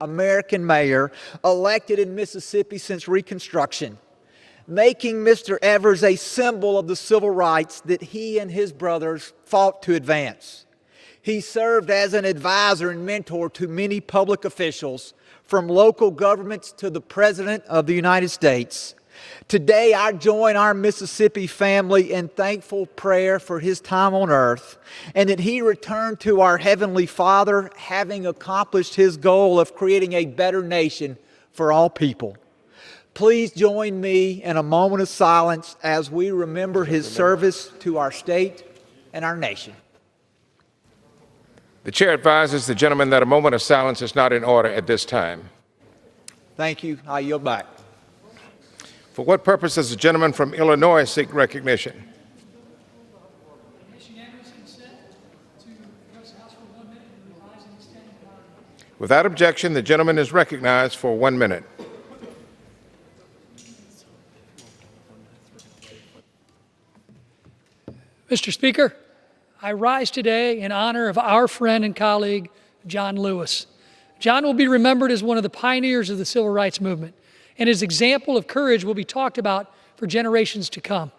American mayor elected in Mississippi since Reconstruction, making Mr. Evers a symbol of the civil rights that he and his brothers fought to advance. He served as an advisor and mentor to many public officials, from local governments to the President of the United States. Today, I join our Mississippi family in thankful prayer for his time on earth, and that he returned to our Heavenly Father, having accomplished his goal of creating a better nation for all people. Please join me in a moment of silence as we remember his service to our state and our nation. The chair advises the gentleman that a moment of silence is not in order at this time. Thank you. I yield back. For what purpose does the gentleman from Illinois seek recognition? Without objection, the gentleman is recognized for 1 minute. Mr. Speaker, I rise today in honor of our friend and colleague, John Lewis. John will be remembered as one of the pioneers of the civil rights movement, and his example of courage will be talked about for generations to come.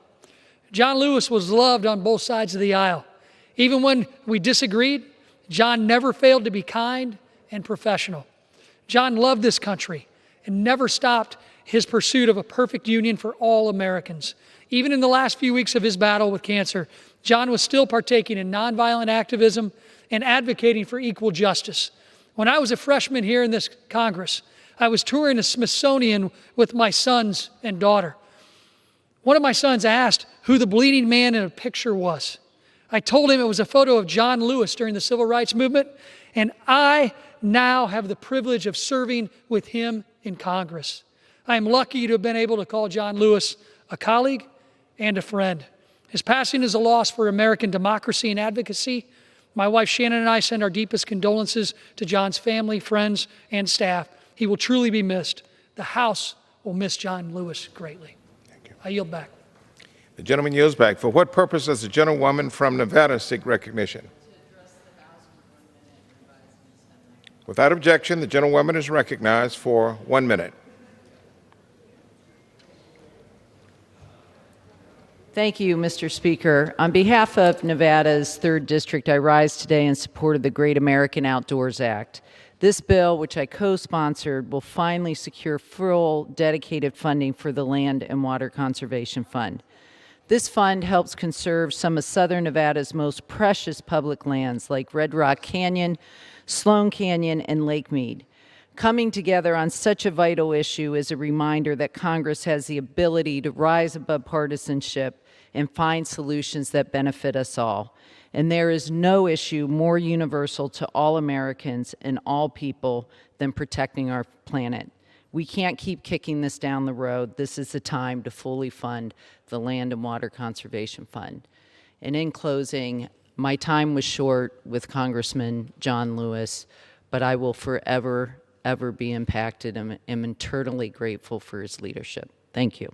John Lewis was loved on both sides of the aisle. Even when we disagreed, John never failed to be kind and professional. John loved this country and never stopped his pursuit of a perfect union for all Americans. Even in the last few weeks of his battle with cancer, John was still partaking in nonviolent activism and advocating for equal justice. When I was a freshman here in this Congress, I was touring the Smithsonian with my sons and daughter. One of my sons asked who the bleeding man in a picture was. I told him it was a photo of John Lewis during the civil rights movement, and I now have the privilege of serving with him in Congress. I am lucky to have been able to call John Lewis a colleague and a friend. His passing is a loss for American democracy and advocacy. My wife Shannon and I send our deepest condolences to John's family, friends, and staff. He will truly be missed. The House will miss John Lewis greatly. Thank you. I yield back. The gentleman yields back. For what purpose does the gentlewoman from Nevada seek recognition? Without objection, the gentlewoman is recognized for 1 minute. Thank you, Mr. Speaker. On behalf of Nevada's 3rd District, I rise today in support of the Great American Outdoors Act. This bill, which I co-sponsored, will finally secure full dedicated funding for the Land and Water Conservation Fund. This fund helps conserve some of Southern Nevada's most precious public lands, like Red Rock Canyon, Sloan Canyon, and Lake Mead. Coming together on such a vital issue is a reminder that Congress has the ability to rise above partisanship and find solutions that benefit us all. And there is no issue more universal to all Americans and all people than protecting our planet. We can't keep kicking this down the road. This is the time to fully fund the Land and Water Conservation Fund. And in closing, my time was short with Congressman John Lewis, but I will forever be impacted and am eternally grateful for his leadership. Thank you.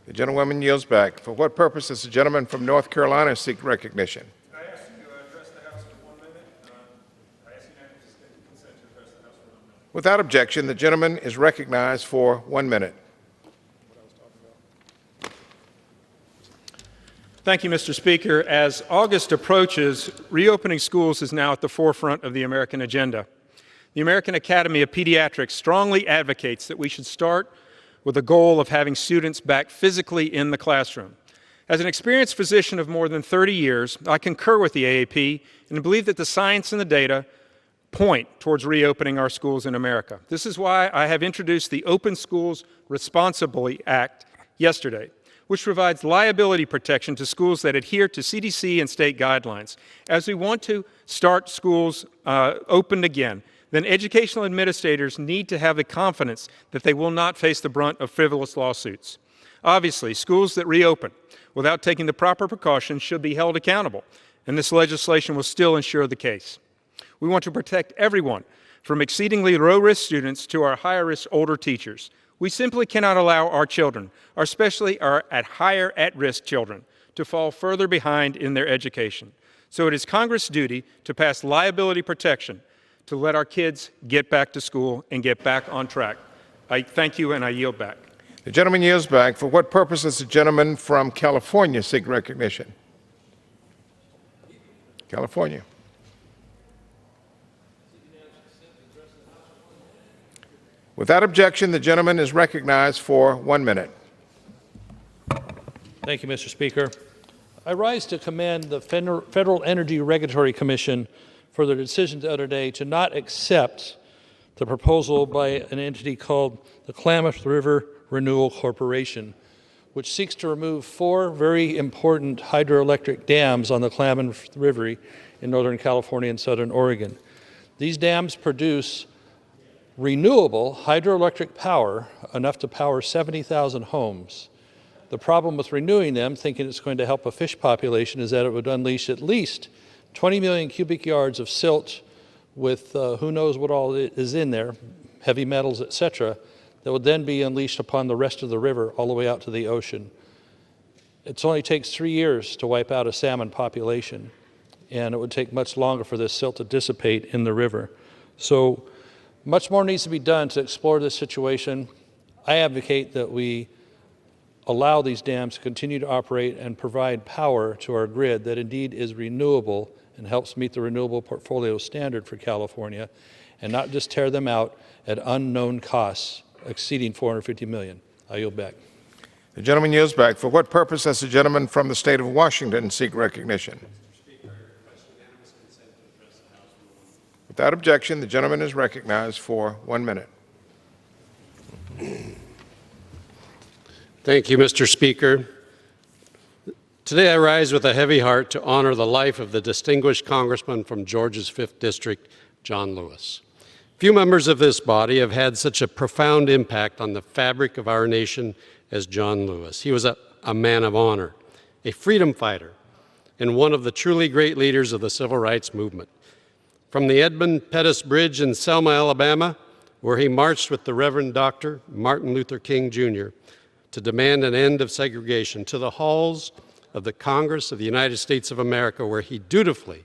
The gentlewoman yields back. For what purpose does the gentleman from North Carolina seek recognition? I ask you to address the House for 1 minute. I ask unanimous consent to address the House for 1 minute. Without objection, the gentleman is recognized for 1 minute. Thank you, Mr. Speaker. As August approaches, reopening schools is now at the forefront of the American agenda. The American Academy of Pediatrics strongly advocates that we should start with a goal of having students back physically in the classroom. As an experienced physician of more than 30 years, I concur with the AAP and believe that the science and the data point towards reopening our schools in America. This is why I have introduced the Open Schools Responsibly Act yesterday, which provides liability protection to schools that adhere to CDC and state guidelines. As we want to start schools open again, then educational administrators need to have the confidence that they will not face the brunt of frivolous lawsuits. Obviously, schools that reopen without taking the proper precautions should be held accountable, and this legislation will still ensure the case. We want to protect everyone, from exceedingly low-risk students to our higher-risk older teachers. We simply cannot allow our children, especially our higher at-risk children, to fall further behind in their education. So it is Congress' duty to pass liability protection to let our kids get back to school and get back on track. I thank you, and I yield back. The gentleman yields back. For what purpose does the gentleman from California seek recognition? California. Without objection, the gentleman is recognized for 1 minute. Thank you, Mr. Speaker. I rise to commend the Federal Energy Regulatory Commission for their decision the other day to not accept the proposal by an entity called the Klamath River Renewal Corporation, which seeks to remove 4 very important hydroelectric dams on the Klamath River in Northern California and Southern Oregon. These dams produce renewable hydroelectric power, enough to power 70,000 homes. The problem with renewing them, thinking it's going to help a fish population, is that it would unleash at least 20 million cubic yards of silt with who knows what all is in there, heavy metals, etc., that would then be unleashed upon the rest of the river all the way out to the ocean. It only takes 3 years to wipe out a salmon population, and it would take much longer for this silt to dissipate in the river. So much more needs to be done to explore this situation. I advocate that we allow these dams to continue to operate and provide power to our grid that indeed is renewable and helps meet the renewable portfolio standard for California, and not just tear them out at unknown costs exceeding $450 million. I yield back. The gentleman yields back. For what purpose does the gentleman from the state of Washington seek recognition? Without objection, the gentleman is recognized for 1 minute. Thank you, Mr. Speaker. Today I rise with a heavy heart to honor the life of the distinguished congressman from Georgia's 5th District, John Lewis. Few members of this body have had such a profound impact on the fabric of our nation as John Lewis. He was a man of honor, a freedom fighter, and one of the truly great leaders of the civil rights movement. From the Edmund Pettus Bridge in Selma, Alabama, where he marched with the Reverend Dr. Martin Luther King, Jr., to demand an end of segregation, to the halls of the Congress of the United States of America, where he dutifully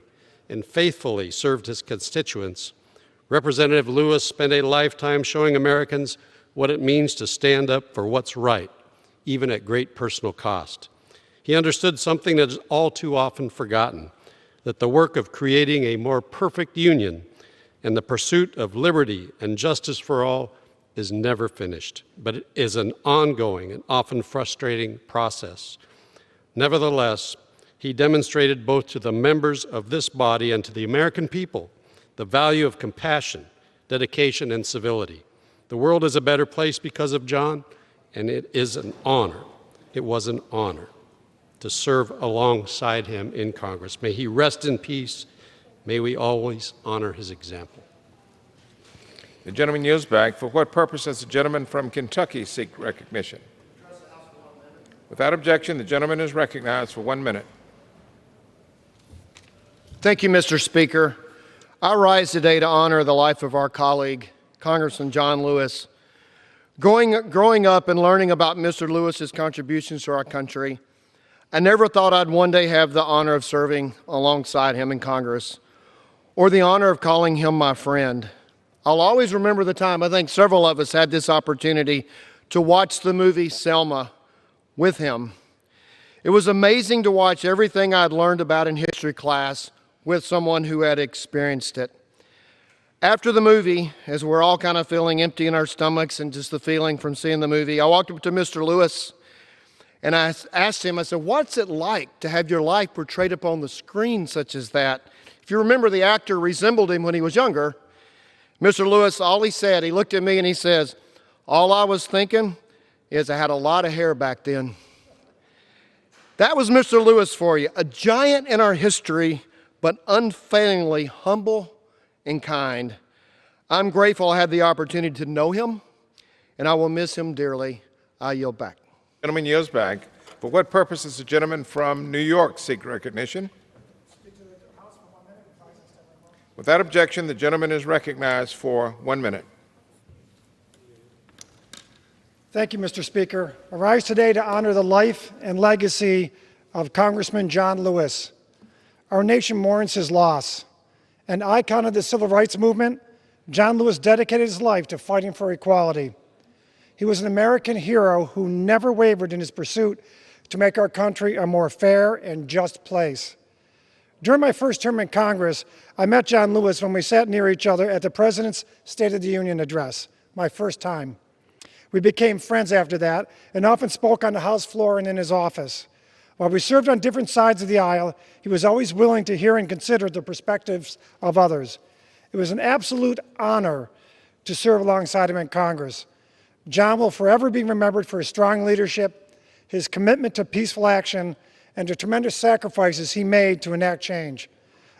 and faithfully served his constituents, Representative Lewis spent a lifetime showing Americans what it means to stand up for what's right, even at great personal cost. He understood something that is all too often forgotten, that the work of creating a more perfect union and the pursuit of liberty and justice for all is never finished, but it is an ongoing and often frustrating process. Nevertheless, he demonstrated both to the members of this body and to the American people the value of compassion, dedication, and civility. The world is a better place because of John, and it is an honor. It was an honor to serve alongside him in Congress. May he rest in peace. May we always honor his example. The gentleman yields back. For what purpose does the gentleman from Kentucky seek recognition? Without objection, the gentleman is recognized for 1 minute. Thank you, Mr. Speaker. I rise today to honor the life of our colleague, Congressman John Lewis. Growing up and learning about Mr. Lewis's contributions to our country, I never thought I'd one day have the honor of serving alongside him in Congress, or the honor of calling him my friend. I'll always remember the time, I think several of us had this opportunity to watch the movie Selma with him. It was amazing to watch everything I'd learned about in history class with someone who had experienced it. After the movie, as we're all kind of feeling empty in our stomachs and just the feeling from seeing the movie, I walked up to Mr. Lewis and I asked him, I said, what's it like to have your life portrayed upon the screen such as that? If you remember, the actor resembled him when he was younger. Mr. Lewis, all he said, he looked at me and he says, all I was thinking is I had a lot of hair back then. That was Mr. Lewis for you, a giant in our history, but unfailingly humble and kind. I'm grateful I had the opportunity to know him, and I will miss him dearly. I yield back. Gentleman yields back. For what purpose does the gentleman from New York seek recognition? Without objection, the gentleman is recognized for 1 minute. Thank you, Mr. Speaker. I rise today to honor the life and legacy of Congressman John Lewis. Our nation mourns his loss, An icon of the civil rights movement, John Lewis dedicated his life to fighting for equality. He was an American hero who never wavered in his pursuit to make our country a more fair and just place. During my first term in Congress, I met John Lewis when we sat near each other at the President's State of the Union address, my first time. We became friends after that and often spoke on the House floor and in his office. While we served on different sides of the aisle, he was always willing to hear and consider the perspectives of others. It was an absolute honor to serve alongside him in Congress. John will forever be remembered for his strong leadership, his commitment to peaceful action, and the tremendous sacrifices he made to enact change.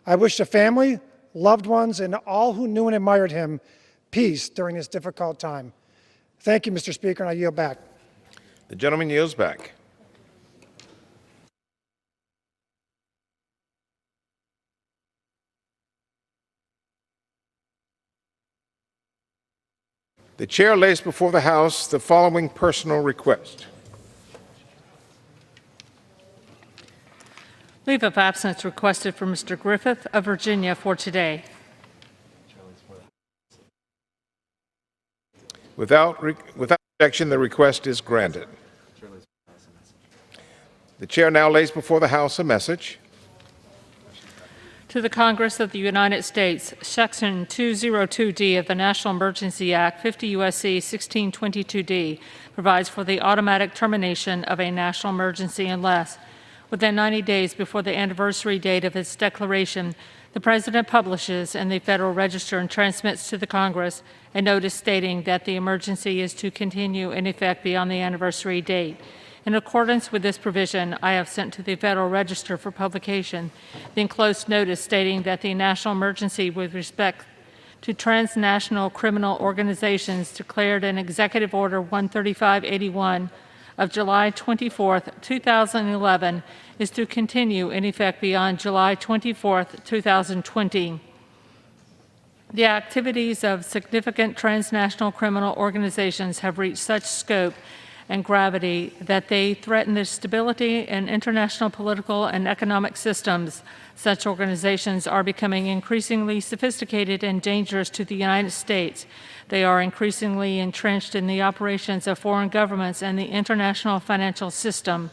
I wish the family, loved ones, and all who knew and admired him peace during this difficult time. Thank you, Mr. Speaker, and I yield back. The gentleman yields back. The chair lays before the House the following personal request. Leave of absence requested for Mr. Griffith of Virginia for today. Without objection, the request is granted. The chair now lays before the House a message. To the Congress of the United States, Section 202D of the National Emergency Act, 50 U.S.C. 1622D, provides for the automatic termination of a national emergency unless, within 90 days before the anniversary date of its declaration, the President publishes in the Federal Register and transmits to the Congress a notice stating that the emergency is to continue in effect beyond the anniversary date. In accordance with this provision, I have sent to the Federal Register for publication the enclosed notice stating that the national emergency with respect to transnational criminal organizations declared in Executive Order 13581 of July 24, 2011, is to continue in effect beyond July 24, 2020. The activities of significant transnational criminal organizations have reached such scope and gravity that they threaten the stability in international political and economic systems. Such organizations are becoming increasingly sophisticated and dangerous to the United States. They are increasingly entrenched in the operations of foreign governments and the international financial system,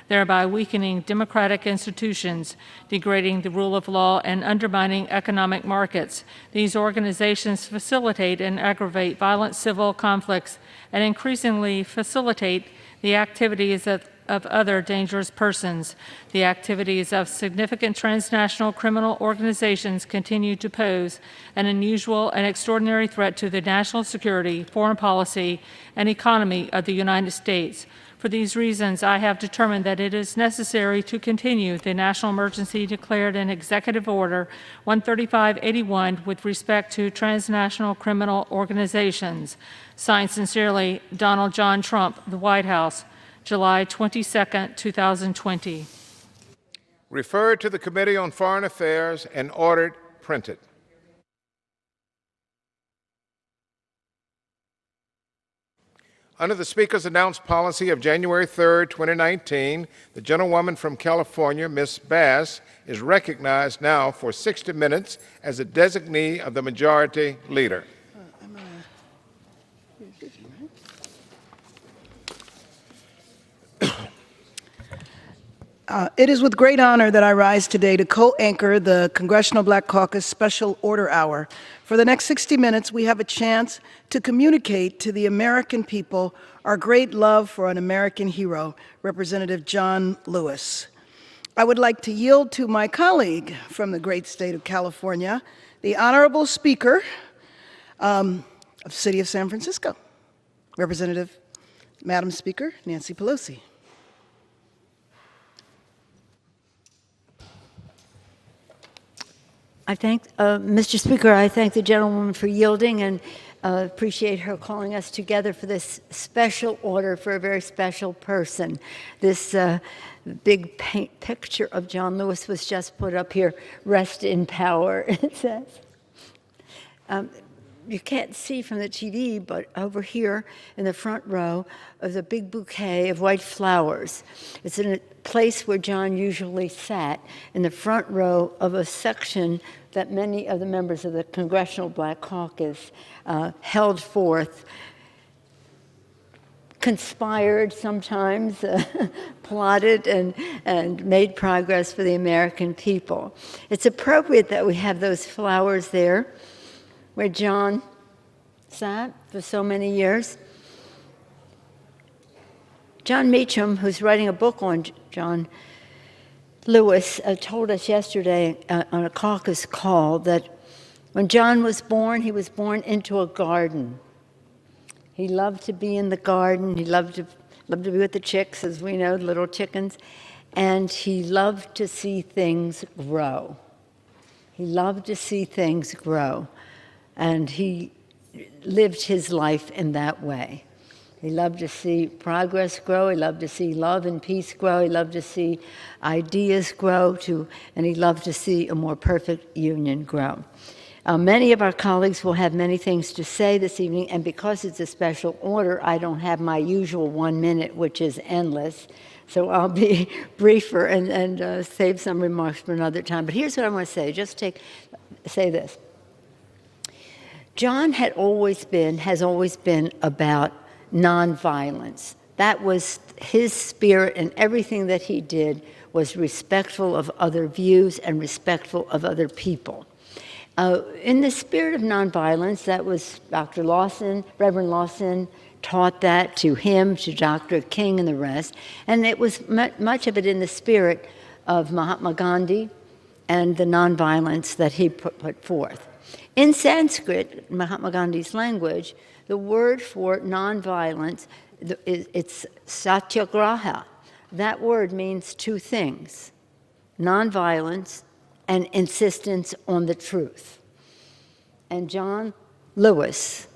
thereby weakening democratic institutions, degrading the rule of law, and undermining economic markets. These organizations facilitate and aggravate violent civil conflicts and increasingly facilitate the activities of other dangerous persons. The activities of significant transnational criminal organizations continue to pose an unusual and extraordinary threat to the national security, foreign policy, and economy of the United States. For these reasons, I have determined that it is necessary to continue the national emergency declared in Executive Order 13581 with respect to transnational criminal organizations. Signed sincerely, Donald John Trump, the White House, July 22, 2020. Referred to the Committee on Foreign Affairs and ordered printed. Under the Speaker's announced policy of January 3, 2019, the gentlewoman from California, Ms. Bass, is recognized now for 60 minutes as a designee of the Majority Leader. It is with great honor that I rise today to co-anchor the Congressional Black Caucus Special Order Hour. For the next 60 minutes, we have a chance to communicate to the American people our great love for an American hero, Representative John Lewis. I would like to yield to my colleague from the great state of California, the Honorable Speaker of the City of San Francisco, Representative, Madam Speaker, Nancy Pelosi. I thank, Mr. Speaker, I thank the gentlewoman for yielding and appreciate her calling us together for this special order for a very special person. This big paint picture of John Lewis was just put up here, rest in power, it says. you can't see from the TV, but over here in the front row is a big bouquet of white flowers. It's in a place where John usually sat, in the front row of a section that many of the members of the Congressional Black Caucus held forth, conspired sometimes, plotted and made progress for the American people. It's appropriate that we have those flowers there where John sat for so many years. John Meacham, who's writing a book on John Lewis, told us yesterday on a caucus call that when John was born, he was born into a garden. He loved to be in the garden. He loved to be with the chicks, as we know, little chickens. And he loved to see things grow. He loved to see things grow. And he lived his life in that way. He loved to see progress grow. He loved to see love and peace grow. He loved to see ideas grow, and he loved to see a more perfect union grow. Many of our colleagues will have many things to say this evening, and because it's a special order, I don't have my usual 1 minute, which is endless. So I'll be briefer and save some remarks for another time. But here's what I want to say. Say this. John has always been about nonviolence. That was his spirit, and everything that he did was respectful of other views and respectful of other people. In the spirit of nonviolence, that was Dr. Lawson, Reverend Lawson taught that to him, to Dr. King and the rest, and it was much of it in the spirit of Mahatma Gandhi and the nonviolence that he put forth. In Sanskrit, Mahatma Gandhi's language, the word for nonviolence, it's satyagraha. That word means two things: nonviolence and insistence on the truth. And John Lewis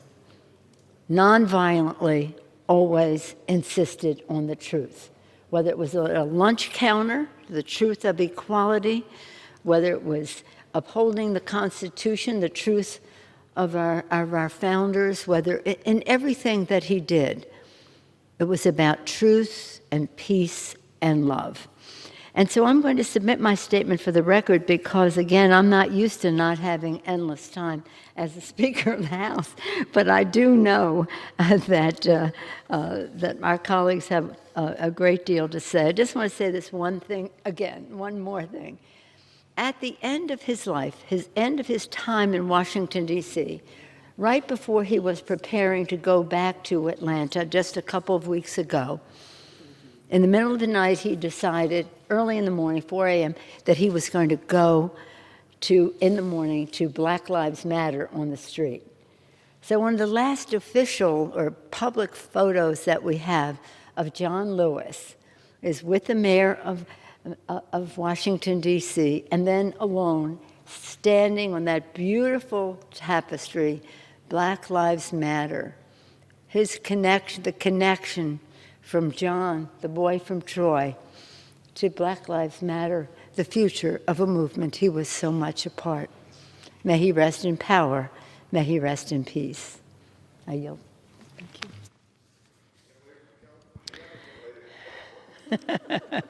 nonviolently always insisted on the truth, whether it was at a lunch counter, the truth of equality, whether it was upholding the Constitution, the truth of our founders, whether in everything that he did, it was about truth and peace and love. And so I'm going to submit my statement for the record because, again, I'm not used to not having endless time as the Speaker of the House, but I do know that our colleagues have a great deal to say. I just want to say this one thing again, one more thing. At the end of his life, end of his time in Washington, D.C., right before he was preparing to go back to Atlanta just a couple of weeks ago, in the middle of the night, he decided, early in the morning, 4 a.m., that he was going to go in the morning to Black Lives Matter on the street. So one of the last official or public photos that we have of John Lewis is with the mayor of Washington, D.C., and then alone, standing on that beautiful tapestry, Black Lives Matter. The connection from John, the boy from Troy, to Black Lives Matter, the future of a movement he was so much a part. May he rest in power. May he rest in peace. I yield. Thank you.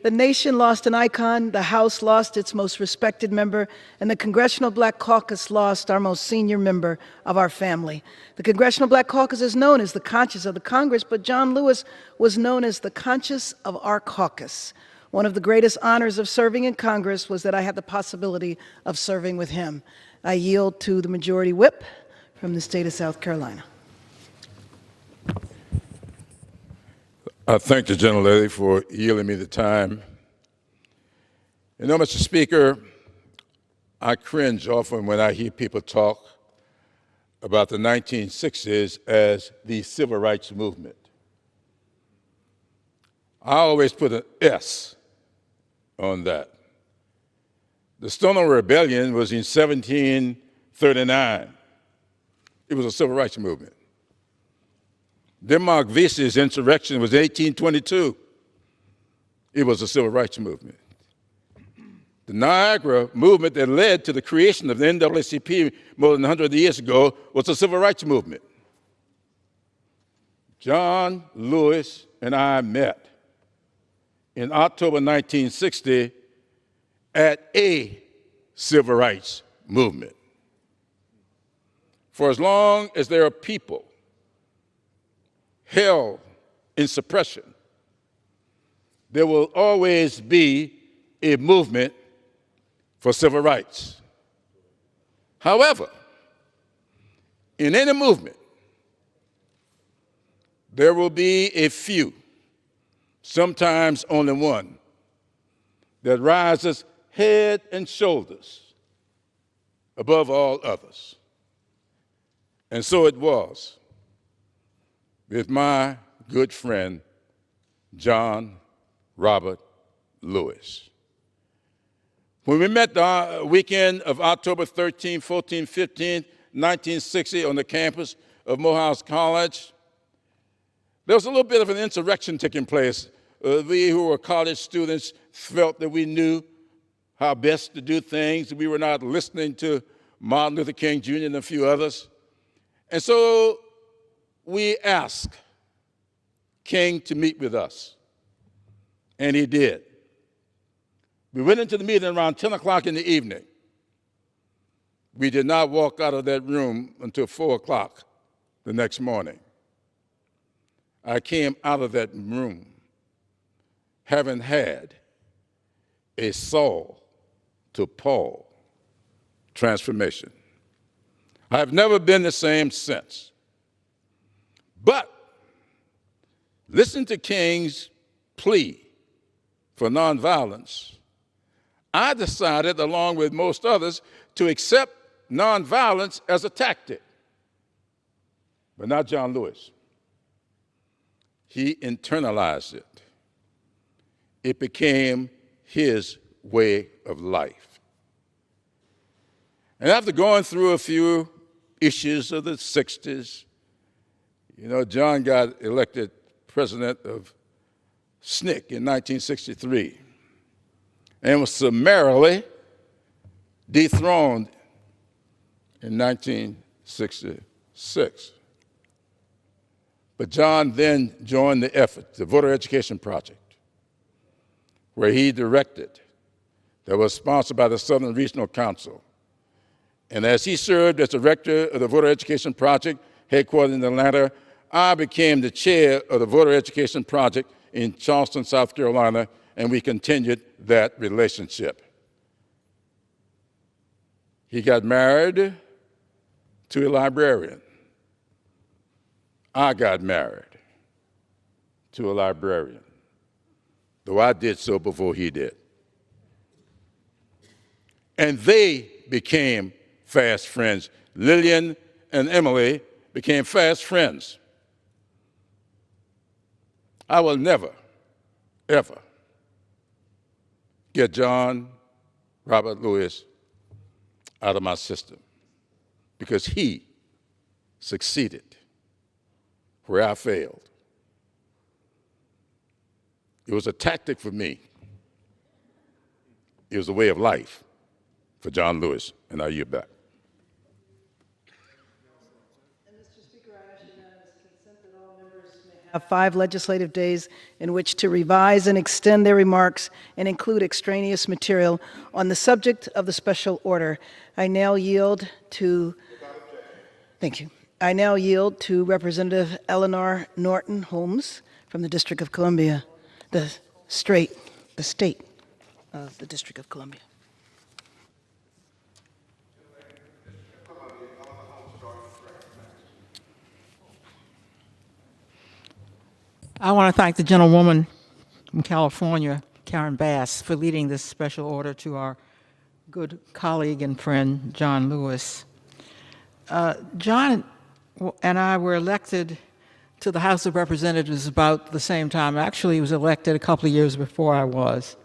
The nation lost an icon, the House lost its most respected member, and the Congressional Black Caucus lost our most senior member of our family. The Congressional Black Caucus is known as the conscience of the Congress, but John Lewis was known as the conscience of our caucus. One of the greatest honors of serving in Congress was that I had the possibility of serving with him. I yield to the Majority Whip from the state of South Carolina. I thank the gentlelady for yielding me the time. You know, Mr. Speaker, I cringe often when I hear people talk about the 1960s as the civil rights movement. I always put an S on that. The Stonewall Rebellion was in 1739. It was a civil rights movement. Denmark Vesey's insurrection was 1822. It was a civil rights movement. The Niagara movement that led to the creation of the NAACP more than 100 years ago was the Civil Rights Movement. John Lewis and I met in October 1960 at a civil rights movement. For as long as there are people held in suppression, there will always be a movement for civil rights. However, in any movement, there will be a few, sometimes only one, that rises head and shoulders above all others. And so it was with my good friend, John Robert Lewis. When we met the weekend of October 13, 14, 15, 1960 on the campus of Morehouse College, there was a little bit of an insurrection taking place. We who were college students felt that we knew how best to do things. We were not listening to Martin Luther King Jr. and a few others. And so we asked King to meet with us, and he did. We went into the meeting around 10 o'clock in the evening. We did not walk out of that room until 4 o'clock the next morning. I came out of that room having had a Saul to Paul transformation. I have never been the same since. But listen to King's plea for nonviolence. I decided, along with most others, to accept nonviolence as a tactic. But not John Lewis. He internalized it. It became his way of life. And after going through a few issues of the 60s, you know, John got elected president of SNCC in 1963 and was summarily dethroned in 1966. But John then joined the effort, the Voter Education Project, where he directed, that was sponsored by the Southern Regional Council. And as he served as director of the Voter Education Project, headquartered in Atlanta, I became the chair of the Voter Education Project in Charleston, South Carolina, and we continued that relationship. He got married to a librarian. I got married to a librarian, though I did so before he did. And they became fast friends. Lillian and Emily became fast friends. I will never, ever get John Robert Lewis out of my system because he succeeded where I failed. It was a tactic for me. It was a way of life for John Lewis, and I yield back. Mr. Speaker, I ask unanimous consent that all members may have 5 legislative days in which to revise and extend their remarks and include extraneous material on the subject of the special order. I now yield to, thank you. I now yield to Representative Eleanor Norton Holmes from the District of Columbia, the state of the District of Columbia. I want to thank the gentlewoman from California, Karen Bass, for leading this special order to our good colleague and friend, John Lewis. John and I were elected to the House of Representatives about the same time. Actually, he was elected a couple of years before I was.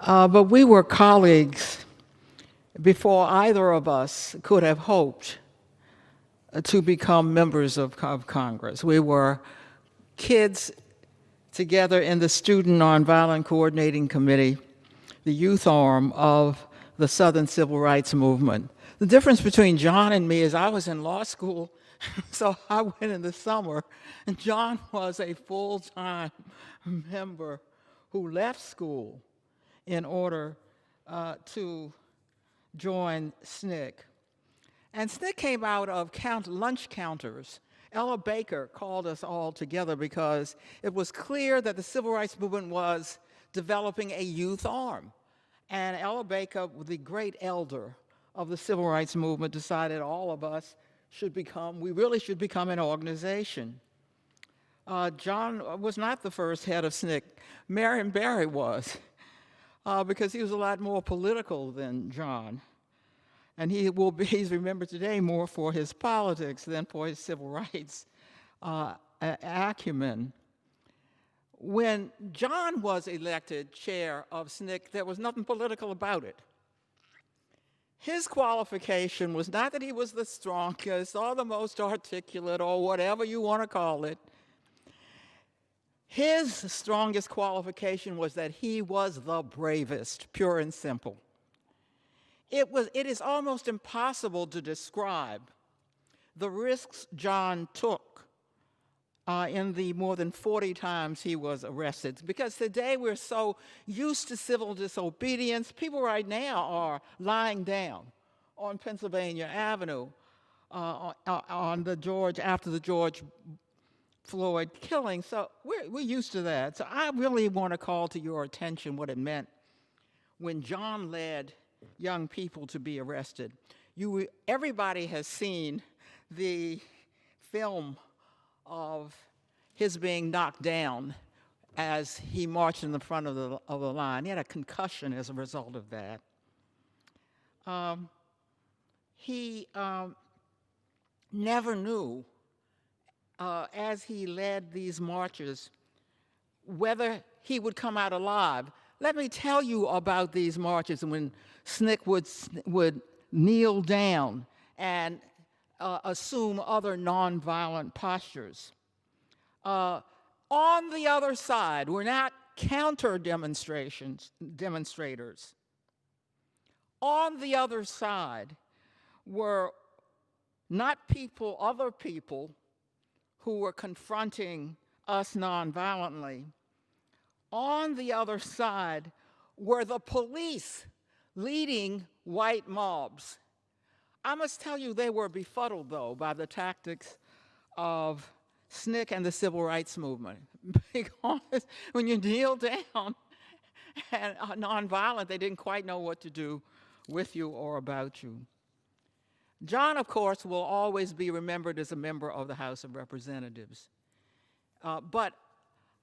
But we were colleagues before either of us could have hoped to become members of Congress. We were kids together in the Student Nonviolent Coordinating Committee, the youth arm of the Southern Civil Rights Movement. The difference between John and me is I was in law school, so I went in the summer, and John was a full-time member who left school in order to join SNCC. And SNCC came out of lunch counters. Ella Baker called us all together because it was clear that the Civil Rights Movement was developing a youth arm. And Ella Baker, the great elder of the Civil Rights Movement, decided all of us we really should become an organization. John was not the first head of SNCC. Marion Barry was, because he was a lot more political than John. And he's remembered today more for his politics than for his civil rights acumen. When John was elected chair of SNCC, there was nothing political about it. His qualification was not that he was the strongest or the most articulate or whatever you want to call it. His strongest qualification was that he was the bravest, pure and simple. It is almost impossible to describe the risks John took in the more than 40 times he was arrested. Because today we're so used to civil disobedience, people right now are lying down on Pennsylvania Avenue after the George Floyd killing. So we're used to that. So I really want to call to your attention what it meant when John led young people to be arrested. Everybody has seen the film of his being knocked down as he marched in the front of the line. He had a concussion as a result of that. He never knew, as he led these marches, whether he would come out alive. Let me tell you about these marches when SNCC would kneel down and assume other nonviolent postures. On the other side, we're not demonstrators. On the other side were not other people who were confronting us nonviolently. On the other side were the police leading white mobs. I must tell you, they were befuddled, though, by the tactics of SNCC and the Civil Rights Movement. Because when you kneel down and are nonviolent, they didn't quite know what to do with you or about you. John, of course, will always be remembered as a member of the House of Representatives. But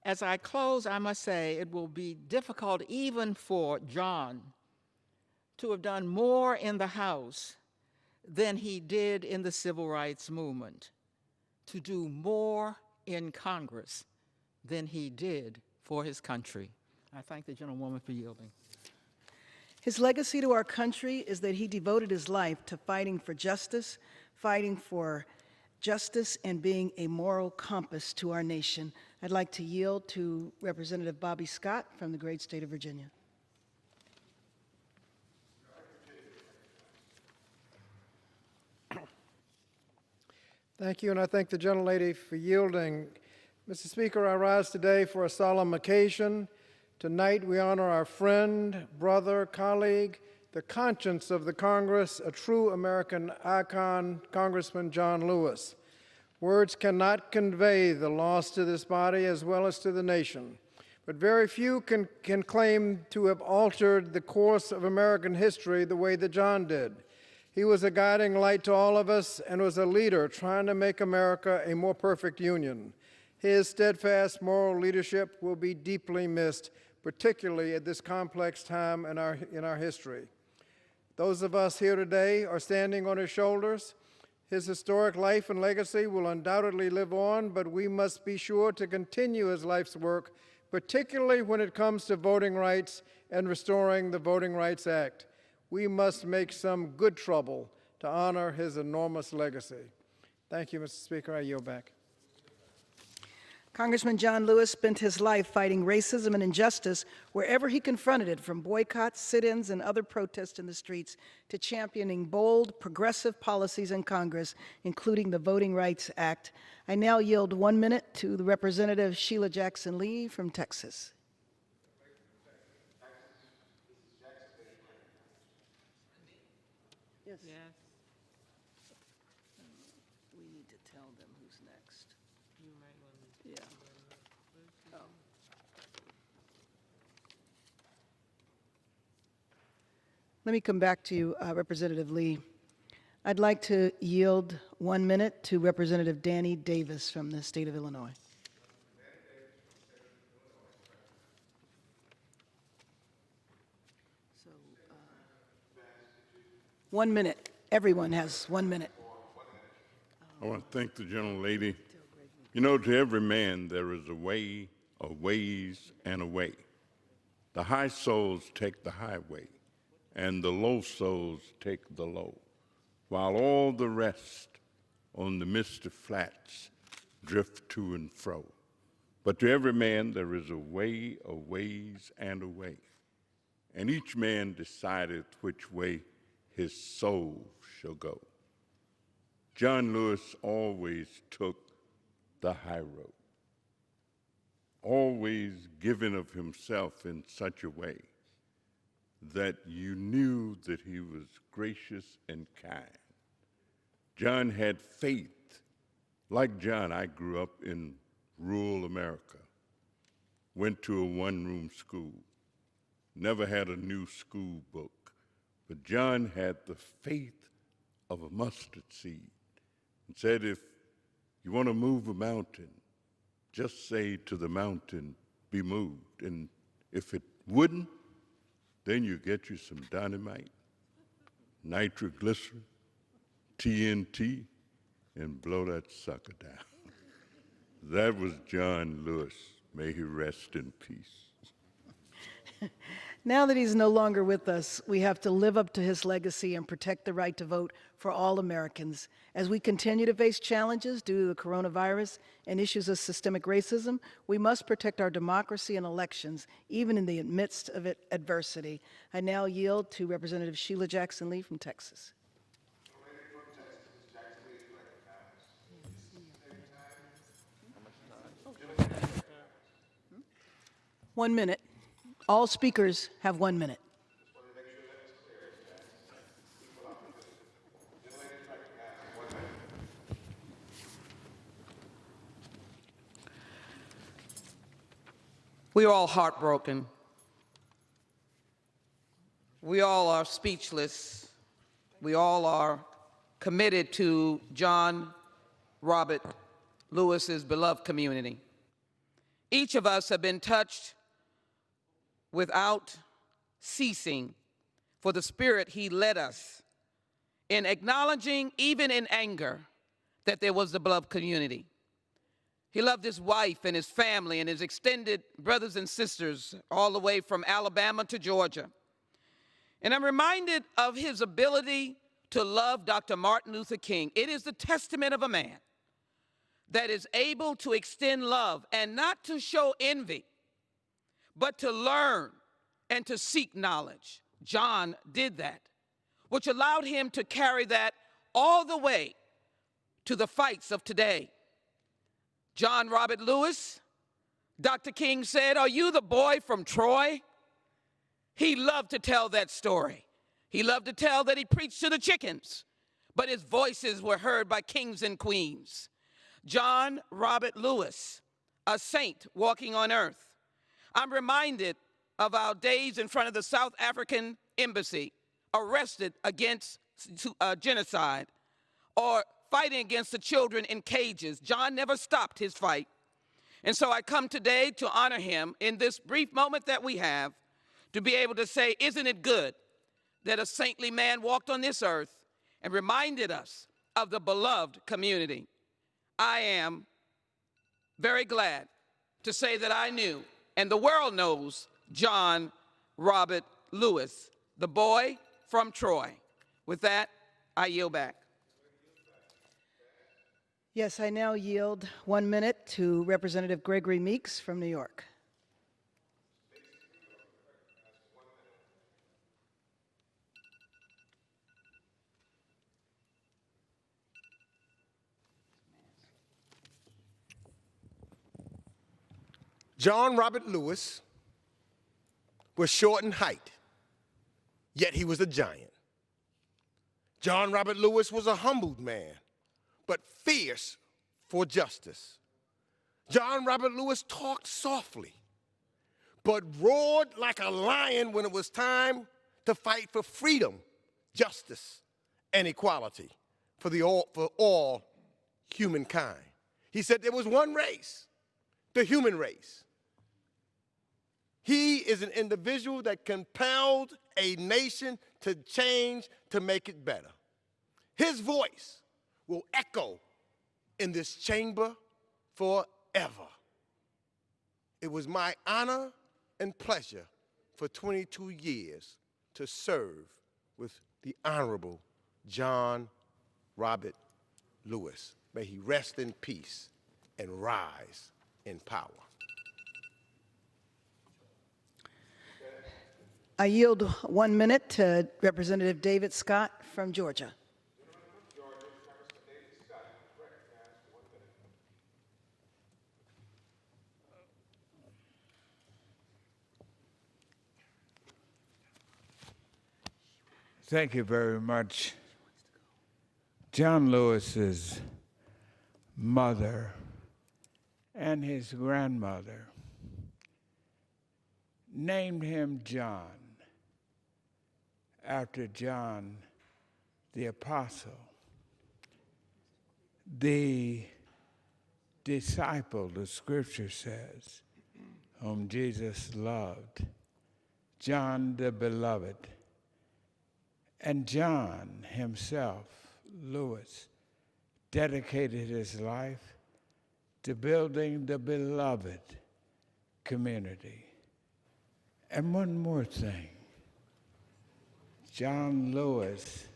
as I close, I must say it will be difficult even for John to have done more in the House than he did in the Civil Rights Movement, to do more in Congress than he did for his country. I thank the gentlewoman for yielding. His legacy to our country is that he devoted his life to fighting for justice and being a moral compass to our nation. I'd like to yield to Representative Bobby Scott from the great state of Virginia. Thank you, and I thank the gentlelady for yielding. Mr. Speaker, I rise today for a solemn occasion. Tonight we honor our friend, brother, colleague, the conscience of the Congress, a true American icon, Congressman John Lewis. Words cannot convey the loss to this body as well as to the nation, but very few can claim to have altered the course of American history the way that John did. He was a guiding light to all of us and was a leader trying to make America a more perfect union. His steadfast moral leadership will be deeply missed, particularly at this complex time in our history. Those of us here today are standing on his shoulders. His historic life and legacy will undoubtedly live on, but we must be sure to continue his life's work, particularly when it comes to voting rights and restoring the Voting Rights Act. We must make some good trouble to honor his enormous legacy. Thank you, Mr. Speaker. I yield back. Congressman John Lewis spent his life fighting racism and injustice wherever he confronted it, from boycotts, sit-ins, and other protests in the streets to championing bold, progressive policies in Congress, including the Voting Rights Act. I now yield 1 minute to the Representative Sheila Jackson Lee from Texas. Yes. We need to tell them who's next. You might want to. Yeah. Oh. Let me come back to you, Representative Lee. I'd like to yield 1 minute to Representative Danny Davis from the state of Illinois. So, 1 minute. Everyone has 1 minute. I want to thank the gentlelady. You know, to every man there is a way, a ways, and a way. The high souls take the highway, and the low souls take the low, while all the rest on the misty flats drift to and fro. But to every man there is a way, a ways, and a way, and each man decideth which way his soul shall go. John Lewis always took the high road, always giving of himself in such a way that you knew that he was gracious and kind. John had faith. Like John, I grew up in rural America, went to a one-room school, never had a new school book, but John had the faith of a mustard seed and said, if you want to move a mountain, just say to the mountain, be moved. And if it wouldn't, then you get you some dynamite, nitroglycerin, TNT, and blow that sucker down. That was John Lewis. May he rest in peace. Now that he's no longer with us, we have to live up to his legacy and protect the right to vote for all Americans. As we continue to face challenges due to the coronavirus and issues of systemic racism, we must protect our democracy and elections, even in the midst of adversity. I now yield to Representative Sheila Jackson Lee from Texas. 1 minute. All speakers have 1 minute. We're all heartbroken. We all are speechless. We all are committed to John Robert Lewis's beloved community. Each of us have been touched without ceasing for the spirit he led us in acknowledging, even in anger, that there was the beloved community. He loved his wife and his family and his extended brothers and sisters all the way from Alabama to Georgia. And I'm reminded of his ability to love Dr. Martin Luther King. It is the testament of a man that is able to extend love and not to show envy, but to learn and to seek knowledge. John did that, which allowed him to carry that all the way to the fights of today. John Robert Lewis, Dr. King said, "Are you the boy from Troy?" He loved to tell that story. He loved to tell that he preached to the chickens, but his voices were heard by kings and queens. John Robert Lewis, a saint walking on earth. I'm reminded of our days in front of the South African embassy, arrested against genocide, or fighting against the children in cages. John never stopped his fight. And so I come today to honor him in this brief moment that we have, to be able to say, isn't it good that a saintly man walked on this earth and reminded us of the beloved community. I am very glad to say that I knew, and the world knows, John Robert Lewis, the boy from Troy. With that, I yield back. Yes, I now yield 1 minute to Representative Gregory Meeks from New York. John Robert Lewis was short in height, yet he was a giant. John Robert Lewis was a humbled man, but fierce for justice. John Robert Lewis talked softly, but roared like a lion when it was time to fight for freedom, justice, and equality for all humankind. He said there was one race, the human race. He is an individual that compelled a nation to change to make it better. His voice will echo in this chamber forever. It was my honor and pleasure for 22 years to serve with the Honorable John Robert Lewis. May he rest in peace and rise in power. I yield 1 minute to Representative David Scott from Georgia. Thank you very much. John Lewis's mother and his grandmother named him John after John the Apostle, the disciple, the scripture says, whom Jesus loved, John the Beloved. And John himself, Lewis, dedicated his life to building the beloved community. And one more thing, John Lewis,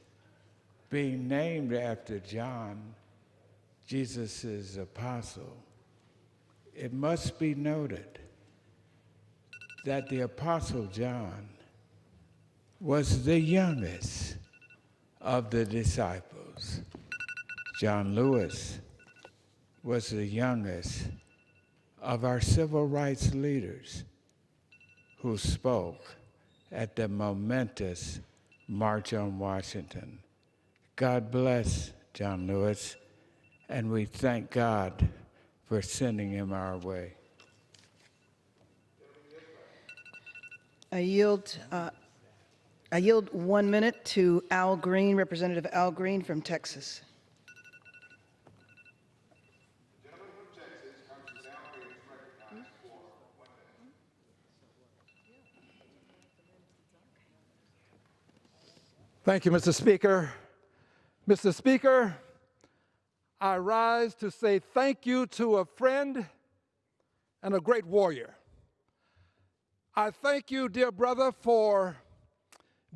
being named after John, Jesus' apostle, it must be noted that the Apostle John was the youngest of the disciples. John Lewis was the youngest of our civil rights leaders who spoke at the momentous March on Washington. God bless John Lewis, and we thank God for sending him our way. I yield 1 minute to Al Green, Representative Al Green from Texas. Thank you, Mr. Speaker. Mr. Speaker, I rise to say thank you to a friend and a great warrior. I thank you, dear brother, for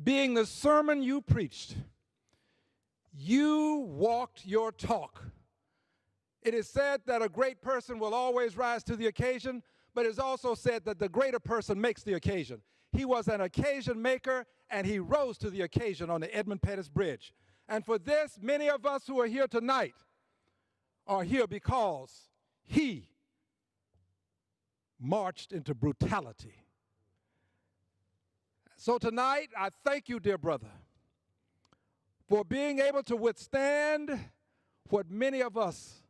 being the sermon you preached. You walked your talk. It is said that a great person will always rise to the occasion, but it's also said that the greater person makes the occasion. He was an occasion maker, and he rose to the occasion on the Edmund Pettus Bridge. And for this, many of us who are here tonight are here because he marched into brutality. So tonight, I thank you, dear brother, for being able to withstand what many of us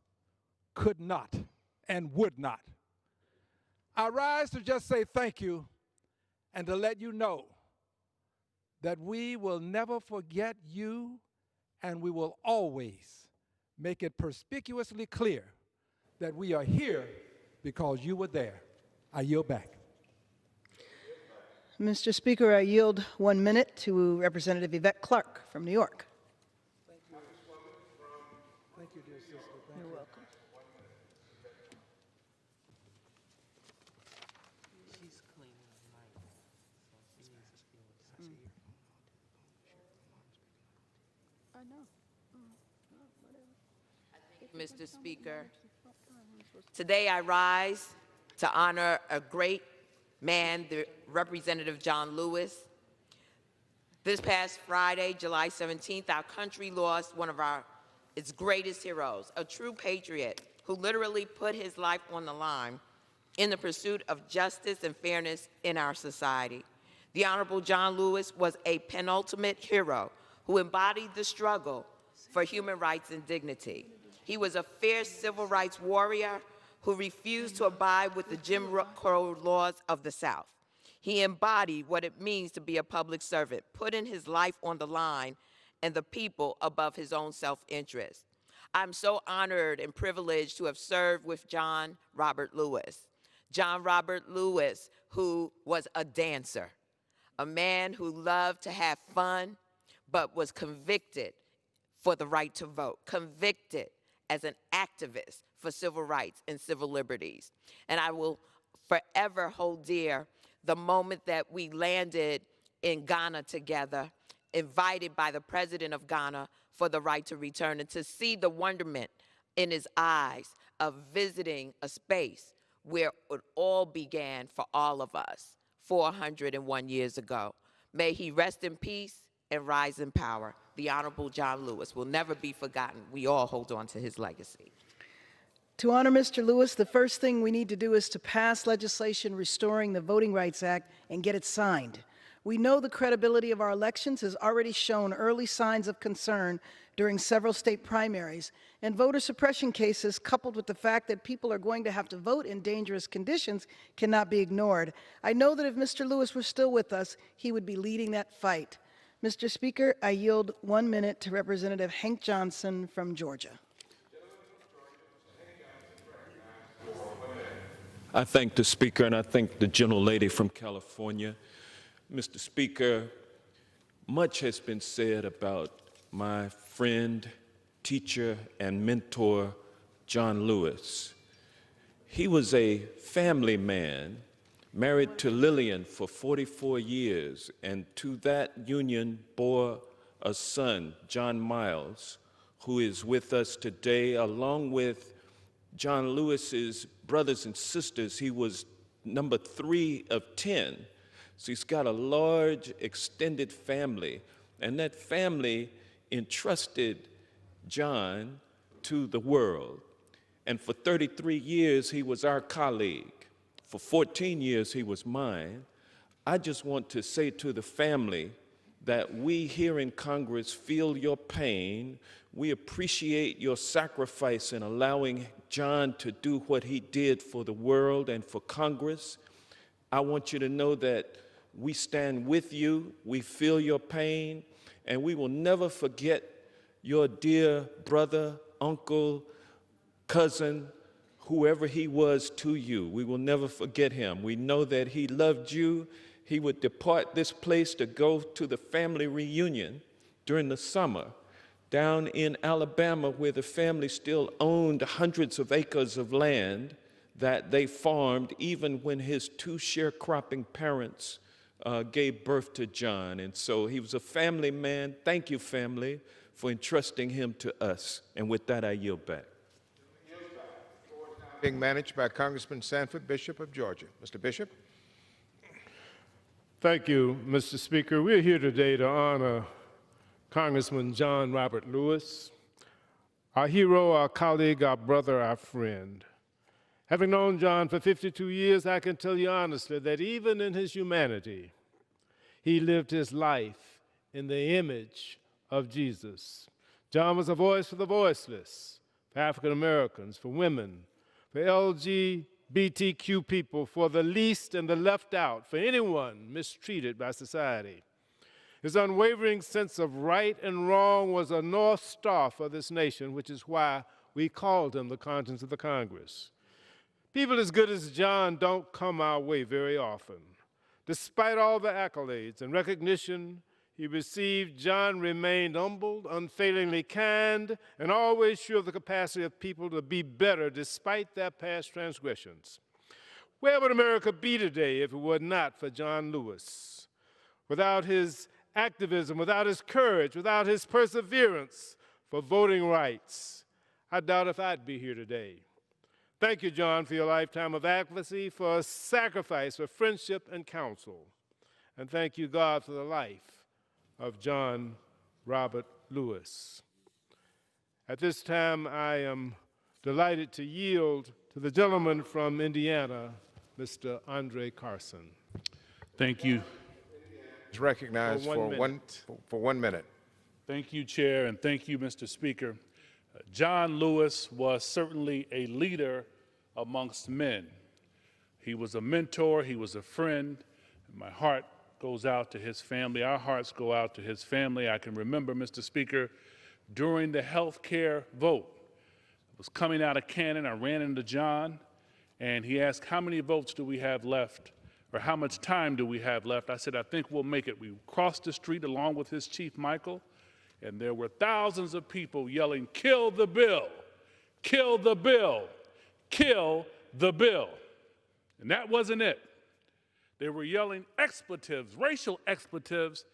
could not and would not. I rise to just say thank you and to let you know that we will never forget you, and we will always make it perspicuously clear that we are here because you were there. I yield back. Mr. Speaker, I yield 1 minute to Representative Yvette Clarke from New York. Thank you, dear sister. You're welcome. She's cleaning the mic, so she needs to speak with us. I know. Whatever. Mr. Speaker. Today I rise to honor a great man, the Representative John Lewis. This past Friday, July 17th, our country lost one of its greatest heroes, a true patriot who literally put his life on the line in the pursuit of justice and fairness in our society. The Honorable John Lewis was a penultimate hero who embodied the struggle for human rights and dignity. He was a fierce civil rights warrior who refused to abide with the Jim Crow laws of the South. He embodied what it means to be a public servant, putting his life on the line and the people above his own self-interest. I'm so honored and privileged to have served with John Robert Lewis. John Robert Lewis, who was a dancer, a man who loved to have fun, but was convicted for the right to vote, convicted as an activist for civil rights and civil liberties. And I will forever hold dear the moment that we landed in Ghana together, invited by the president of Ghana for the right to return, and to see the wonderment in his eyes of visiting a space where it all began for all of us 401 years ago. May he rest in peace and rise in power. The Honorable John Lewis will never be forgotten. We all hold on to his legacy. To honor Mr. Lewis, the first thing we need to do is to pass legislation restoring the Voting Rights Act and get it signed. We know the credibility of our elections has already shown early signs of concern during several state primaries, and voter suppression cases, coupled with the fact that people are going to have to vote in dangerous conditions, cannot be ignored. I know that if Mr. Lewis were still with us, he would be leading that fight. Mr. Speaker, I yield 1 minute to Representative Hank Johnson from Georgia. I thank the Speaker and I thank the gentlelady from California. Mr. Speaker, much has been said about my friend, teacher, and mentor, John Lewis. He was a family man, married to Lillian for 44 years, and to that union bore a son, John Miles, who is with us today, along with John Lewis's brothers and sisters. He was number 3 of 10. So he's got a large extended family, and that family entrusted John to the world. And for 33 years, he was our colleague. For 14 years, he was mine. I just want to say to the family that we here in Congress feel your pain. We appreciate your sacrifice in allowing John to do what he did for the world and for Congress. I want you to know that we stand with you, we feel your pain, and we will never forget your dear brother, uncle, cousin, whoever he was to you. We will never forget him. We know that he loved you. He would depart this place to go to the family reunion during the summer down in Alabama, where the family still owned hundreds of acres of land that they farmed even when his 2 sharecropping parents gave birth to John. And so he was a family man. Thank you, family, for entrusting him to us. And with that, I yield back. Being managed by Congressman Sanford Bishop of Georgia. Mr. Bishop. Thank you, Mr. Speaker. We're here today to honor Congressman John Robert Lewis, our hero, our colleague, our brother, our friend. Having known John for 52 years, I can tell you honestly that even in his humanity, he lived his life in the image of Jesus. John was a voice for the voiceless, for African Americans, for women, for LGBTQ people, for the least and the left out, for anyone mistreated by society. His unwavering sense of right and wrong was a North Star for this nation, which is why we called him the conscience of the Congress. People as good as John don't come our way very often. Despite all the accolades and recognition he received, John remained humble, unfailingly kind, and always sure of the capacity of people to be better despite their past transgressions. Where would America be today if it were not for John Lewis? Without his activism, without his courage, without his perseverance for voting rights, I doubt if I'd be here today. Thank you, John, for your lifetime of advocacy, for sacrifice, for friendship and counsel. And thank you, God, for the life of John Robert Lewis. At this time, I am delighted to yield to the gentleman from Indiana, Mr. Andre Carson. Thank you. Is recognized for one minute. Thank you, Chair, and thank you, Mr. Speaker. John Lewis was certainly a leader amongst men. He was a mentor, he was a friend. My heart goes out to his family. Our hearts go out to his family. I can remember, Mr. Speaker, during the health care vote, I was coming out of Cannon, I ran into John, and he asked, how many votes do we have left, or how much time do we have left? I said, I think we'll make it. We crossed the street along with his chief, Michael, and there were thousands of people yelling, kill the bill, kill the bill, kill the bill. And that wasn't it. They were yelling expletives, racial expletives,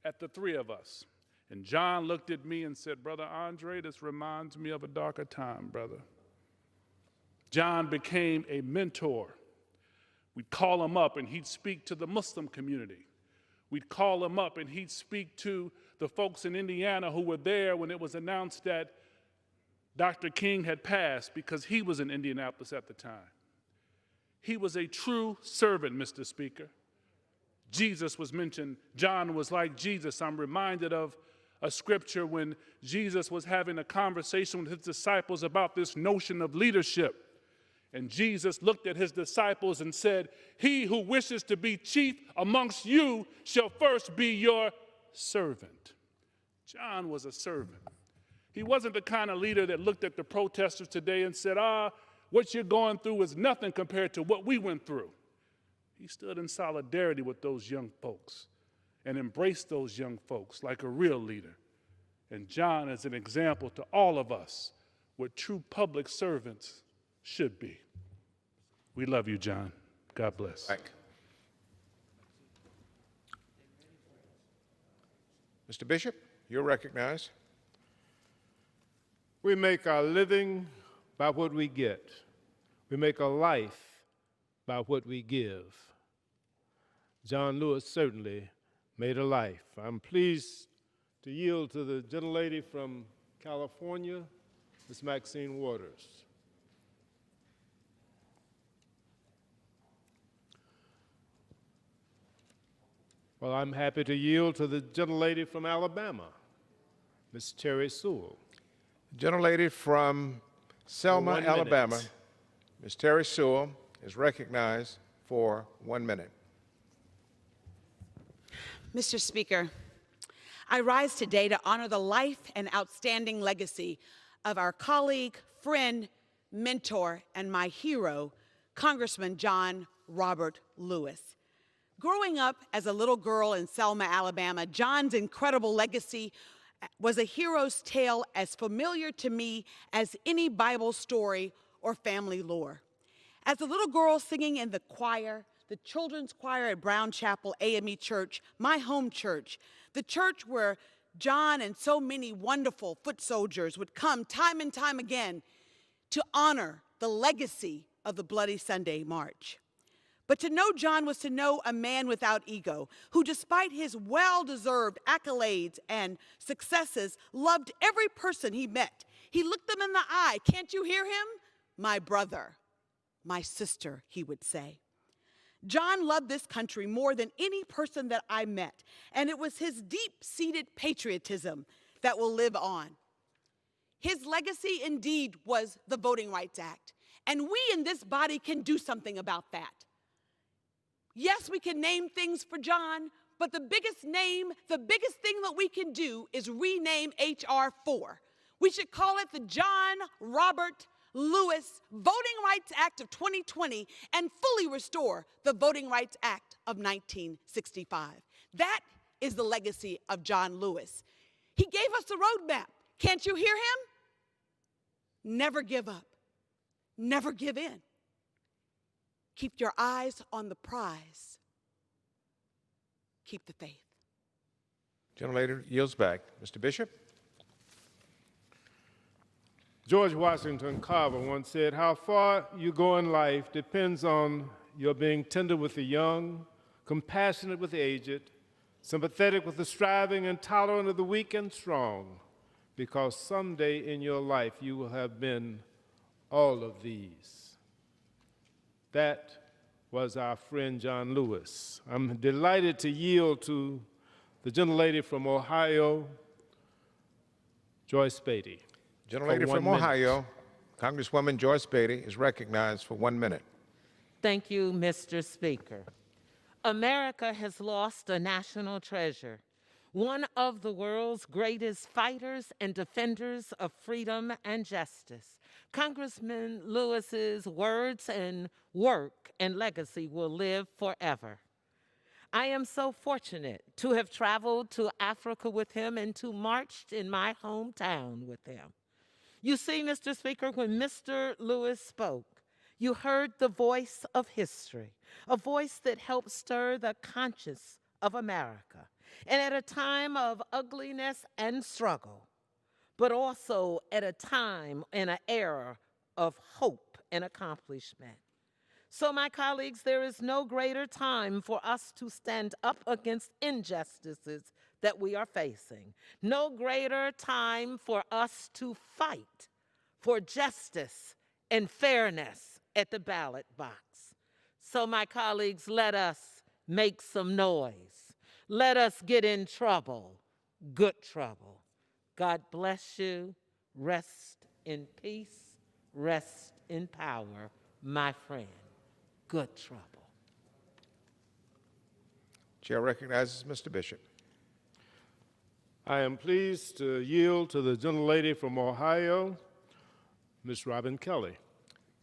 at the three of us. And John looked at me and said, Brother Andre, this reminds me of a darker time, brother. John became a mentor. We'd call him up and he'd speak to the Muslim community. We'd call him up and he'd speak to the folks in Indiana who were there when it was announced that Dr. King had passed, because he was in Indianapolis at the time. He was a true servant, Mr. Speaker. Jesus was mentioned. John was like Jesus. I'm reminded of a scripture when Jesus was having a conversation with his disciples about this notion of leadership. And Jesus looked at his disciples and said, he who wishes to be chief amongst you shall first be your servant. John was a servant. He wasn't the kind of leader that looked at the protesters today and said, what you're going through is nothing compared to what we went through. He stood in solidarity with those young folks and embraced those young folks like a real leader. And John is an example to all of us what true public servants should be. We love you, John. God bless. Mr. Bishop, you're recognized. We make our living by what we get. We make a life by what we give. John Lewis certainly made a life. I'm pleased to yield to the gentlelady from California, Ms. Maxine Waters. Well, I'm happy to yield to the gentlelady from Alabama, Ms. Terry Sewell. Gentlelady from Selma, Alabama, Ms. Terry Sewell, is recognized for 1 minute. Mr. Speaker, I rise today to honor the life and outstanding legacy of our colleague, friend, mentor, and my hero, Congressman John Robert Lewis. Growing up as a little girl in Selma, Alabama, John's incredible legacy was a hero's tale as familiar to me as any Bible story or family lore. As a little girl singing in the choir, the children's choir at Brown Chapel AME Church, my home church, the church where John and so many wonderful foot soldiers would come time and time again to honor the legacy of the Bloody Sunday March. But to know John was to know a man without ego, who despite his well-deserved accolades and successes, loved every person he met. He looked them in the eye. Can't you hear him? My brother, my sister, he would say. John loved this country more than any person that I met, and it was his deep-seated patriotism that will live on. His legacy indeed was the Voting Rights Act, and we in this body can do something about that. Yes, we can name things for John, but the biggest thing that we can do is rename H.R. 4. We should call it the John Robert Lewis Voting Rights Act of 2020 and fully restore the Voting Rights Act of 1965. That is the legacy of John Lewis. He gave us the roadmap. Can't you hear him? Never give up. Never give in. Keep your eyes on the prize. Keep the faith. Gentlelady yields back. Mr. Bishop. George Washington Carver once said, "How far you go in life depends on your being tender with the young, compassionate with the aged, sympathetic with the striving, and tolerant of the weak and strong, because someday in your life you will have been all of these." That was our friend John Lewis. I'm delighted to yield to the gentlelady from Ohio, Joyce Beatty. Gentlelady from Ohio, Congresswoman Joyce Beatty, is recognized for 1 minute. Thank you, Mr. Speaker. America has lost a national treasure, one of the world's greatest fighters and defenders of freedom and justice. Congressman Lewis's words and work and legacy will live forever. I am so fortunate to have traveled to Africa with him and to marched in my hometown with him. You see, Mr. Speaker, when Mr. Lewis spoke, you heard the voice of history, a voice that helped stir the conscience of America, and at a time of ugliness and struggle, but also at a time and an era of hope and accomplishment. So, my colleagues, there is no greater time for us to stand up against injustices that we are facing. No greater time for us to fight for justice and fairness at the ballot box. So, my colleagues, let us make some noise. Let us get in trouble, good trouble. God bless you. Rest in peace. Rest in power, my friend. Good trouble. Chair recognizes Mr. Bishop. I am pleased to yield to the gentlelady from Ohio, Ms. Robin Kelly.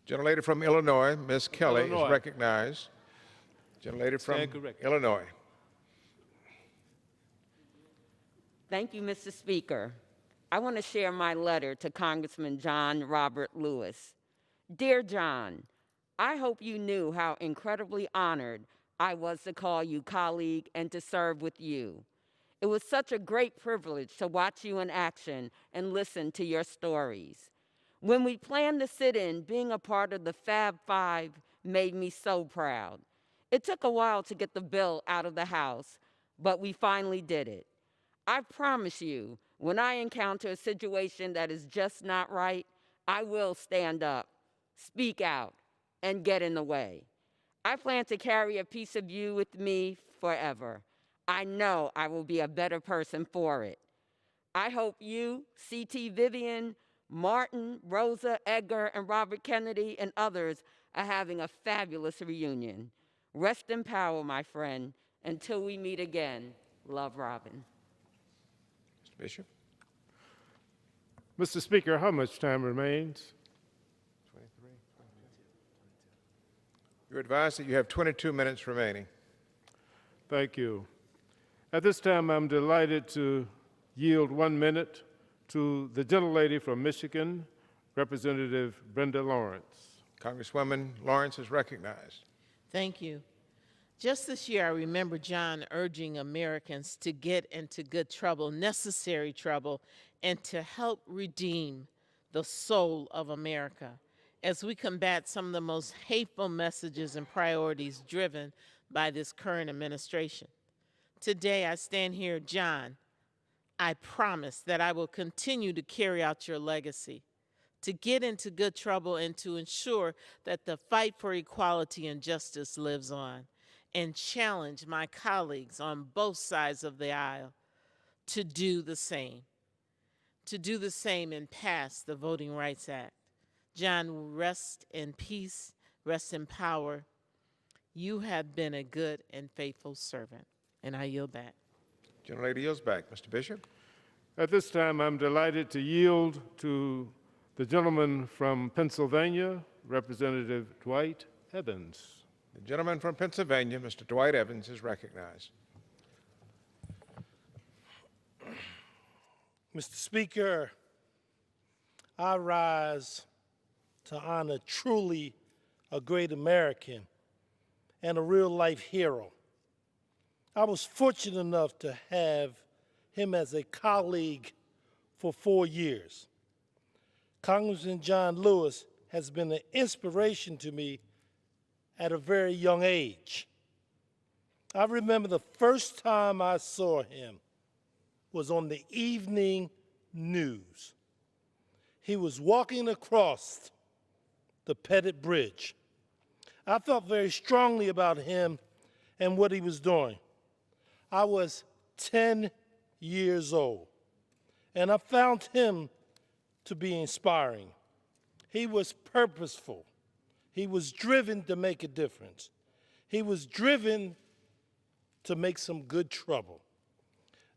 Gentlelady from Illinois, Ms. Kelly, Illinois. is recognized. Gentlelady from Stand corrected. Illinois. Thank you, Mr. Speaker. I want to share my letter to Congressman John Robert Lewis. Dear John, I hope you knew how incredibly honored I was to call you colleague and to serve with you. It was such a great privilege to watch you in action and listen to your stories. When we planned the sit-in, being a part of the Fab Five made me so proud. It took a while to get the bill out of the House, but we finally did it. I promise you, when I encounter a situation that is just not right, I will stand up, speak out, and get in the way. I plan to carry a piece of you with me forever. I know I will be a better person for it. I hope you, C.T. Vivian, Martin, Rosa, Edgar, and Robert Kennedy, and others are having a fabulous reunion. Rest in power, my friend. Until we meet again, love, Robin. Mr. Bishop. Mr. Speaker, how much time remains? You're advised that you have 22 minutes remaining. Thank you. At this time, I'm delighted to yield 1 minute to the gentlelady from Michigan, Representative Brenda Lawrence. Congresswoman Lawrence is recognized. Thank you. Just this year, I remember John urging Americans to get into good trouble, necessary trouble, and to help redeem the soul of America as we combat some of the most hateful messages and priorities driven by this current administration. Today, I stand here, John. I promise that I will continue to carry out your legacy, to get into good trouble and to ensure that the fight for equality and justice lives on, and challenge my colleagues on both sides of the aisle to do the same and pass the Voting Rights Act. John, rest in peace, rest in power. You have been a good and faithful servant, and I yield back. Gentlelady yields back. Mr. Bishop. At this time, I'm delighted to yield to the gentleman from Pennsylvania, Representative Dwight Evans. The gentleman from Pennsylvania, Mr. Dwight Evans, is recognized. Mr. Speaker, I rise to honor truly a great American and a real-life hero. I was fortunate enough to have him as a colleague for 4 years. Congressman John Lewis has been an inspiration to me at a very young age. I remember the first time I saw him was on the evening news. He was walking across the Pettit Bridge. I felt very strongly about him and what he was doing. I was 10 years old, and I found him to be inspiring. He was purposeful. He was driven to make a difference. He was driven to make some good trouble.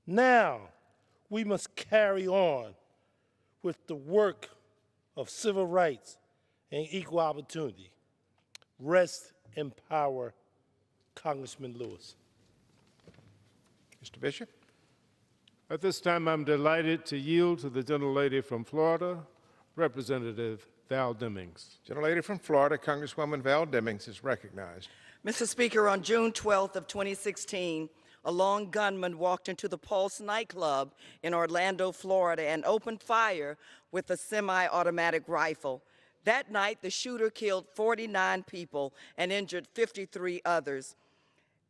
Now, we must carry on with the work of civil rights and equal opportunity. Rest in power, Congressman Lewis. Mr. Bishop. At this time, I'm delighted to yield to the gentlelady from Florida, Representative Val Demings. Gentlelady from Florida, Congresswoman Val Demings, is recognized. Mr. Speaker, on June 12th of 2016, a lone gunman walked into the Pulse nightclub in Orlando, Florida, and opened fire with a semi-automatic rifle. That night, the shooter killed 49 people and injured 53 others.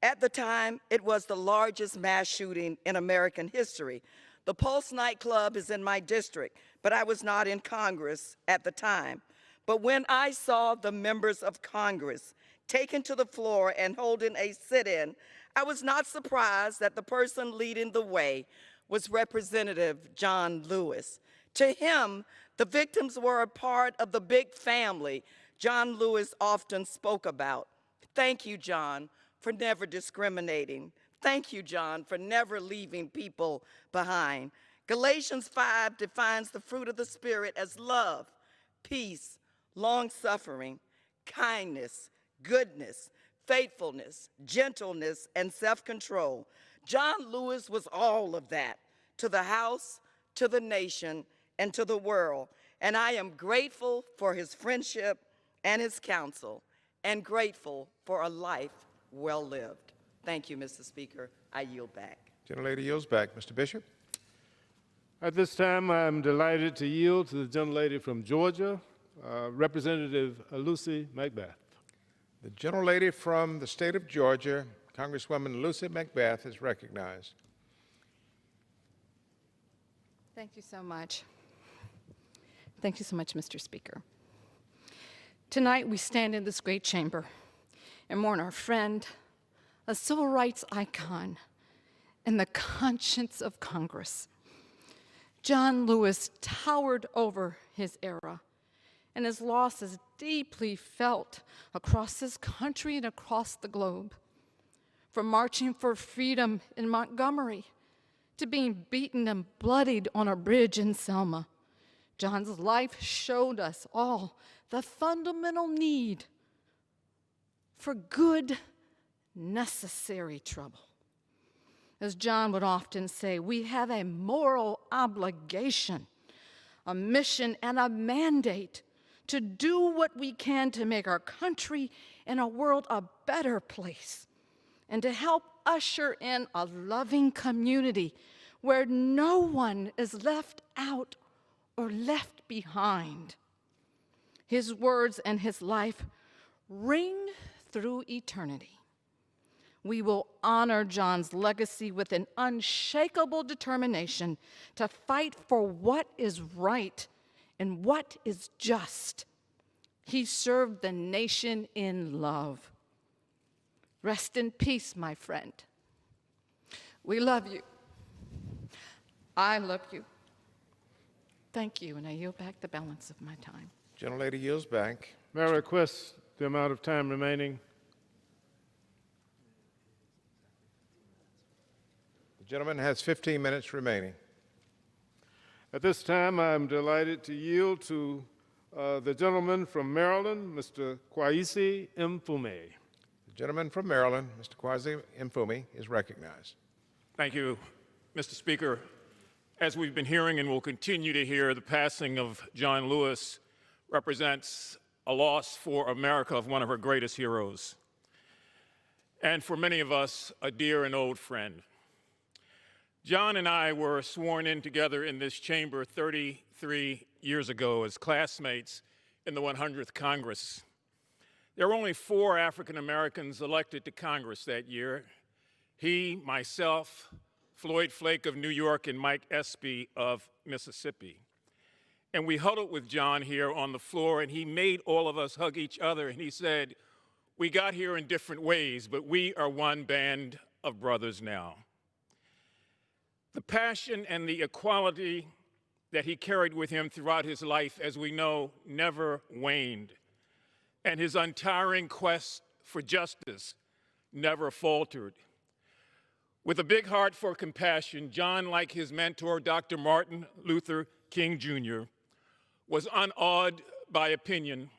At the time, it was the largest mass shooting in American history. The Pulse nightclub is in my district, but I was not in Congress at the time. But when I saw the members of Congress taken to the floor and holding a sit-in, I was not surprised that the person leading the way was Representative John Lewis. To him, the victims were a part of the big family John Lewis often spoke about. Thank you, John, for never discriminating. Thank you, John, for never leaving people behind. Galatians 5 defines the fruit of the Spirit as love, peace, long-suffering, kindness, goodness, faithfulness, gentleness, and self-control. John Lewis was all of that to the House, to the nation, and to the world. And I am grateful for his friendship and his counsel, and grateful for a life well lived. Thank you, Mr. Speaker. I yield back. Gentlelady yields back. Mr. Bishop. At this time, I'm delighted to yield to the gentlelady from Georgia, Representative Lucy McBath. The gentlelady from the state of Georgia, Congresswoman Lucy McBath, is recognized. Thank you so much. Thank you so much, Mr. Speaker. Tonight, we stand in this great chamber and mourn our friend, a civil rights icon, and the conscience of Congress. John Lewis towered over his era, and his loss is deeply felt across this country and across the globe. From marching for freedom in Montgomery to being beaten and bloodied on a bridge in Selma, John's life showed us all the fundamental need for good, necessary trouble. As John would often say, we have a moral obligation, a mission, and a mandate to do what we can to make our country and our world a better place, and to help usher in a loving community where no one is left out or left behind. His words and his life ring through eternity. We will honor John's legacy with an unshakable determination to fight for what is right and what is just. He served the nation in love. Rest in peace, my friend. We love you. I love you. Thank you, and I yield back the balance of my time. Gentlelady yields back. May I request the amount of time remaining? The gentleman has 15 minutes remaining. At this time, I'm delighted to yield to the gentleman from Maryland, Mr. Kwesi Mfume. The gentleman from Maryland, Mr. Kwesi Mfume, is recognized. Thank you, Mr. Speaker. As we've been hearing and will continue to hear, the passing of John Lewis represents a loss for America of one of her greatest heroes, and for many of us, a dear and old friend. John and I were sworn in together in this chamber 33 years ago as classmates in the 100th Congress. There were only 4 African Americans elected to Congress that year. He, myself, Floyd Flake of New York, and Mike Espy of Mississippi. And we huddled with John here on the floor, and he made all of us hug each other, and he said, "We got here in different ways, but we are one band of brothers now." The passion and the equality that he carried with him throughout his life, as we know, never waned. And his untiring quest for justice never faltered. With a big heart for compassion, John, like his mentor, Dr. Martin Luther King Jr., was unawed by opinion,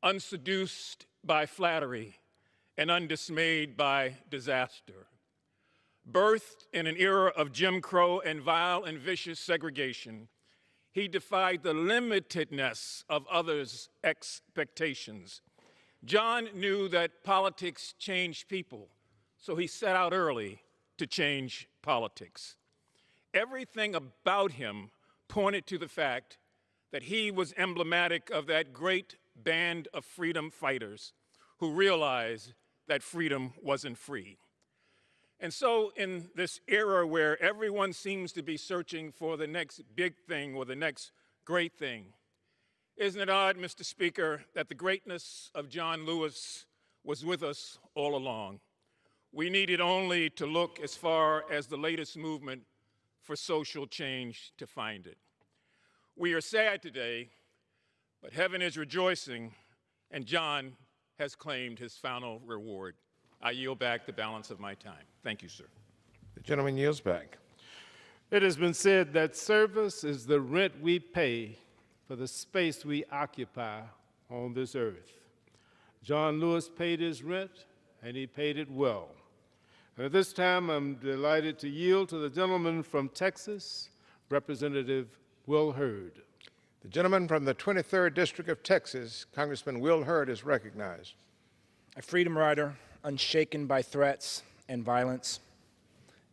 unseduced by flattery, and undismayed by disaster. Birthed in an era of Jim Crow and vile and vicious segregation, he defied the limitedness of others' expectations. John knew that politics changed people, so he set out early to change politics. Everything about him pointed to the fact that he was emblematic of that great band of freedom fighters who realized that freedom wasn't free. And so in this era where everyone seems to be searching for the next big thing or the next great thing, isn't it odd, Mr. Speaker, that the greatness of John Lewis was with us all along? We needed only to look as far as the latest movement for social change to find it. We are sad today, but heaven is rejoicing, and John has claimed his final reward. I yield back the balance of my time. Thank you, sir. The gentleman yields back. It has been said that service is the rent we pay for the space we occupy on this earth. John Lewis paid his rent, and he paid it well. And at this time, I'm delighted to yield to the gentleman from Texas, Representative Will Hurd. The gentleman from the 23rd District of Texas, Congressman Will Hurd, is recognized. A freedom rider, unshaken by threats and violence,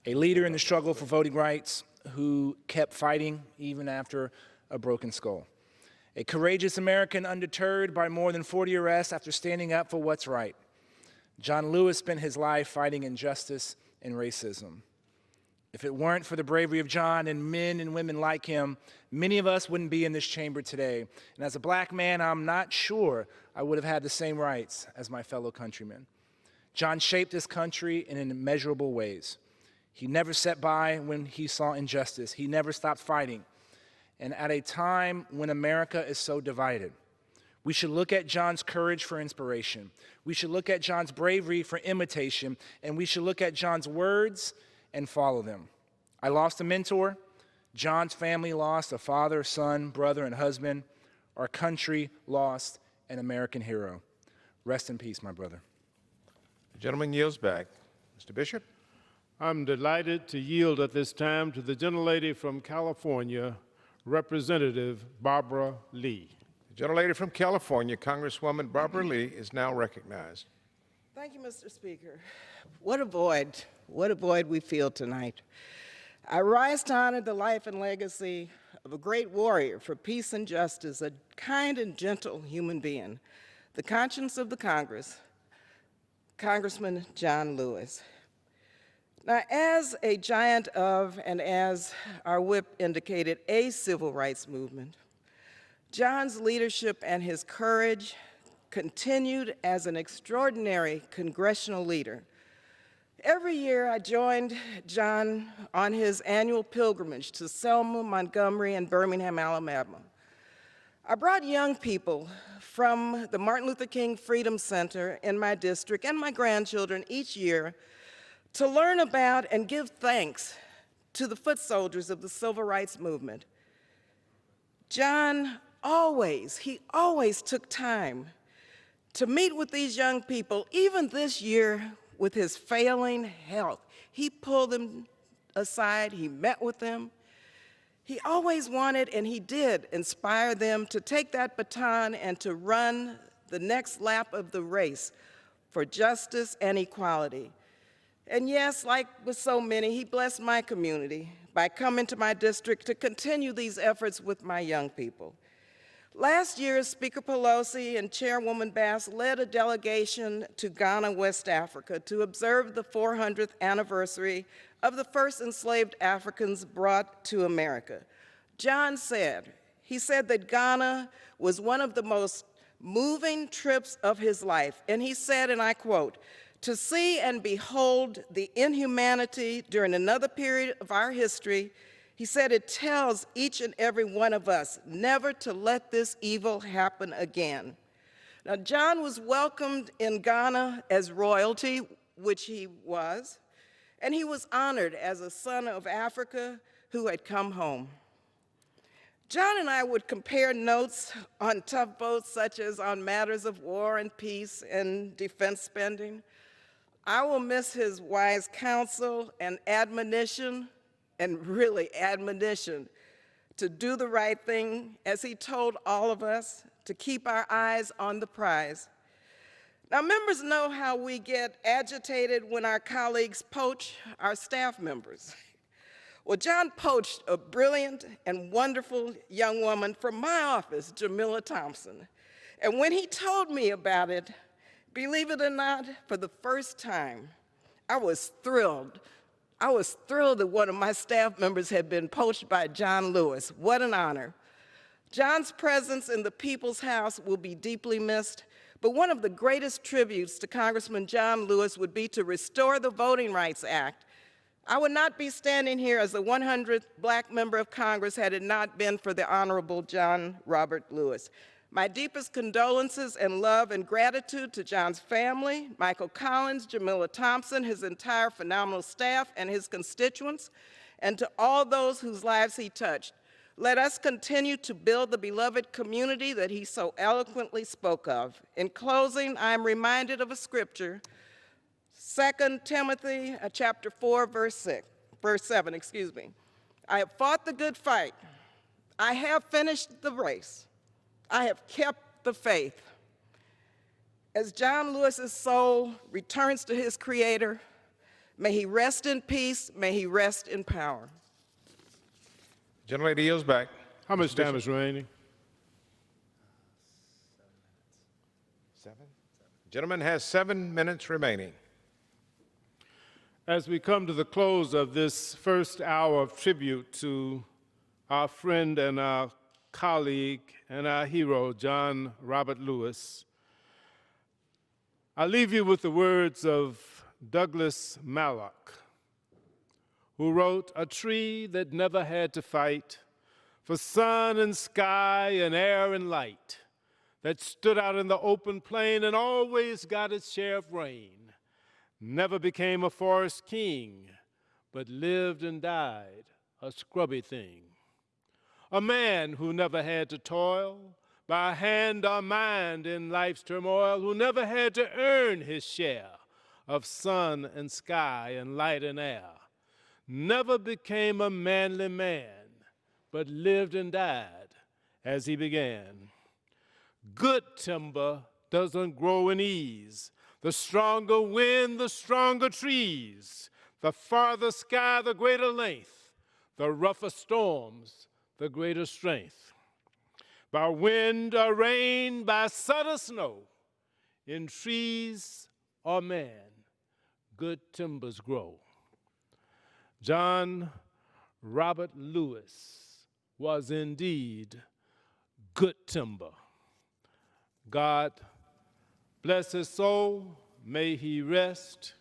a leader in the struggle for voting rights who kept fighting even after a broken skull, a courageous American undeterred by more than 40 arrests after standing up for what's right. John Lewis spent his life fighting injustice and racism. If it weren't for the bravery of John and men and women like him, many of us wouldn't be in this chamber today. And as a black man, I'm not sure I would have had the same rights as my fellow countrymen. John shaped this country in immeasurable ways. He never sat by when he saw injustice. He never stopped fighting. And at a time when America is so divided, we should look at John's courage for inspiration. We should look at John's bravery for imitation. And we should look at John's words and follow them. I lost a mentor. John's family lost a father, son, brother, and husband. Our country lost an American hero. Rest in peace, my brother. The gentleman yields back. Mr. Bishop. I'm delighted to yield at this time to the gentlelady from California, Representative Barbara Lee. The gentlelady from California, Congresswoman Barbara Lee, is now recognized. Thank you, Mr. Speaker. What a void we feel tonight. I rise to honor the life and legacy of a great warrior for peace and justice, a kind and gentle human being, the conscience of the Congress, Congressman John Lewis. Now, as a giant of, and as our whip indicated, a civil rights movement, John's leadership and his courage continued as an extraordinary congressional leader. Every year, I joined John on his annual pilgrimage to Selma, Montgomery, and Birmingham, Alabama. I brought young people from the Martin Luther King Freedom Center in my district and my grandchildren each year to learn about and give thanks to the foot soldiers of the civil rights movement. John always took time to meet with these young people, even this year with his failing health. He pulled them aside, he met with them. He always wanted, and he did, inspire them to take that baton and to run the next lap of the race for justice and equality. And yes, like with so many, he blessed my community by coming to my district to continue these efforts with my young people. Last year, Speaker Pelosi and Chairwoman Bass led a delegation to Ghana, West Africa, to observe the 400th anniversary of the first enslaved Africans brought to America. John said, he said that Ghana was one of the most moving trips of his life, and he said, and I quote, "To see and behold the inhumanity during another period of our history," he said, "it tells each and every one of us never to let this evil happen again." Now, John was welcomed in Ghana as royalty, which he was, and he was honored as a son of Africa who had come home. John and I would compare notes on tough votes, such as on matters of war and peace and defense spending. I will miss his wise counsel and admonition, and really admonition, to do the right thing, as he told all of us, to keep our eyes on the prize. Now, members know how we get agitated when our colleagues poach our staff members. Well, John poached a brilliant and wonderful young woman from my office, Jamila Thompson. And when he told me about it, believe it or not, for the first time, I was thrilled. I was thrilled that one of my staff members had been poached by John Lewis. What an honor. John's presence in the People's House will be deeply missed, but one of the greatest tributes to Congressman John Lewis would be to restore the Voting Rights Act. I would not be standing here as the 100th Black member of Congress had it not been for the Honorable John Robert Lewis. My deepest condolences and love and gratitude to John's family, Michael Collins, Jamila Thompson, his entire phenomenal staff, and his constituents, and to all those whose lives he touched. Let us continue to build the beloved community that he so eloquently spoke of. In closing, I am reminded of a scripture, 2 Timothy chapter 4, verse 7. I have fought the good fight. I have finished the race. I have kept the faith. As John Lewis's soul returns to his Creator, may he rest in peace, may he rest in power. Gentlelady yields back. How much time is remaining? 7. Gentleman has 7 minutes remaining. As we come to the close of this first hour of tribute to our friend and our colleague and our hero, John Robert Lewis, I leave you with the words of Douglas Mallock, who wrote, "A tree that never had to fight for sun and sky and air and light, that stood out in the open plain and always got its share of rain, never became a forest king, but lived and died a scrubby thing. A man who never had to toil by hand or mind in life's turmoil, who never had to earn his share of sun and sky and light and air, never became a manly man, but lived and died as he began. Good timber doesn't grow in ease. The stronger wind, the stronger trees. The farther sky, the greater length. The rougher storms, the greater strength. By wind or rain, by sun or snow, in trees or man, good timbers grow." John Robert Lewis was indeed good timber. God bless his soul. May he rest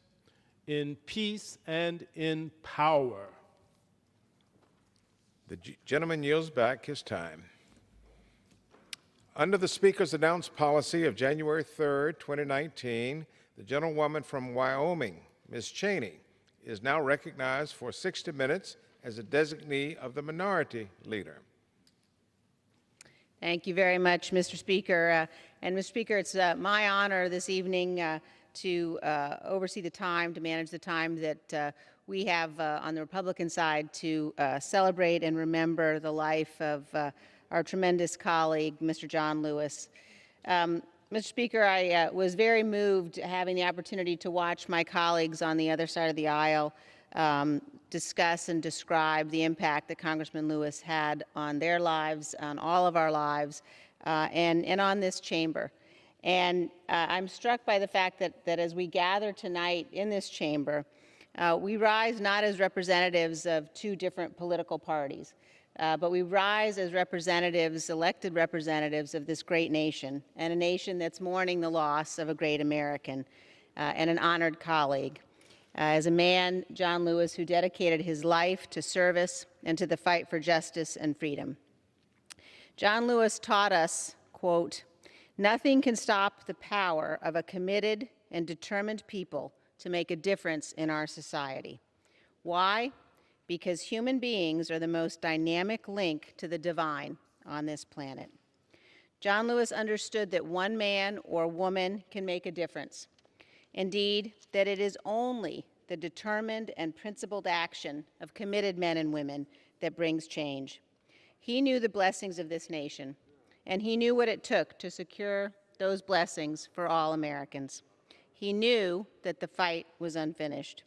in peace and in power. The gentleman yields back his time. Under the Speaker's announced policy of January 3rd, 2019, the gentlewoman from Wyoming, Ms. Cheney, is now recognized for 60 minutes as a designee of the Minority Leader. Thank you very much, Mr. Speaker. And Mr. Speaker, it's my honor this evening to oversee the time, to manage the time that we have on the Republican side to celebrate and remember the life of our tremendous colleague, Mr. John Lewis. Mr. Speaker, I was very moved having the opportunity to watch my colleagues on the other side of the aisle discuss and describe the impact that Congressman Lewis had on their lives, on all of our lives, and on this chamber. And I'm struck by the fact that as we gather tonight in this chamber, we rise not as representatives of two different political parties, but we rise as representatives, elected representatives of this great nation, and a nation that's mourning the loss of a great American and an honored colleague. As a man, John Lewis, who dedicated his life to service and to the fight for justice and freedom. John Lewis taught us, quote, "Nothing can stop the power of a committed and determined people to make a difference in our society." Why? Because human beings are the most dynamic link to the divine on this planet. John Lewis understood that one man or woman can make a difference. Indeed, that it is only the determined and principled action of committed men and women that brings change. He knew the blessings of this nation, and he knew what it took to secure those blessings for all Americans. He knew that the fight was unfinished.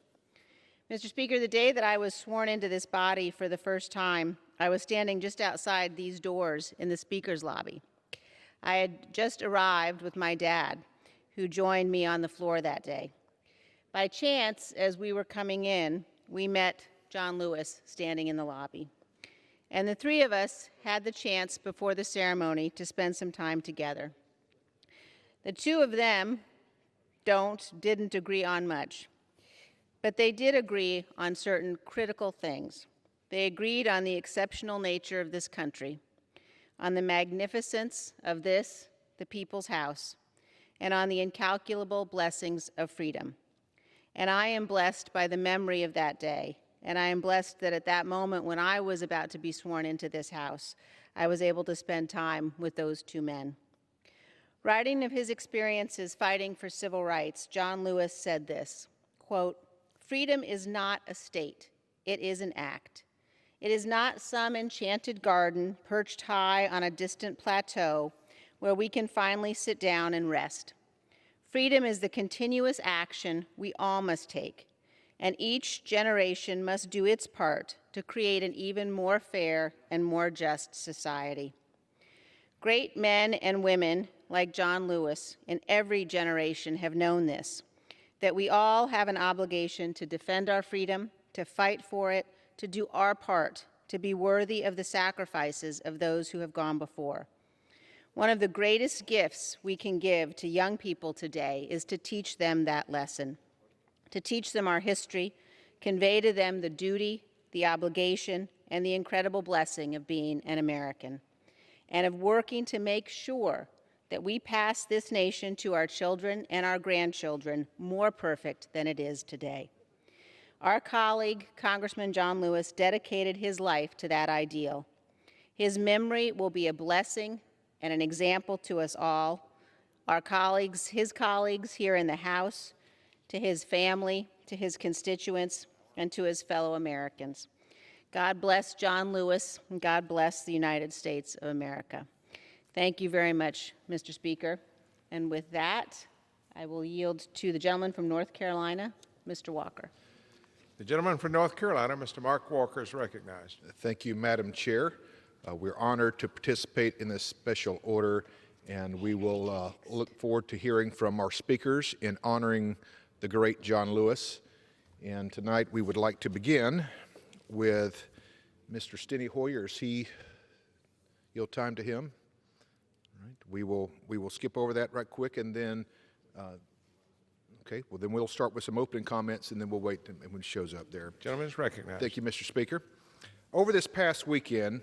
Mr. Speaker, the day that I was sworn into this body for the first time, I was standing just outside these doors in the Speaker's lobby. I had just arrived with my dad, who joined me on the floor that day. By chance, as we were coming in, we met John Lewis standing in the lobby. And the three of us had the chance before the ceremony to spend some time together. The two of them didn't agree on much, but they did agree on certain critical things. They agreed on the exceptional nature of this country, on the magnificence of this, the people's house, and on the incalculable blessings of freedom. And I am blessed by the memory of that day, and I am blessed that at that moment when I was about to be sworn into this house, I was able to spend time with those two men. Writing of his experiences fighting for civil rights, John Lewis said this, quote, "Freedom is not a state, it is an act. It is not some enchanted garden perched high on a distant plateau where we can finally sit down and rest. Freedom is the continuous action we all must take, and each generation must do its part to create an even more fair and more just society." Great men and women like John Lewis in every generation have known this, that we all have an obligation to defend our freedom, to fight for it, to do our part, to be worthy of the sacrifices of those who have gone before. One of the greatest gifts we can give to young people today is to teach them that lesson, to teach them our history, convey to them the duty, the obligation, and the incredible blessing of being an American, and of working to make sure that we pass this nation to our children and our grandchildren more perfect than it is today. Our colleague, Congressman John Lewis, dedicated his life to that ideal. His memory will be a blessing and an example to us all, our colleagues, his colleagues here in the House, to his family, to his constituents, and to his fellow Americans. God bless John Lewis, and God bless the United States of America. Thank you very much, Mr. Speaker. And with that, I will yield to the gentleman from North Carolina, Mr. Walker. The gentleman from North Carolina, Mr. Mark Walker, is recognized. Thank you, Madam Chair. We're honored to participate in this special order, and we will look forward to hearing from our speakers in honoring the great John Lewis. And tonight we would like to begin with Mr. Steny Hoyer. Is he yield time to him? All right. We will skip over that right quick, and then okay. Well, then we'll start with some opening comments, and then we'll wait when he shows up there. Gentleman is recognized. Thank you, Mr. Speaker. Over this past weekend,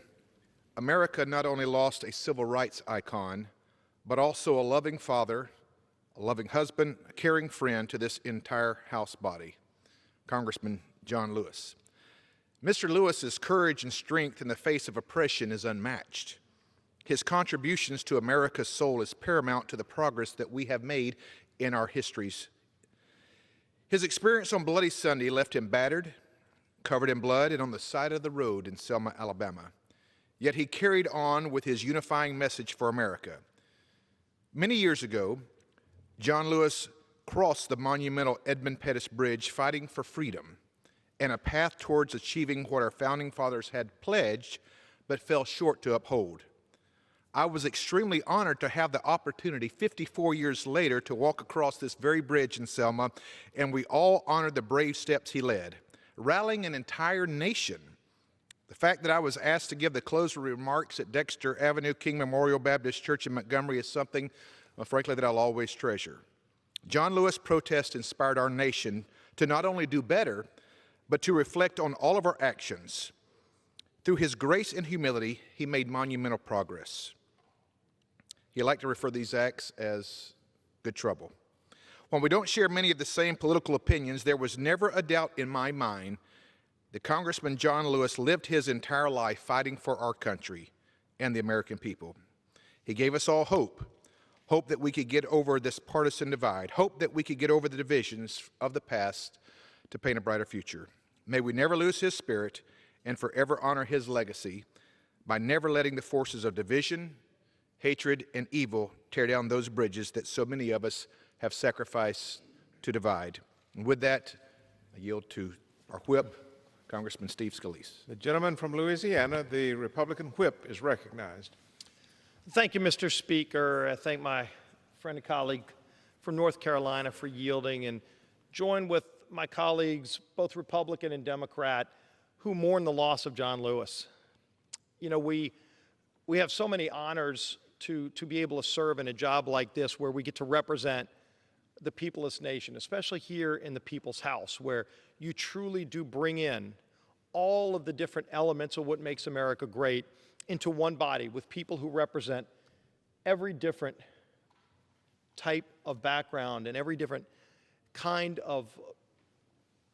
America not only lost a civil rights icon, but also a loving father, a loving husband, a caring friend to this entire House body, Congressman John Lewis. Mr. Lewis's courage and strength in the face of oppression is unmatched. His contributions to America's soul is paramount to the progress that we have made in our histories. His experience on Bloody Sunday left him battered, covered in blood, and on the side of the road in Selma, Alabama. Yet he carried on with his unifying message for America. Many years ago, John Lewis crossed the monumental Edmund Pettus Bridge fighting for freedom and a path towards achieving what our founding fathers had pledged but fell short to uphold. I was extremely honored to have the opportunity 54 years later to walk across this very bridge in Selma, and we all honored the brave steps he led, rallying an entire nation. The fact that I was asked to give the closing remarks at Dexter Avenue King Memorial Baptist Church in Montgomery is something, frankly, that I'll always treasure. John Lewis' protest inspired our nation to not only do better, but to reflect on all of our actions. Through his grace and humility, he made monumental progress. He liked to refer to these acts as good trouble. While we don't share many of the same political opinions, there was never a doubt in my mind that Congressman John Lewis lived his entire life fighting for our country and the American people. He gave us all hope, hope that we could get over this partisan divide, hope that we could get over the divisions of the past to paint a brighter future. May we never lose his spirit and forever honor his legacy by never letting the forces of division, hatred, and evil tear down those bridges that so many of us have sacrificed to divide. And with that, I yield to our whip, Congressman Steve Scalise. The gentleman from Louisiana, the Republican whip, is recognized. Thank you, Mr. Speaker. I thank my friend and colleague from North Carolina for yielding, and join with my colleagues, both Republican and Democrat, who mourn the loss of John Lewis. You know, we have so many honors to be able to serve in a job like this, where we get to represent the people of this nation, especially here in the People's House, where you truly do bring in all of the different elements of what makes America great into one body, with people who represent every different type of background and every different kind of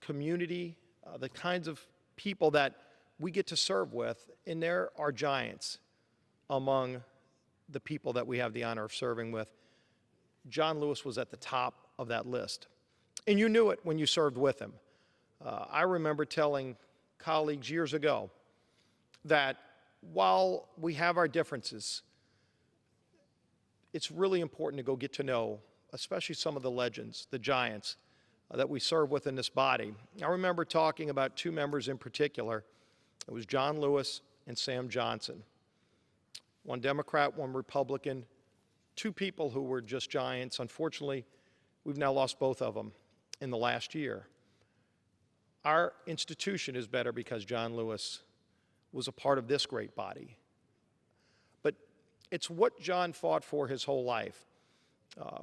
community, the kinds of people that we get to serve with, and there are giants among the people that we have the honor of serving with. John Lewis was at the top of that list, and you knew it when you served with him. I remember telling colleagues years ago that while we have our differences, it's really important to go get to know, especially some of the legends, the giants that we serve with in this body. I remember talking about two members in particular. It was John Lewis and Sam Johnson. One Democrat, one Republican, two people who were just giants. Unfortunately, we've now lost both of them in the last year. Our institution is better because John Lewis was a part of this great body. But it's what John fought for his whole life.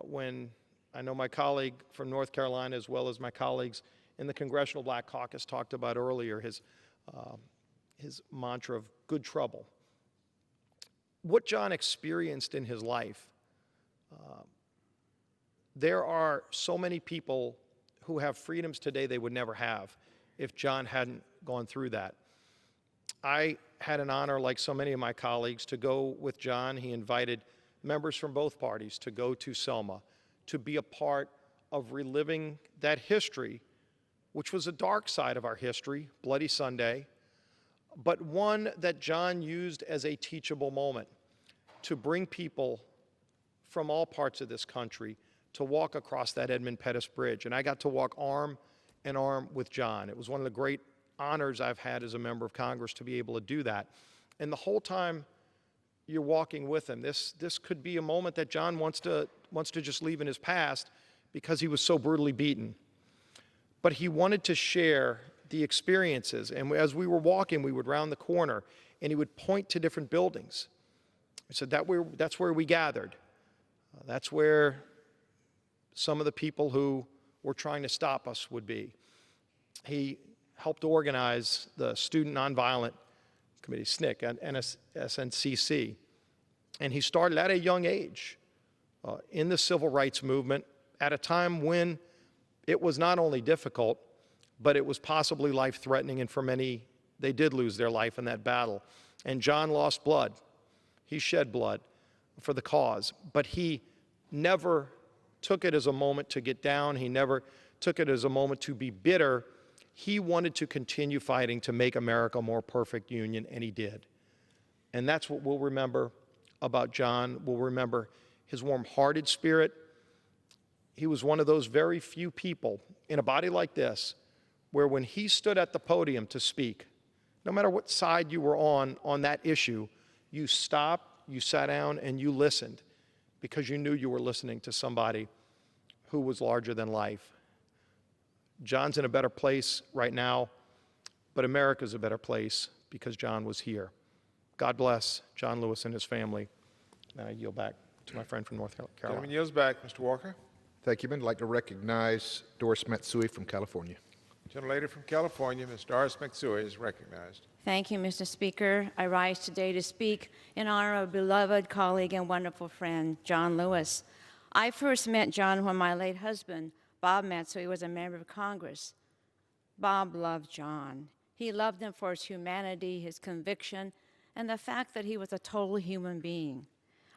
When I know my colleague from North Carolina, as well as my colleagues in the Congressional Black Caucus, talked about earlier his mantra of good trouble. What John experienced in his life, there are so many people who have freedoms today they would never have if John hadn't gone through that. I had an honor, like so many of my colleagues, to go with John. He invited members from both parties to go to Selma, to be a part of reliving that history, which was a dark side of our history, Bloody Sunday, but one that John used as a teachable moment to bring people from all parts of this country to walk across that Edmund Pettus Bridge. And I got to walk arm in arm with John. It was one of the great honors I've had as a member of Congress to be able to do that. And the whole time you're walking with him, this could be a moment that John wants to just leave in his past because he was so brutally beaten. But he wanted to share the experiences. And as we were walking, we would round the corner, and he would point to different buildings. He said, that's where we gathered. That's where some of the people who were trying to stop us would be. He helped organize the Student Nonviolent Committee, SNCC, and SNCC. And he started at a young age in the civil rights movement at a time when it was not only difficult, but it was possibly life-threatening, and for many, they did lose their life in that battle. And John lost blood. He shed blood for the cause, but he never took it as a moment to get down. He never took it as a moment to be bitter. He wanted to continue fighting to make America a more perfect union, and he did. And that's what we'll remember about John. We'll remember his warm-hearted spirit. He was one of those very few people in a body like this where when he stood at the podium to speak, no matter what side you were on that issue, you stopped, you sat down, and you listened because you knew you were listening to somebody who was larger than life. John's in a better place right now, but America's a better place because John was here. God bless John Lewis and his family. Now I yield back to my friend from North Carolina. Gentleman yields back. Mr. Walker. Thank you, Ben. I'd like to recognize Doris Matsui from California. Gentlelady from California, Ms. Doris Matsui, is recognized. Thank you, Mr. Speaker. I rise today to speak in honor of beloved colleague and wonderful friend, John Lewis. I first met John when my late husband, Bob Matsui, was a member of Congress. Bob loved John. He loved him for his humanity, his conviction, and the fact that he was a total human being.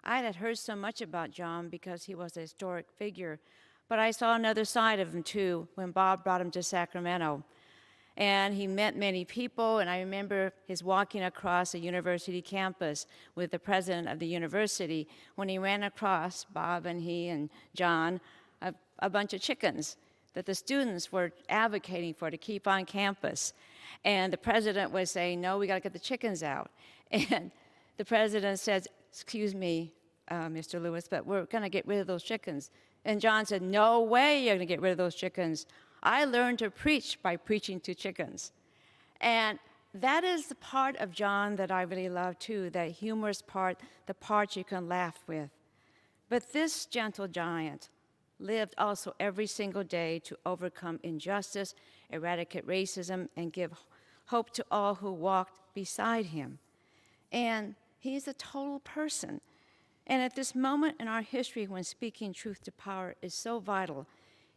I had heard so much about John because he was a historic figure, but I saw another side of him too when Bob brought him to Sacramento. And he met many people, and I remember his walking across a university campus with the president of the university when he ran across, Bob and he and John, a bunch of chickens that the students were advocating for to keep on campus. And the president was saying, no, we got to get the chickens out. And the president says, excuse me, Mr. Lewis, but we're going to get rid of those chickens. And John said, no way you're going to get rid of those chickens. I learned to preach by preaching to chickens. And that is the part of John that I really love too, that humorous part, the part you can laugh with. But this gentle giant lived also every single day to overcome injustice, eradicate racism, and give hope to all who walked beside him. And he's a total person. And at this moment in our history when speaking truth to power is so vital,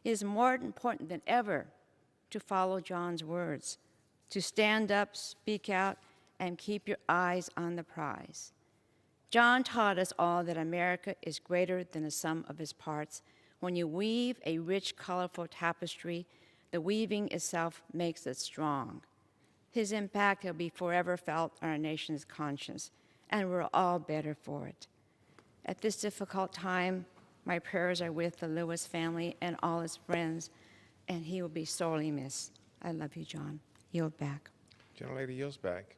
it is more important than ever to follow John's words, to stand up, speak out, and keep your eyes on the prize. John taught us all that America is greater than the sum of its parts. When you weave a rich, colorful tapestry, the weaving itself makes it strong. His impact will be forever felt on our nation's conscience, and we're all better for it. At this difficult time, my prayers are with the Lewis family and all his friends, and he will be sorely missed. I love you, John. Yield back. Gentlelady yields back.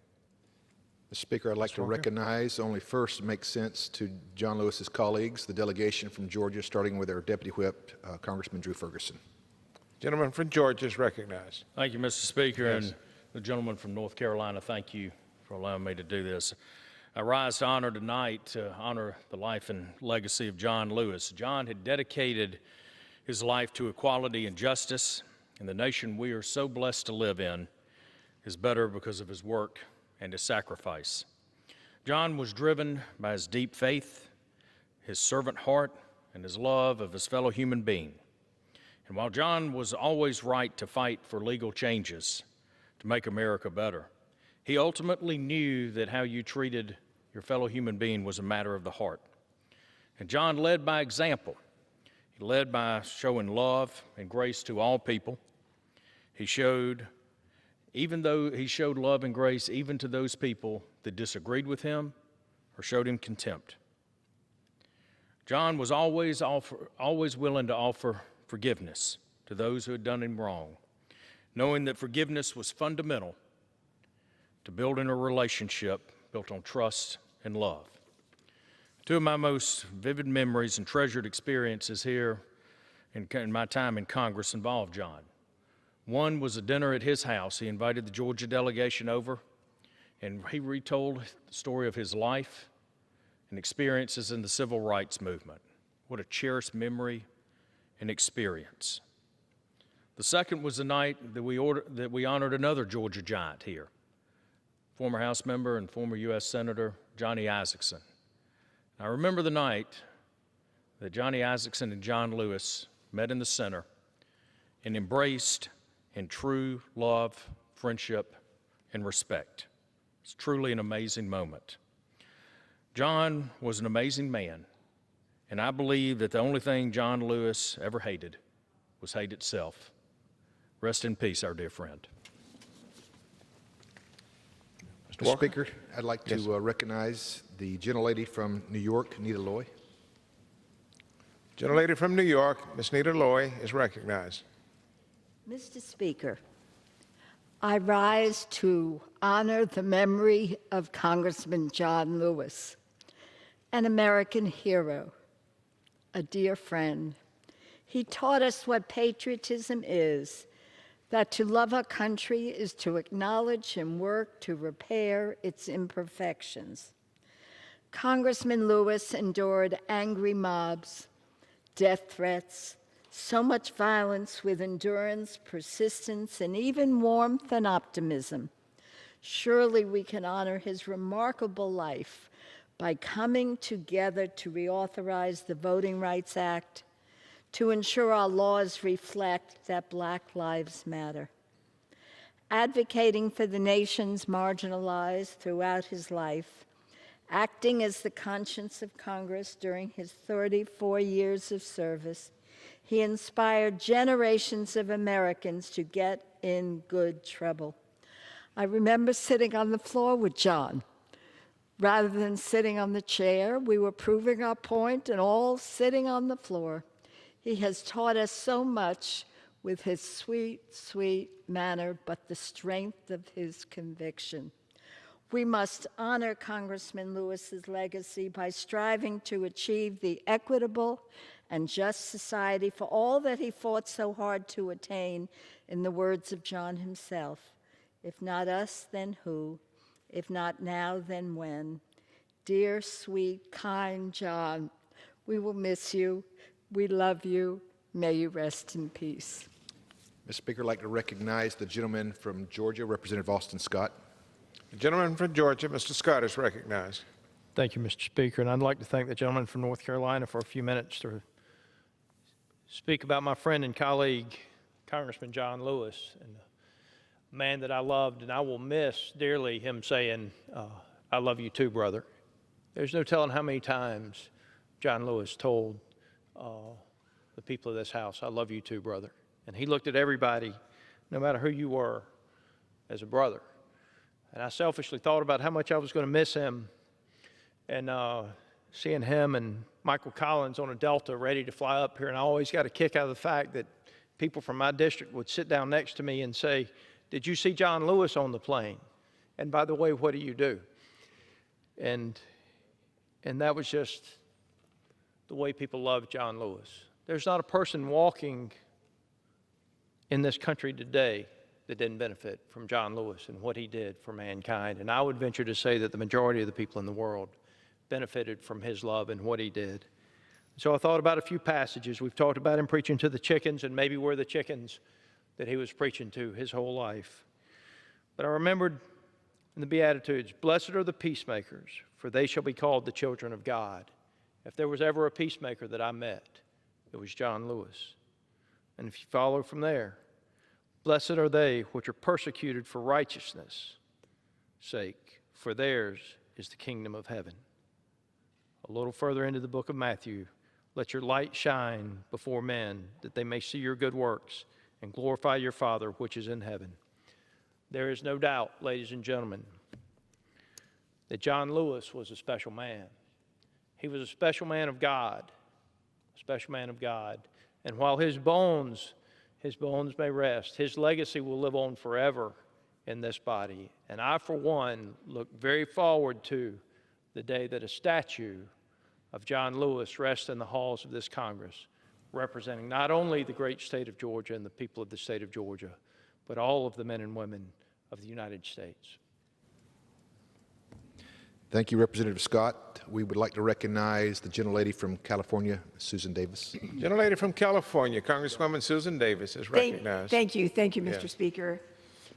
Mr. Speaker, I'd like to recognize, only first to make sense to John Lewis's colleagues, the delegation from Georgia, starting with our Deputy Whip, Congressman Drew Ferguson. Gentleman from Georgia is recognized. Thank you, Mr. Speaker, Yes. and the gentleman from North Carolina, thank you for allowing me to do this. I rise to honor tonight to honor the life and legacy of John Lewis. John had dedicated his life to equality and justice, and the nation we are so blessed to live in is better because of his work and his sacrifice. John was driven by his deep faith, his servant heart, and his love of his fellow human being. And while John was always right to fight for legal changes to make America better, he ultimately knew that how you treated your fellow human being was a matter of the heart. And John led by example. He led by showing love and grace to all people. He showed, even though he showed love and grace even to those people that disagreed with him or showed him contempt. John was always willing to offer forgiveness to those who had done him wrong, knowing that forgiveness was fundamental to building a relationship built on trust and love. Two of my most vivid memories and treasured experiences here in my time in Congress involved John. One was a dinner at his house. He invited the Georgia delegation over, and he retold the story of his life and experiences in the civil rights movement. What a cherished memory and experience. The second was the night that we honored another Georgia giant here, former House member and former U.S. Senator Johnny Isakson. I remember the night that Johnny Isakson and John Lewis met in the center and embraced in true love, friendship, and respect. It's truly an amazing moment. John was an amazing man, and I believe that the only thing John Lewis ever hated was hate itself. Rest in peace, our dear friend. Mr. Speaker, I'd like to recognize the gentlelady from New York, Nita Loy. Gentlelady from New York, Ms. Nita Loy, is recognized. Mr. Speaker, I rise to honor the memory of Congressman John Lewis, an American hero, a dear friend. He taught us what patriotism is, that to love our country is to acknowledge and work to repair its imperfections. Congressman Lewis endured angry mobs, death threats, so much violence with endurance, persistence, and even warmth and optimism. Surely we can honor his remarkable life by coming together to reauthorize the Voting Rights Act, to ensure our laws reflect that Black lives matter. Advocating for the nation's marginalized throughout his life, acting as the conscience of Congress during his 34 years of service, he inspired generations of Americans to get in good trouble. I remember sitting on the floor with John. Rather than sitting on the chair, we were proving our point and all sitting on the floor. He has taught us so much with his sweet, sweet manner, but the strength of his conviction. We must honor Congressman Lewis's legacy by striving to achieve the equitable and just society for all that he fought so hard to attain, in the words of John himself. If not us, then who? If not now, then when? Dear, sweet, kind John, we will miss you. We love you. May you rest in peace. Mr. Speaker, I'd like to recognize the gentleman from Georgia, Representative Austin Scott. The gentleman from Georgia, Mr. Scott, is recognized. Thank you, Mr. Speaker. And I'd like to thank the gentleman from North Carolina for a few minutes to speak about my friend and colleague, Congressman John Lewis, and a man that I loved, and I will miss dearly him saying, I love you too, brother. There's no telling how many times John Lewis told the people of this house, I love you too, brother. And he looked at everybody, no matter who you were, as a brother. And I selfishly thought about how much I was going to miss him, and seeing him and Michael Collins on a Delta ready to fly up here. And I always got a kick out of the fact that people from my district would sit down next to me and say, did you see John Lewis on the plane? And by the way, what do you do? And that was just the way people loved John Lewis. There's not a person walking in this country today that didn't benefit from John Lewis and what he did for mankind. And I would venture to say that the majority of the people in the world benefited from his love and what he did. So I thought about a few passages. We've talked about him preaching to the chickens, and maybe we're the chickens that he was preaching to his whole life. But I remembered in the Beatitudes, blessed are the peacemakers, for they shall be called the children of God. If there was ever a peacemaker that I met, it was John Lewis. And if you follow from there, blessed are they which are persecuted for righteousness' sake, for theirs is the kingdom of heaven. A little further into the book of Matthew, let your light shine before men, that they may see your good works and glorify your Father which is in heaven. There is no doubt, ladies and gentlemen, that John Lewis was a special man. He was a special man of God, a special man of God. And while his bones may rest, his legacy will live on forever in this body. And I, for one, look very forward to the day that a statue of John Lewis rests in the halls of this Congress, representing not only the great state of Georgia and the people of the state of Georgia, but all of the men and women of the United States. Thank you, Representative Scott. We would like to recognize the gentlelady from California, Susan Davis. Gentlelady from California, Congresswoman Susan Davis, is recognized. Thank you, Mr. Speaker.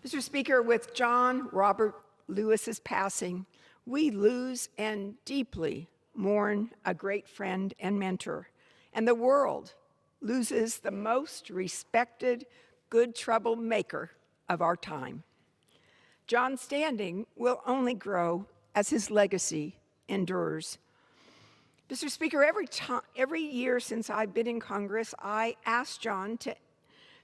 Mr. Speaker, with John Robert Lewis's passing, we lose and deeply mourn a great friend and mentor, and the world loses the most respected good troublemaker of our time. John's standing will only grow as his legacy endures. Mr. Speaker, every year since I've been in Congress, I asked John to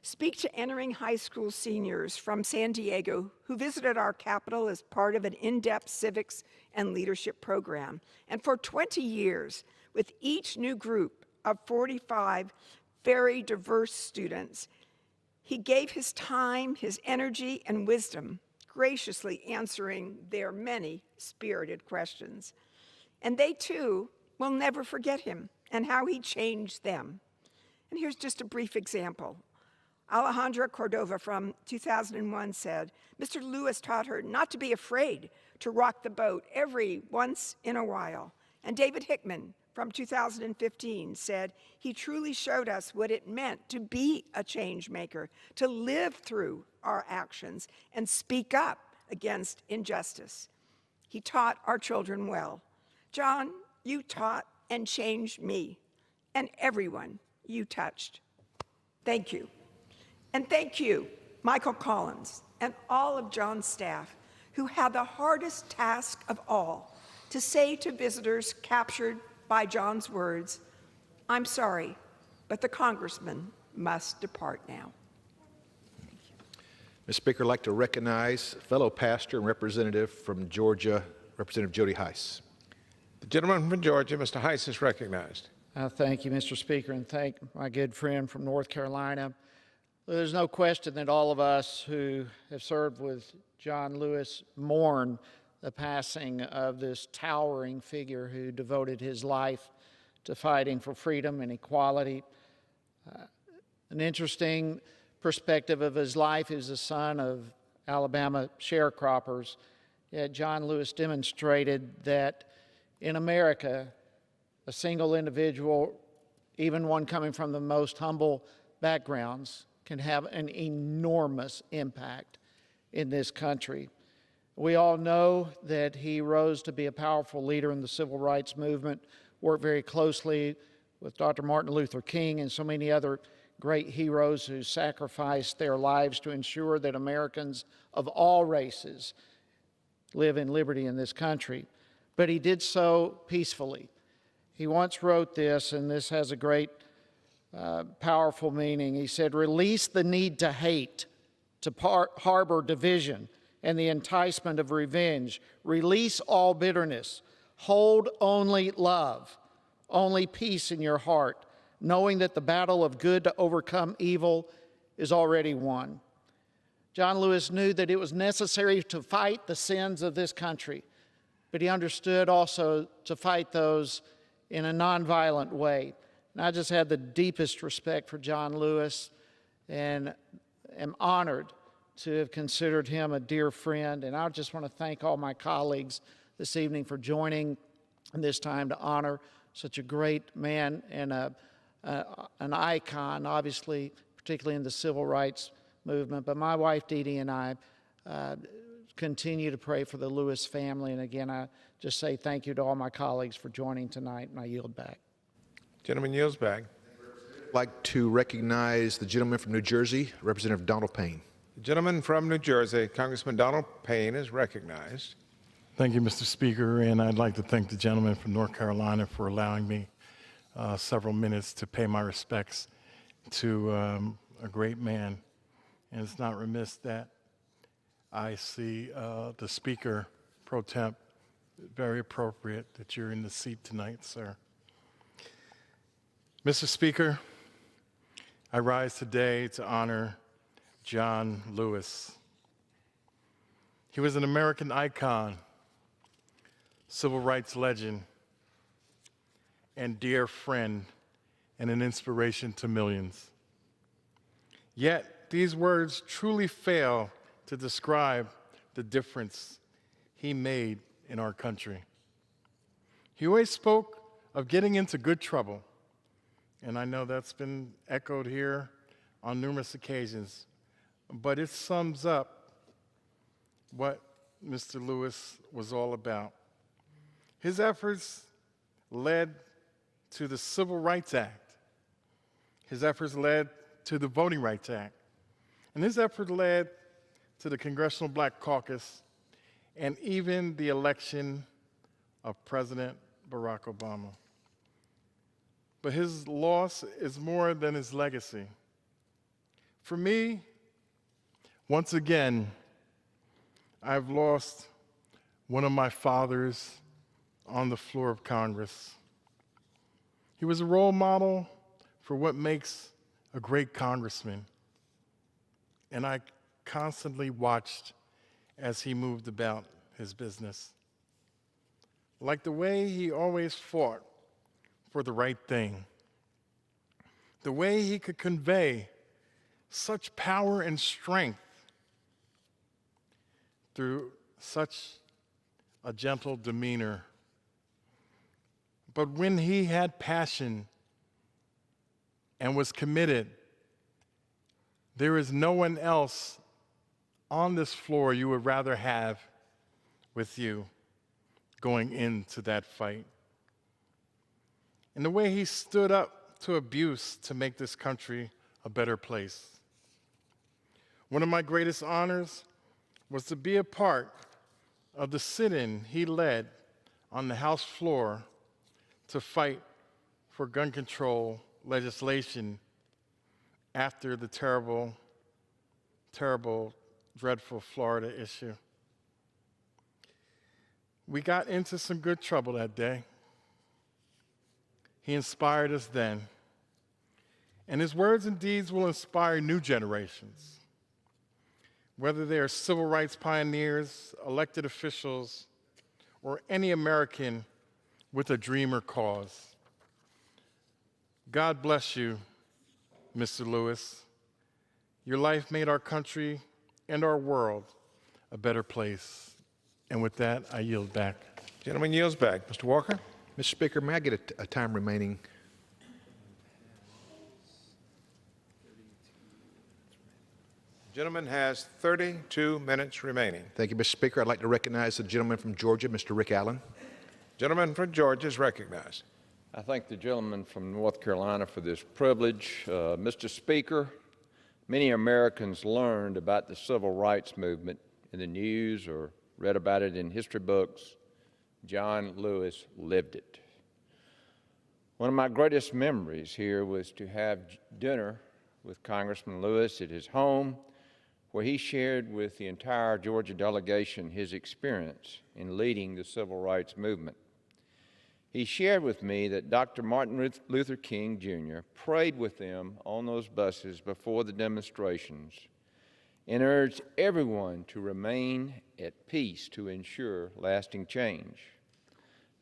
speak to entering high school seniors from San Diego who visited our Capitol as part of an in-depth civics and leadership program. And for 20 years, with each new group of 45 very diverse students, He gave his time, his energy, and wisdom, graciously answering their many spirited questions. And they too will never forget him and how he changed them. And here's just a brief example. Alejandra Cordova from 2001 said, Mr. Lewis taught her not to be afraid to rock the boat every once in a while. And David Hickman from 2015 said, he truly showed us what it meant to be a change maker, to live through our actions and speak up against injustice. He taught our children well. John, you taught and changed me and everyone you touched. Thank you. And thank you, Michael Collins, and all of John's staff, who had the hardest task of all, to say to visitors captured by John's words, I'm sorry, but the congressman must depart now. Mr. Speaker, I'd like to recognize fellow pastor and representative from Georgia, Representative Jody Heiss. The gentleman from Georgia, Mr. Heiss, is recognized. Thank you, Mr. Speaker, and thank my good friend from North Carolina. There's no question that all of us who have served with John Lewis mourn the passing of this towering figure who devoted his life to fighting for freedom and equality. An interesting perspective of his life. He was the son of Alabama sharecroppers. Yet John Lewis demonstrated that in America, a single individual, even one coming from the most humble backgrounds, can have an enormous impact in this country. We all know that he rose to be a powerful leader in the civil rights movement, worked very closely with Dr. Martin Luther King and so many other great heroes who sacrificed their lives to ensure that Americans of all races live in liberty in this country. But he did so peacefully. He once wrote this, and this has a great powerful meaning. He said, release the need to hate, to harbor division and the enticement of revenge. Release all bitterness. Hold only love, only peace in your heart, knowing that the battle of good to overcome evil is already won. John Lewis knew that it was necessary to fight the sins of this country, but he understood also to fight those in a nonviolent way. And I just had the deepest respect for John Lewis and am honored to have considered him a dear friend. And I just want to thank all my colleagues this evening for joining in this time to honor such a great man and an icon, obviously, particularly in the civil rights movement. But my wife, Dee Dee, and I continue to pray for the Lewis family. And again, I just say thank you to all my colleagues for joining tonight, and I yield back. Gentleman yields back. I'd like to recognize the gentleman from New Jersey, Representative Donald Payne. The gentleman from New Jersey, Congressman Donald Payne, is recognized. Thank you, Mr. Speaker, and I'd like to thank the gentleman from North Carolina for allowing me several minutes to pay my respects to a great man. And it's not remiss that I see the Speaker pro temp. Very appropriate that you're in the seat tonight, sir. Mr. Speaker, I rise today to honor John Lewis. He was an American icon, civil rights legend, and dear friend, and an inspiration to millions. Yet, these words truly fail to describe the difference he made in our country. He always spoke of getting into good trouble, and I know that's been echoed here on numerous occasions, but it sums up what Mr. Lewis was all about. His efforts led to the Civil Rights Act. His efforts led to the Voting Rights Act. And his effort led to the Congressional Black Caucus and even the election of President Barack Obama. But his loss is more than his legacy. For me, once again, I've lost one of my fathers on the floor of Congress. He was a role model for what makes a great congressman. and I constantly watched as he moved about his business. Like the way he always fought for the right thing, the way he could convey such power and strength through such a gentle demeanor. But when he had passion and was committed, there is no one else on this floor you would rather have with you going into that fight. And the way he stood up to abuse to make this country a better place. One of my greatest honors was to be a part of the sit-in he led on the House floor to fight for gun control legislation after the terrible, dreadful Florida issue. We got into some good trouble that day. He inspired us then, and his words and deeds will inspire new generations, whether they are civil rights pioneers, elected officials, or any American with a dream or cause. God bless you, Mr. Lewis. Your life made our country and our world a better place. And with that, I yield back. Gentleman yields back. Mr. Walker? Mr. Speaker, may I get a time remaining? Gentleman has 32 minutes remaining. Thank you, Mr. Speaker. I'd like to recognize the gentleman from Georgia, Mr. Rick Allen. Gentleman from Georgia is recognized. I thank the gentleman from North Carolina for this privilege. Mr. Speaker, many Americans learned about the civil rights movement in the news or read about it in history books. John Lewis lived it. One of my greatest memories here was to have dinner with Congressman Lewis at his home, where he shared with the entire Georgia delegation his experience in leading the civil rights movement. He shared with me that Dr. Martin Luther King Jr. prayed with them on those buses before the demonstrations and urged everyone to remain at peace to ensure lasting change.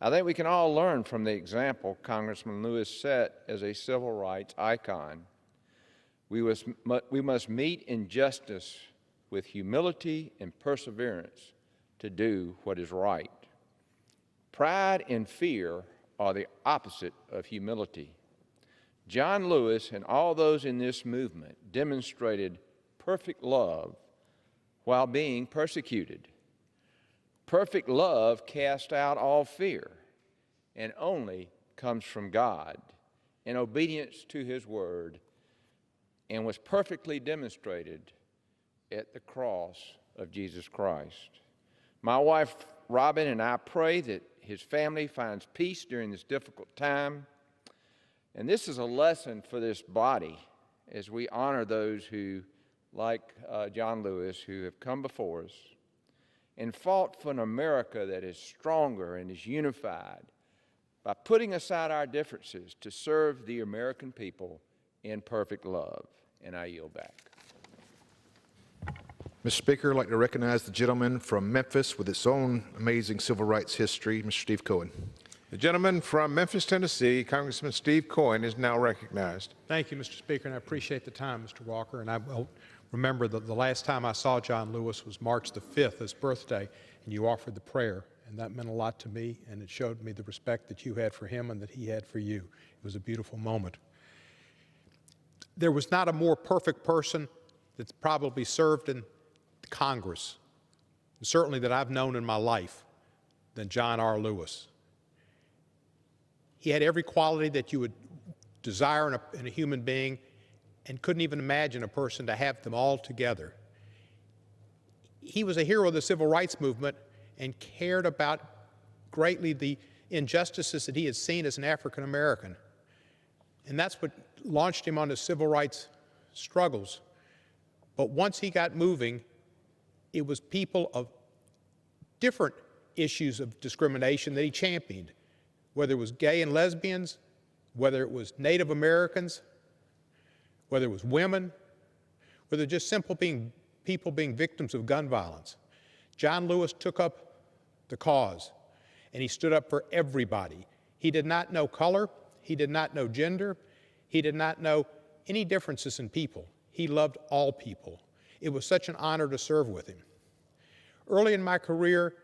I think we can all learn from the example Congressman Lewis set as a civil rights icon. We must meet injustice with humility and perseverance to do what is right. Pride and fear are the opposite of humility. John Lewis and all those in this movement demonstrated perfect love while being persecuted. Perfect love casts out all fear and only comes from God in obedience to His word, and was perfectly demonstrated at the cross of Jesus Christ. My wife, Robin, and I pray that his family finds peace during this difficult time. And this is a lesson for this body as we honor those who, like John Lewis, who have come before us and fought for an America that is stronger and is unified by putting aside our differences to serve the American people in perfect love. And I yield back. Mr. Speaker, I'd like to recognize the gentleman from Memphis with its own amazing civil rights history, Mr. Steve Cohen. The gentleman from Memphis, Tennessee, Congressman Steve Cohen, is now recognized. Thank you, Mr. Speaker, and I appreciate the time, Mr. Walker. And I will remember that the last time I saw John Lewis was March the 5th, his birthday, and you offered the prayer. And that meant a lot to me, and it showed me the respect that you had for him and that he had for you. It was a beautiful moment. There was not a more perfect person that's probably served in Congress, certainly that I've known in my life, than John R. Lewis. He had every quality that you would desire in a human being, and couldn't even imagine a person to have them all together. He was a hero of the civil rights movement and cared about greatly the injustices that he had seen as an African American. And that's what launched him on his civil rights struggles. But once he got moving, it was people of different issues of discrimination that he championed, whether it was gay and lesbians, whether it was Native Americans, whether it was women, or they're just people being victims of gun violence. John Lewis took up the cause, and he stood up for everybody. He did not know color. He did not know gender. He did not know any differences in people. He loved all people. It was such an honor to serve with him. Early in my career,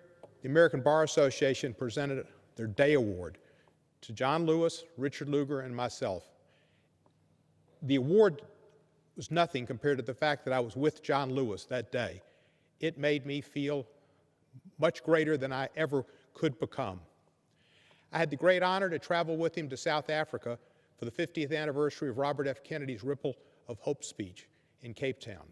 the American Bar Association presented their Day Award to John Lewis, Richard Lugar, and myself. The award was nothing compared to the fact that I was with John Lewis that day. It made me feel much greater than I ever could become. I had the great honor to travel with him to South Africa for the 50th anniversary of Robert F. Kennedy's Ripple of Hope speech in Cape Town.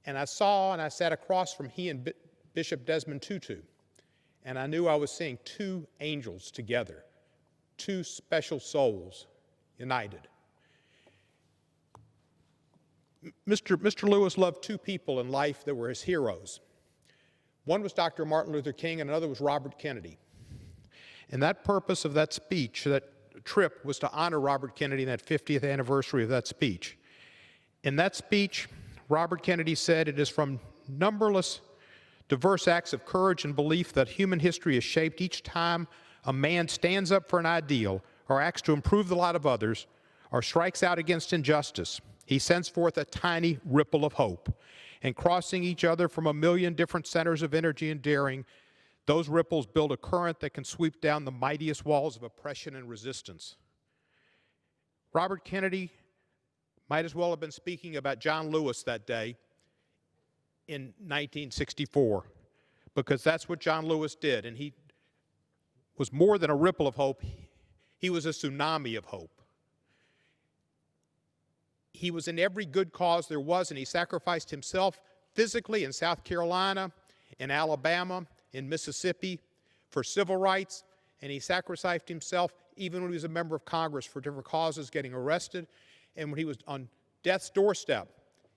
And I sat across from he and Bishop Desmond Tutu, and I knew I was seeing two angels together, two special souls united. Mr. Lewis loved two people in life that were his heroes. One was Dr. Martin Luther King, and another was Robert Kennedy. And that purpose of that speech, that trip, was to honor Robert Kennedy in that 50th anniversary of that speech. In that speech, Robert Kennedy said, "It is from numberless diverse acts of courage and belief that human history is shaped each time a man stands up for an ideal or acts to improve the lot of others or strikes out against injustice. He sends forth a tiny ripple of hope, and crossing each other from a million different centers of energy and daring, those ripples build a current that can sweep down the mightiest walls of oppression and resistance." Robert Kennedy might as well have been speaking about John Lewis that day in 1964, because that's what John Lewis did, and he was more than a ripple of hope. He was a tsunami of hope. He was in every good cause there was, and he sacrificed himself physically in South Carolina, in Alabama, in Mississippi for civil rights, and he sacrificed himself even when he was a member of Congress for different causes, getting arrested. And when he was on death's doorstep,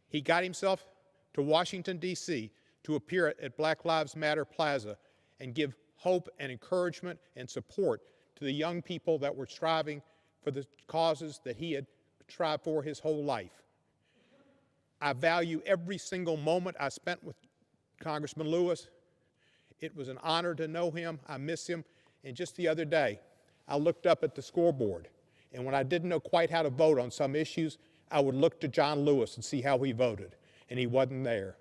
he got himself to Washington, D.C. to appear at Black Lives Matter Plaza and give hope and encouragement and support to the young people that were striving for the causes that he had strived for his whole life. I value every single moment I spent with Congressman Lewis. It was an honor to know him. I miss him. And just the other day, I looked up at the scoreboard, and when I didn't know quite how to vote on some issues, I would look to John Lewis and see how he voted, and he wasn't there.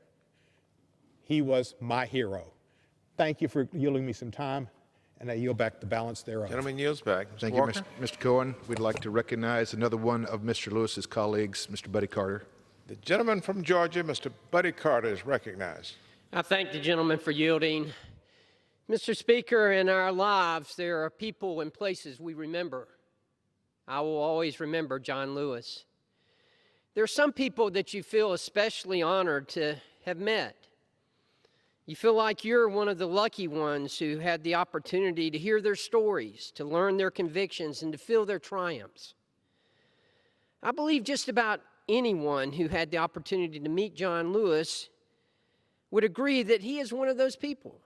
He was my hero. Thank you for yielding me some time, and I yield back the balance thereof. Gentleman yields back. Mr. Thank Walker? you, Mr. Cohen. We'd like to recognize another one of Mr. Lewis's colleagues, Mr. Buddy Carter. The gentleman from Georgia, Mr. Buddy Carter, is recognized. I thank the gentleman for yielding. Mr. Speaker, in our lives, there are people and places we remember. I will always remember John Lewis. There are some people that you feel especially honored to have met. You feel like you're one of the lucky ones who had the opportunity to hear their stories, to learn their convictions, and to feel their triumphs. I believe just about anyone who had the opportunity to meet John Lewis would agree that he is one of those people.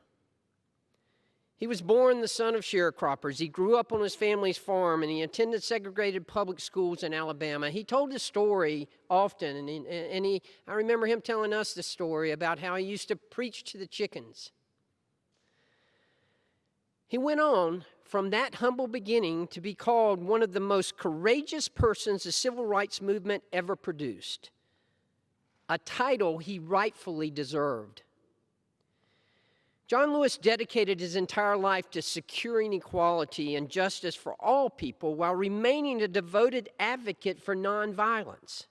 He was born the son of sharecroppers. He grew up on his family's farm, and he attended segregated public schools in Alabama. He told his story often, and I remember him telling us the story about how he used to preach to the chickens. He went on from that humble beginning to be called one of the most courageous persons the civil rights movement ever produced, a title he rightfully deserved. John Lewis dedicated his entire life to securing equality and justice for all people while remaining a devoted advocate for nonviolence.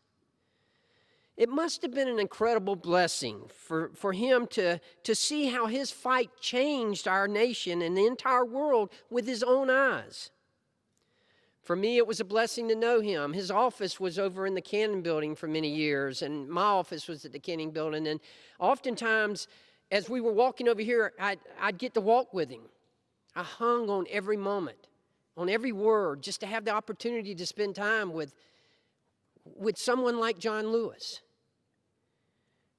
It must have been an incredible blessing for him to see how his fight changed our nation and the entire world with his own eyes. For me, it was a blessing to know him. His office was over in the Cannon Building for many years, and my office was at the Cannon Building. And oftentimes, as we were walking over here, I'd get to walk with him. I hung on every moment, on every word, just to have the opportunity to spend time with someone like John Lewis.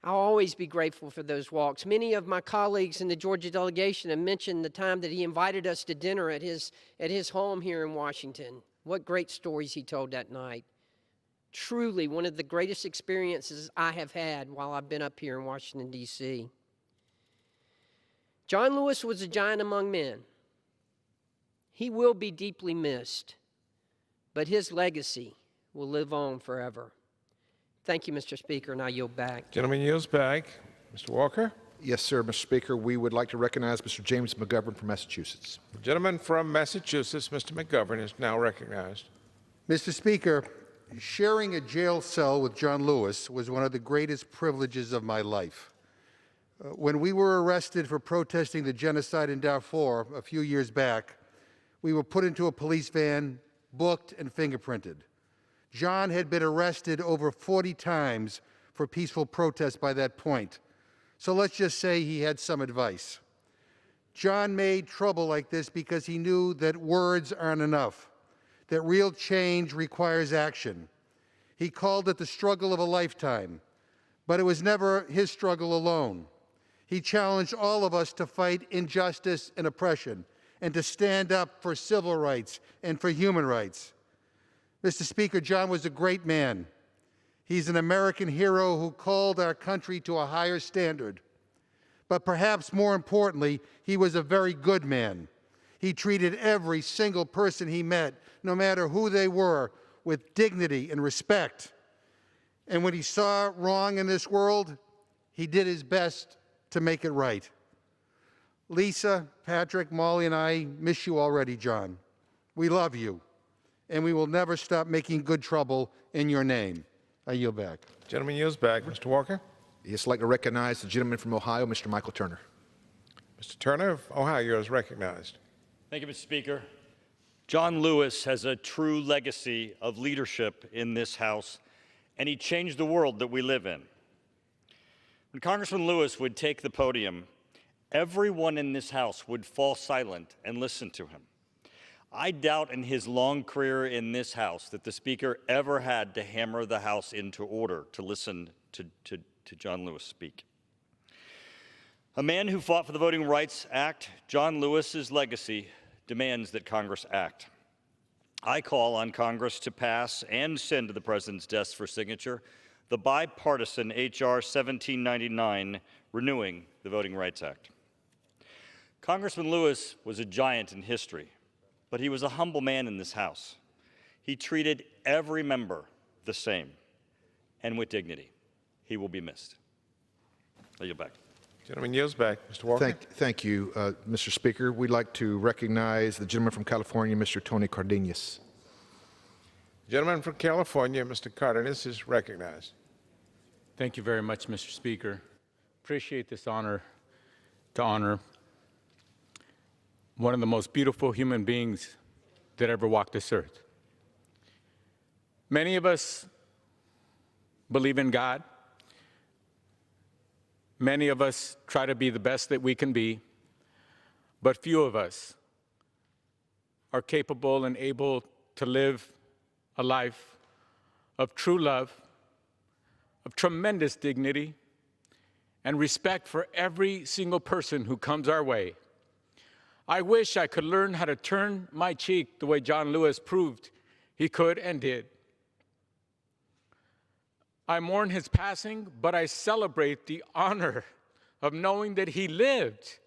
I'll always be grateful for those walks. Many of my colleagues in the Georgia delegation have mentioned the time that he invited us to dinner at his home here in Washington. What great stories he told that night. Truly one of the greatest experiences I have had while I've been up here in Washington, D.C. John Lewis was a giant among men. He will be deeply missed, but his legacy will live on forever. Thank you, Mr. Speaker, and I yield back. Gentleman yields back. Mr. Walker? Yes, sir, Mr. Speaker. We would like to recognize Mr. James McGovern from Massachusetts. The gentleman from Massachusetts, Mr. McGovern, is now recognized. Mr. Speaker, sharing a jail cell with John Lewis was one of the greatest privileges of my life. When we were arrested for protesting the genocide in Darfur a few years back, we were put into a police van, booked, and fingerprinted. John had been arrested over 40 times for peaceful protest by that point. So let's just say he had some advice. John made trouble like this because he knew that words aren't enough, that real change requires action. He called it the struggle of a lifetime, but it was never his struggle alone. He challenged all of us to fight injustice and oppression and to stand up for civil rights and for human rights. Mr. Speaker, John was a great man. He's an American hero who called our country to a higher standard. But perhaps more importantly, he was a very good man. He treated every single person he met, no matter who they were, with dignity and respect. And when he saw wrong in this world, he did his best to make it right. Lisa, Patrick, Molly, and I miss you already, John. We love you, and we will never stop making good trouble in your name. I yield back. Gentleman yields back. Mr. Walker? Yes, I'd like to recognize the gentleman from Ohio, Mr. Michael Turner. Mr. Turner of Ohio is recognized. Thank you, Mr. Speaker. John Lewis has a true legacy of leadership in this House, and he changed the world that we live in. When Congressman Lewis would take the podium, everyone in this House would fall silent and listen to him. I doubt in his long career in this House that the Speaker ever had to hammer the House into order to listen to John Lewis speak. A man who fought for the Voting Rights Act, John Lewis's legacy demands that Congress act. I call on Congress to pass and send to the President's desk for signature the bipartisan H.R. 1799 renewing the Voting Rights Act. Congressman Lewis was a giant in history, but he was a humble man in this House. He treated every member the same and with dignity. He will be missed. I yield back. Gentleman yields back. Mr. Walker? Thank you, Mr. Speaker. We'd like to recognize the gentleman from California, Mr. Tony Cardenas. Gentleman from California, Mr. Cardenas, is recognized. Thank you very much, Mr. Speaker. Appreciate this honor to honor one of the most beautiful human beings that ever walked this earth. Many of us believe in God. Many of us try to be the best that we can be, but few of us are capable and able to live a life of true love, of tremendous dignity, and respect for every single person who comes our way. I wish I could learn how to turn my cheek the way John Lewis proved he could and did. I mourn his passing, but I celebrate the honor of knowing that he lived,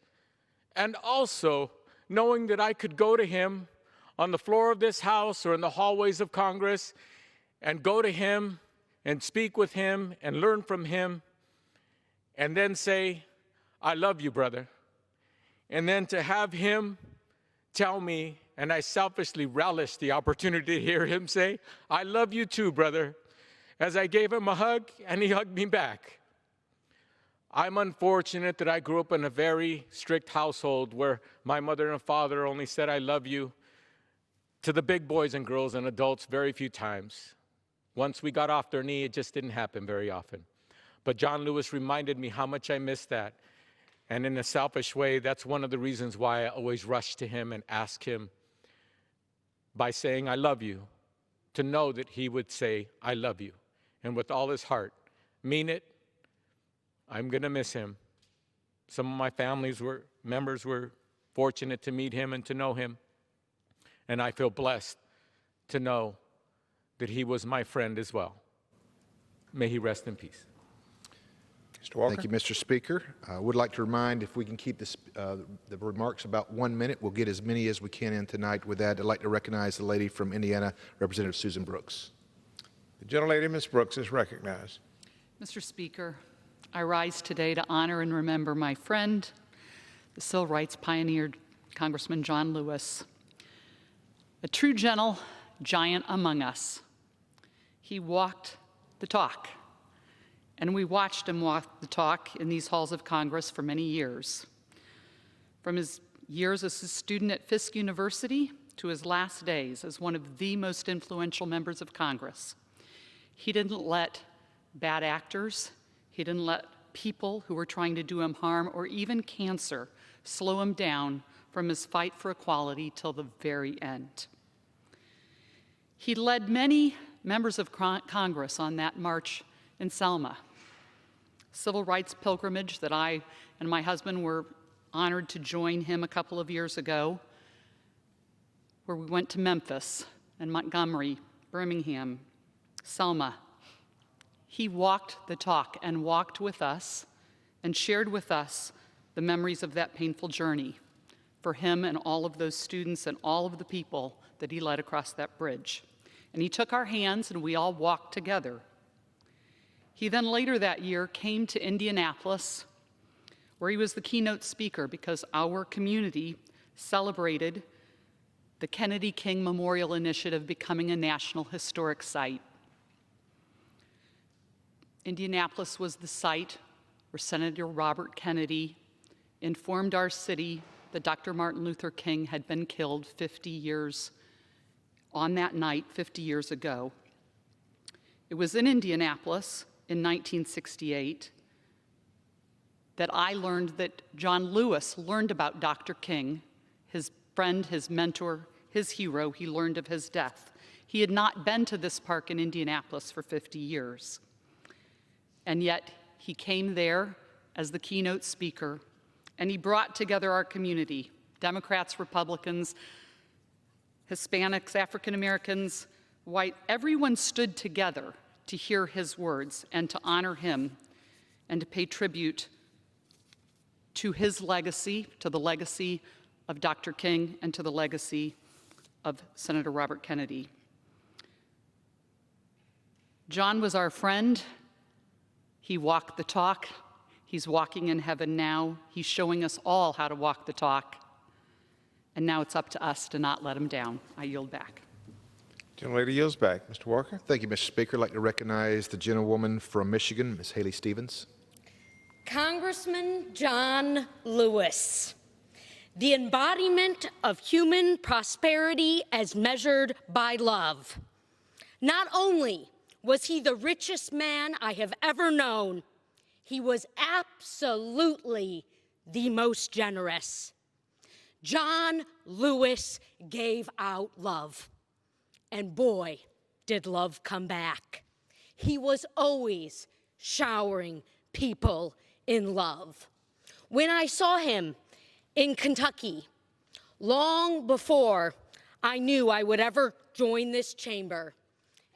and also knowing that I could go to him on the floor of this House or in the hallways of Congress and go to him and speak with him and learn from him and then say, I love you, brother. And then to have him tell me, and I selfishly relish the opportunity to hear him say, I love you too, brother, as I gave him a hug and he hugged me back. I'm unfortunate that I grew up in a very strict household where my mother and father only said, I love you to the big boys and girls and adults very few times. Once we got off their knee, it just didn't happen very often. But John Lewis reminded me how much I missed that. And in a selfish way, that's one of the reasons why I always rush to him and ask him by saying, I love you, to know that he would say, I love you. And with all his heart, mean it. I'm going to miss him. Some of my members were fortunate to meet him and to know him. And I feel blessed to know that he was my friend as well. May he rest in peace. Mr. Walker. Thank you, Mr. Speaker. I would like to remind, if we can keep this, the remarks about 1 minute, we'll get as many as we can in tonight. With that, I'd like to recognize the lady from Indiana, Representative Susan Brooks. The gentlelady, Ms. Brooks, is recognized. Mr. Speaker, I rise today to honor and remember my friend, the civil rights pioneer, Congressman John Lewis, a true gentle giant among us. He walked the talk, and we watched him walk the talk in these halls of Congress for many years. From his years as a student at Fisk University to his last days as one of the most influential members of Congress, he didn't let bad actors, he didn't let people who were trying to do him harm or even cancer slow him down from his fight for equality till the very end. He led many members of Congress on that march in Selma, civil rights pilgrimage that I and my husband were honored to join him a couple of years ago, where we went to Memphis and Montgomery, Birmingham, Selma. He walked the talk and walked with us and shared with us the memories of that painful journey for him and all of those students and all of the people that he led across that bridge. And he took our hands and we all walked together. He then later that year came to Indianapolis, where he was the keynote speaker because our community celebrated the Kennedy King Memorial Initiative becoming a National Historic Site. Indianapolis was the site where Senator Robert Kennedy informed our city that Dr. Martin Luther King had been killed 50 years on that night, 50 years ago. It was in Indianapolis in 1968 that I learned that John Lewis learned about Dr. King, his friend, his mentor, his hero. He learned of his death. He had not been to this park in Indianapolis for 50 years. And yet he came there as the keynote speaker, and he brought together our community, Democrats, Republicans, Hispanics, African Americans, white. Everyone stood together to hear his words and to honor him and to pay tribute to his legacy, to the legacy of Dr. King and to the legacy of Senator Robert Kennedy. John was our friend. He walked the talk. He's walking in heaven now. He's showing us all how to walk the talk. And now it's up to us to not let him down. I yield back. Gentlelady yields back. Mr. Walker. Thank you, Mr. Speaker. I'd like to recognize the gentlewoman from Michigan, Ms. Haley Stevens. Congressman John Lewis, the embodiment of human prosperity as measured by love. Not only was he the richest man I have ever known, he was absolutely the most generous. John Lewis gave out love, and boy, did love come back. He was always showering people in love. When I saw him in Kentucky, long before I knew I would ever join this chamber,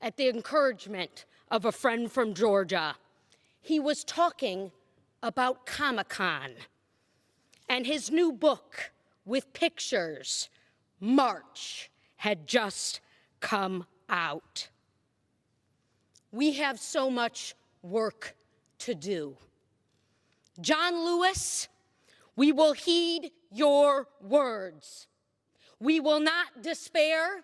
at the encouragement of a friend from Georgia, he was talking about Comic-Con and his new book with pictures, March, had just come out. We have so much work to do. John Lewis, we will heed your words. We will not despair.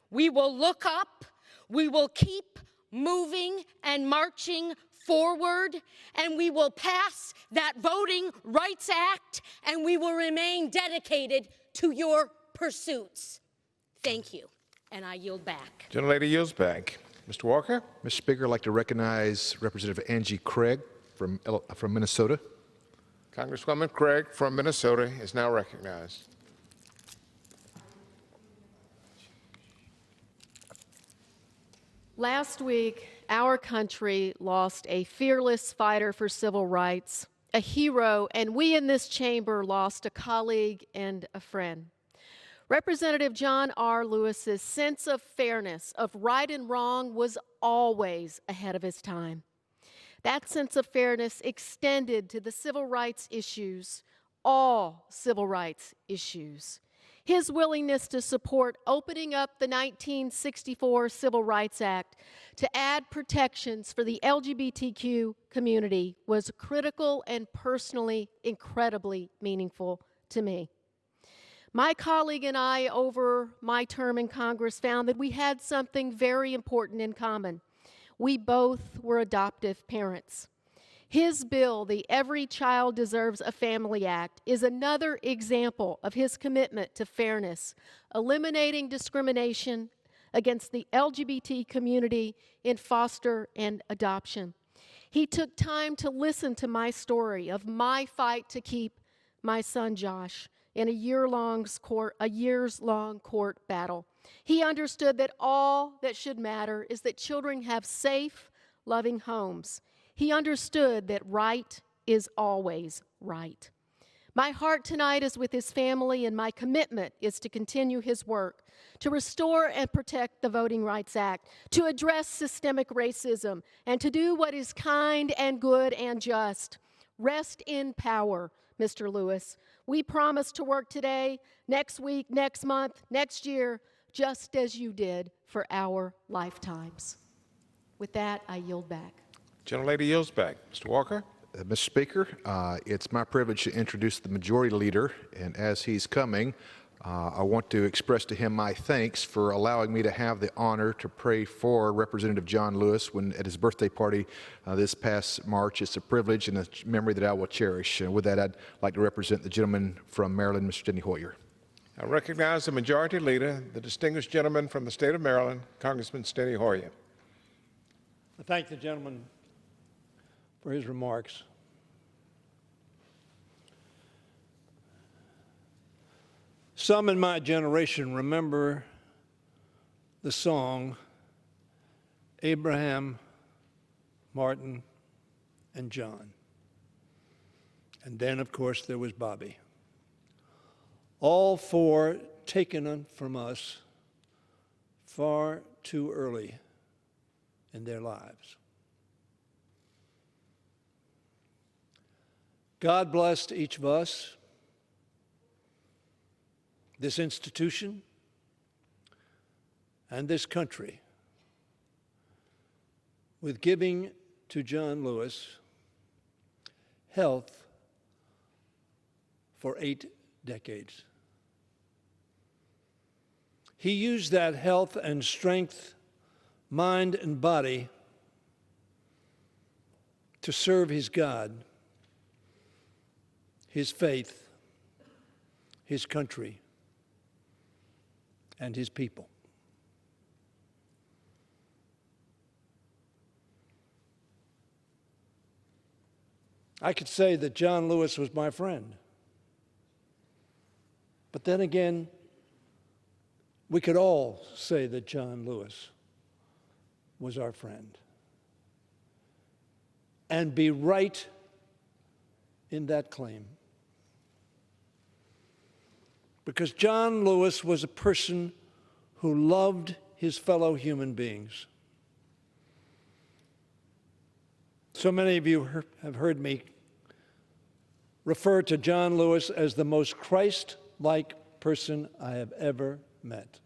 We will look up. We will keep moving and marching forward, and we will pass that Voting Rights Act, and we will remain dedicated to your pursuits. Thank you, and I yield back. Gentlelady yields back. Mr. Walker. Mr. Speaker, I'd like to recognize Representative Angie Craig from Minnesota. Congresswoman Craig from Minnesota is now recognized. Last week, our country lost a fearless fighter for civil rights, a hero, and we in this chamber lost a colleague and a friend. Representative John R. Lewis's sense of fairness, of right and wrong, was always ahead of his time. That sense of fairness extended to the civil rights issues, all civil rights issues. His willingness to support opening up the 1964 Civil Rights Act to add protections for the LGBTQ community was critical and personally incredibly meaningful to me. My colleague and I, over my term in Congress, found that we had something very important in common. We both were adoptive parents. His bill, the Every Child Deserves a Family Act, is another example of his commitment to fairness, eliminating discrimination against the LGBT community in foster and adoption. He took time to listen to my story of my fight to keep my son Josh in a years-long court battle. He understood that all that should matter is that children have safe, loving homes. He understood that right is always right. My heart tonight is with his family, and my commitment is to continue his work to restore and protect the Voting Rights Act, to address systemic racism, and to do what is kind and good and just. Rest in power, Mr. Lewis. We promise to work today, next week, next month, next year, just as you did for our lifetimes. With that, I yield back. Gentlelady yields back. Mr. Walker. Mr. Speaker, it's my privilege to introduce the Majority Leader, and as he's coming, I want to express to him my thanks for allowing me to have the honor to pray for Representative John Lewis at his birthday party this past March. It's a privilege and a memory that I will cherish. And with that, I'd like to represent the gentleman from Maryland, Mr. Steny Hoyer. I recognize the Majority Leader, the distinguished gentleman from the state of Maryland, Congressman Steny Hoyer. I thank the gentleman for his remarks. Some in my generation remember the song Abraham, Martin, and John. And then, of course, there was Bobby. All four taken from us far too early in their lives. God blessed each of us, this institution, and this country with giving to John Lewis health for 8 decades. He used that health and strength, mind and body, to serve his God, his faith, his country, and his people. I could say that John Lewis was my friend. But then again, we could all say that John Lewis was our friend and be right in that claim. Because John Lewis was a person who loved his fellow human beings. So many of you have heard me refer to John Lewis as the most Christ-like person I have ever met.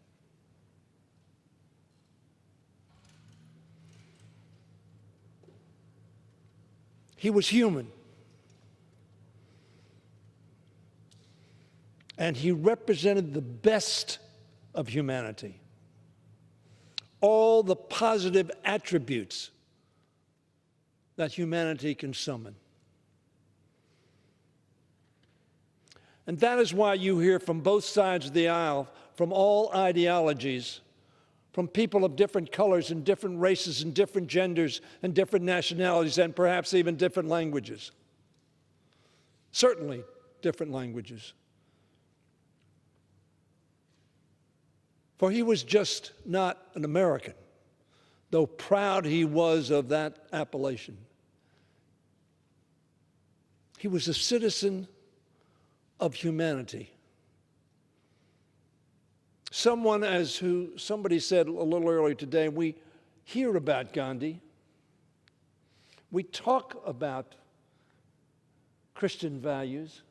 He was human. And he represented the best of humanity. All the positive attributes that humanity can summon. And that is why you hear from both sides of the aisle, from all ideologies, from people of different colors and different races and different genders and different nationalities and perhaps even different languages. Certainly different languages. For he was just not an American, though proud he was of that appellation. He was a citizen of humanity. Someone as who somebody said a little earlier today, we hear about Gandhi. We talk about Christian values,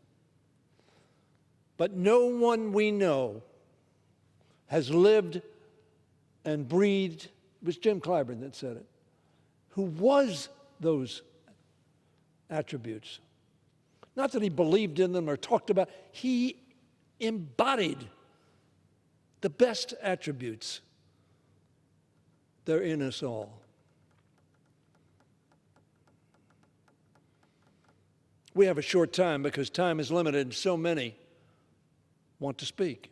but no one we know has lived and breathed, it was Jim Clyburn that said it, who was those attributes. Not that he believed in them or talked about, he embodied the best attributes. They're in us all. We have a short time because time is limited, and so many want to speak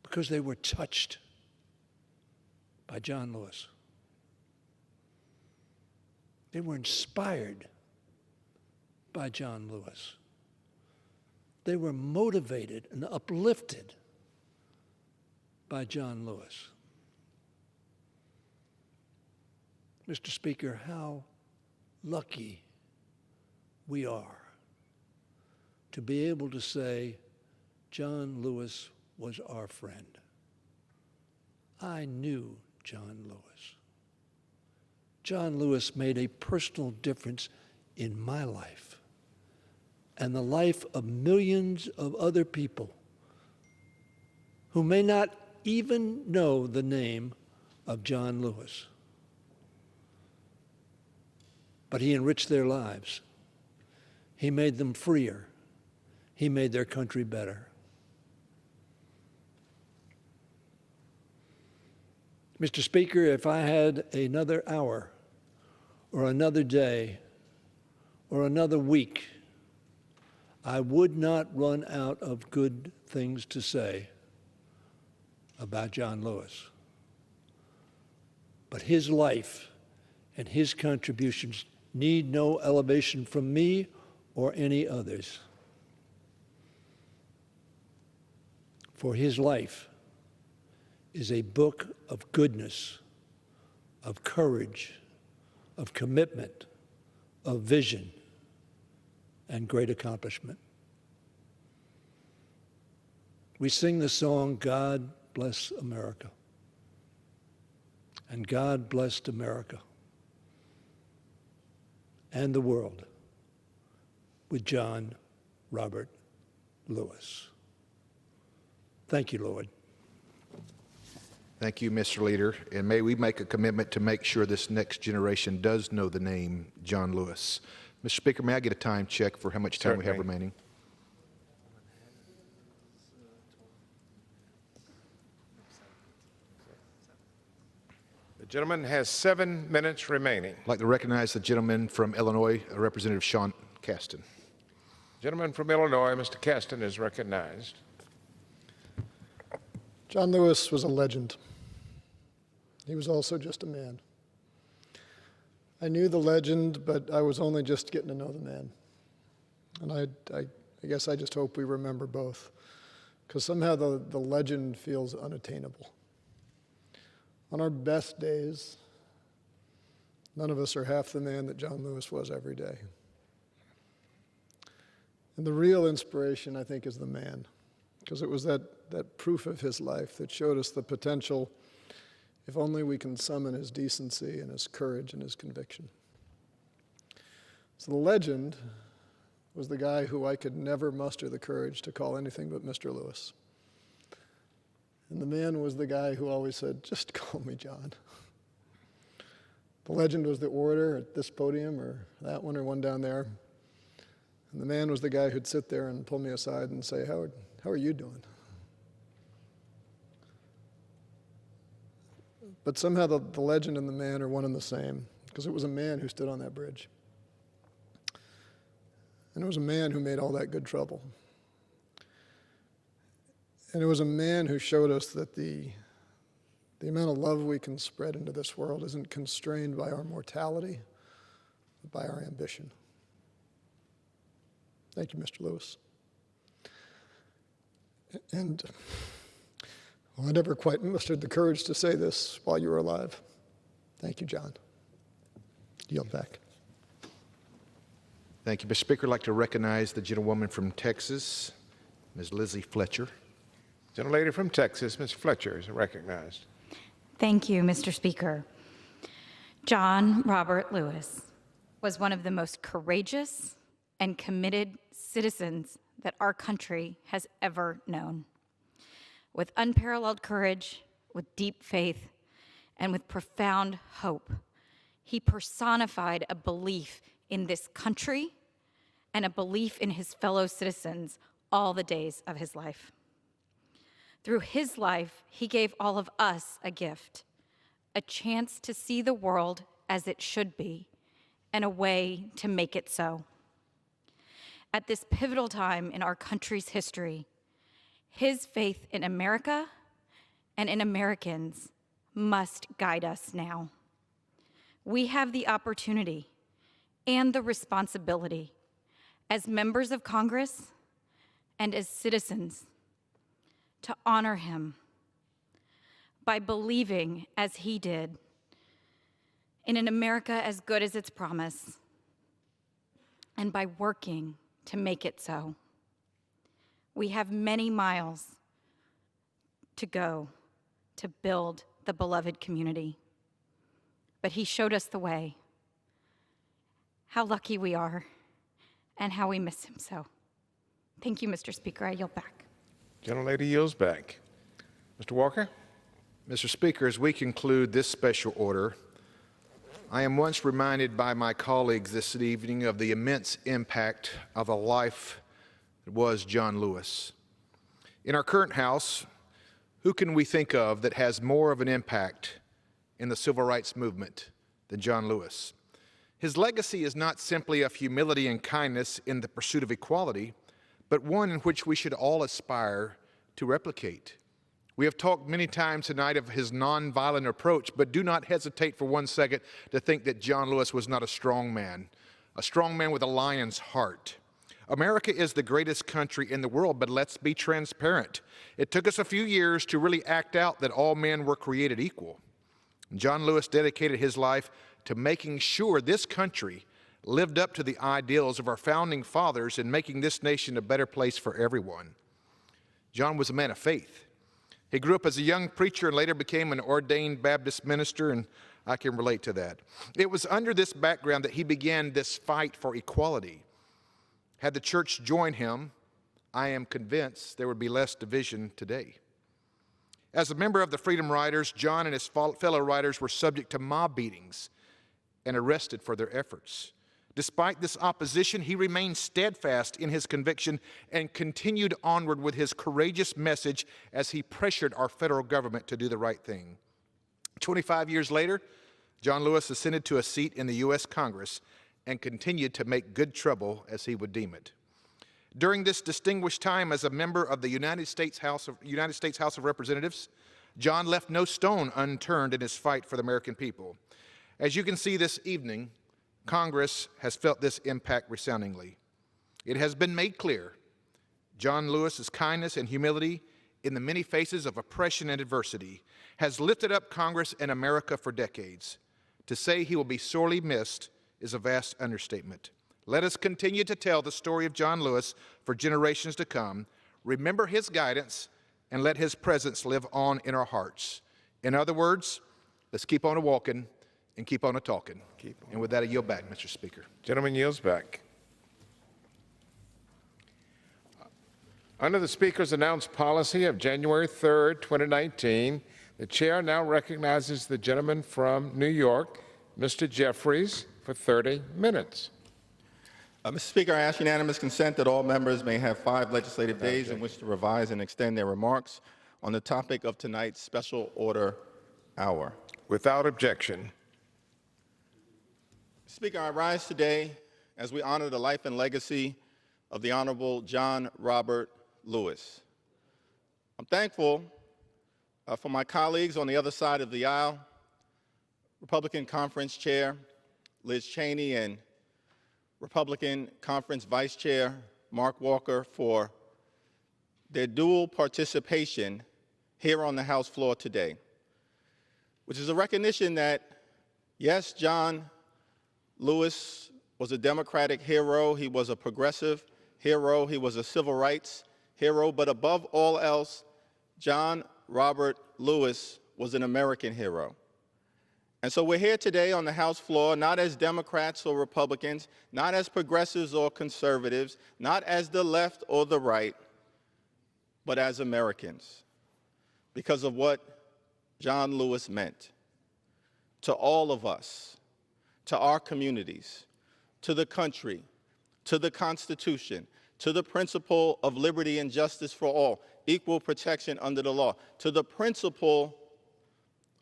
because they were touched by John Lewis. They were inspired by John Lewis. They were motivated and uplifted by John Lewis. Mr. Speaker, how lucky we are to be able to say, John Lewis was our friend. I knew John Lewis. John Lewis made a personal difference in my life and the life of millions of other people who may not even know the name of John Lewis. But he enriched their lives. He made them freer. He made their country better. Mr. Speaker, if I had another hour or another day or another week, I would not run out of good things to say about John Lewis. But his life and his contributions need no elevation from me or any others. For his life is a book of goodness, of courage, of commitment, of vision, and great accomplishment. We sing the song, God Bless America. And God blessed America and the world with John Robert Lewis. Thank you, Lord. Thank you, Mr. Leader. And may we make a commitment to make sure this next generation does know the name John Lewis. Mr. Speaker, may I get a time check for how much time we have remaining? The gentleman has 7 minutes remaining. I'd like to recognize the gentleman from Illinois, Representative Sean Casten. Gentleman from Illinois, Mr. Casten, is recognized. John Lewis was a legend. He was also just a man. I knew the legend, but I was only just getting to know the man. And I guess I just hope we remember both, because somehow the legend feels unattainable. On our best days, none of us are half the man that John Lewis was every day. And the real inspiration, I think, is the man, because it was that proof of his life that showed us the potential, if only we can summon his decency and his courage and his conviction. So the legend was the guy who I could never muster the courage to call anything but Mr. Lewis. And the man was the guy who always said, just call me John. The legend was the orator at this podium or that one or one down there. And the man was the guy who'd sit there and pull me aside and say, how are you doing? But somehow the legend and the man are one and the same, because it was a man who stood on that bridge. And it was a man who made all that good trouble. And it was a man who showed us that the amount of love we can spread into this world isn't constrained by our mortality, but by our ambition. Thank you, Mr. Lewis. And well, I never quite mustered the courage to say this while you were alive. Thank you, John. Yield back. Thank you, Mr. Speaker. I'd like to recognize the gentlewoman from Texas, Ms. Lizzie Fletcher. Gentlelady from Texas, Ms. Fletcher, is recognized. Thank you, Mr. Speaker. John Robert Lewis was one of the most courageous and committed citizens that our country has ever known. With unparalleled courage, with deep faith, and with profound hope, he personified a belief in this country and a belief in his fellow citizens all the days of his life. Through his life, he gave all of us a gift, a chance to see the world as it should be, and a way to make it so. At this pivotal time in our country's history, his faith in America and in Americans must guide us now. We have the opportunity and the responsibility as members of Congress and as citizens to honor him by believing, as he did, in an America as good as its promise, and by working to make it so. We have many miles to go to build the beloved community, but he showed us the way. How lucky we are, and how we miss him so. Thank you, Mr. Speaker. I yield back. Gentlelady yields back. Mr. Walker? Mr. Speaker, as we conclude this special order, I am once reminded by my colleagues this evening of the immense impact of a life that was John Lewis. In our current House, who can we think of that has more of an impact in the civil rights movement than John Lewis? His legacy is not simply of humility and kindness in the pursuit of equality, but one in which we should all aspire to replicate. We have talked many times tonight of his nonviolent approach, but do not hesitate for 1 second to think that John Lewis was not a strong man with a lion's heart. America is the greatest country in the world, but let's be transparent. It took us a few years to really act out that all men were created equal. John Lewis dedicated his life to making sure this country lived up to the ideals of our founding fathers in making this nation a better place for everyone. John was a man of faith. He grew up as a young preacher and later became an ordained Baptist minister, and I can relate to that. It was under this background that he began this fight for equality. Had the church joined him, I am convinced there would be less division today. As a member of the Freedom Riders, John and his fellow riders were subject to mob beatings and arrested for their efforts. Despite this opposition, he remained steadfast in his conviction and continued onward with his courageous message as he pressured our federal government to do the right thing. 25 years later, John Lewis ascended to a seat in the US Congress and continued to make good trouble, as he would deem it. During this distinguished time as a member of the United States House of Representatives, John left no stone unturned in his fight for the American people. As you can see this evening, Congress has felt this impact resoundingly. It has been made clear John Lewis's kindness and humility in the many faces of oppression and adversity has lifted up Congress and America for decades. To say he will be sorely missed is a vast understatement. Let us continue to tell the story of John Lewis for generations to come. Remember his guidance and let his presence live on in our hearts. In other words, let's keep on walking and keep on talking. And with that, I yield back, Mr. Speaker. Gentleman yields back. Under the Speaker's announced policy of January 3rd, 2019, the Chair now recognizes the gentleman from New York, Mr. Jeffries, for 30 minutes. Mr. Speaker, I ask unanimous consent that all members may have 5 legislative days in which to revise and extend their remarks on the topic of tonight's special order hour. Without objection. Speaker, I rise today as we honor the life and legacy of the Honorable John Robert Lewis. I'm thankful for my colleagues on the other side of the aisle, Republican Conference Chair Liz Cheney and Republican Conference Vice Chair Mark Walker for their dual participation here on the House floor today, which is a recognition that, yes, John Lewis was a Democratic hero, he was a progressive hero, he was a civil rights hero, but above all else, John Robert Lewis was an American hero. And so we're here today on the House floor, not as Democrats or Republicans, not as progressives or conservatives, not as the left or the right, but as Americans, because of what John Lewis meant to all of us, to our communities, to the country, to the Constitution, to the principle of liberty and justice for all, equal protection under the law, to the principle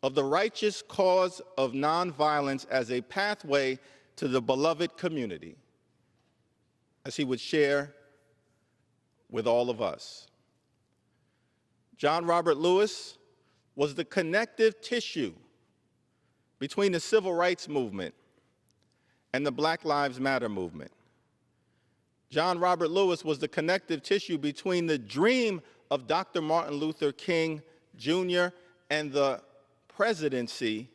of the righteous cause of nonviolence as a pathway to the beloved community, as he would share with all of us. John Robert Lewis was the connective tissue between the civil rights movement and the Black Lives Matter movement. John Robert Lewis was the connective tissue between the dream of Dr. Martin Luther King Jr. and the presidency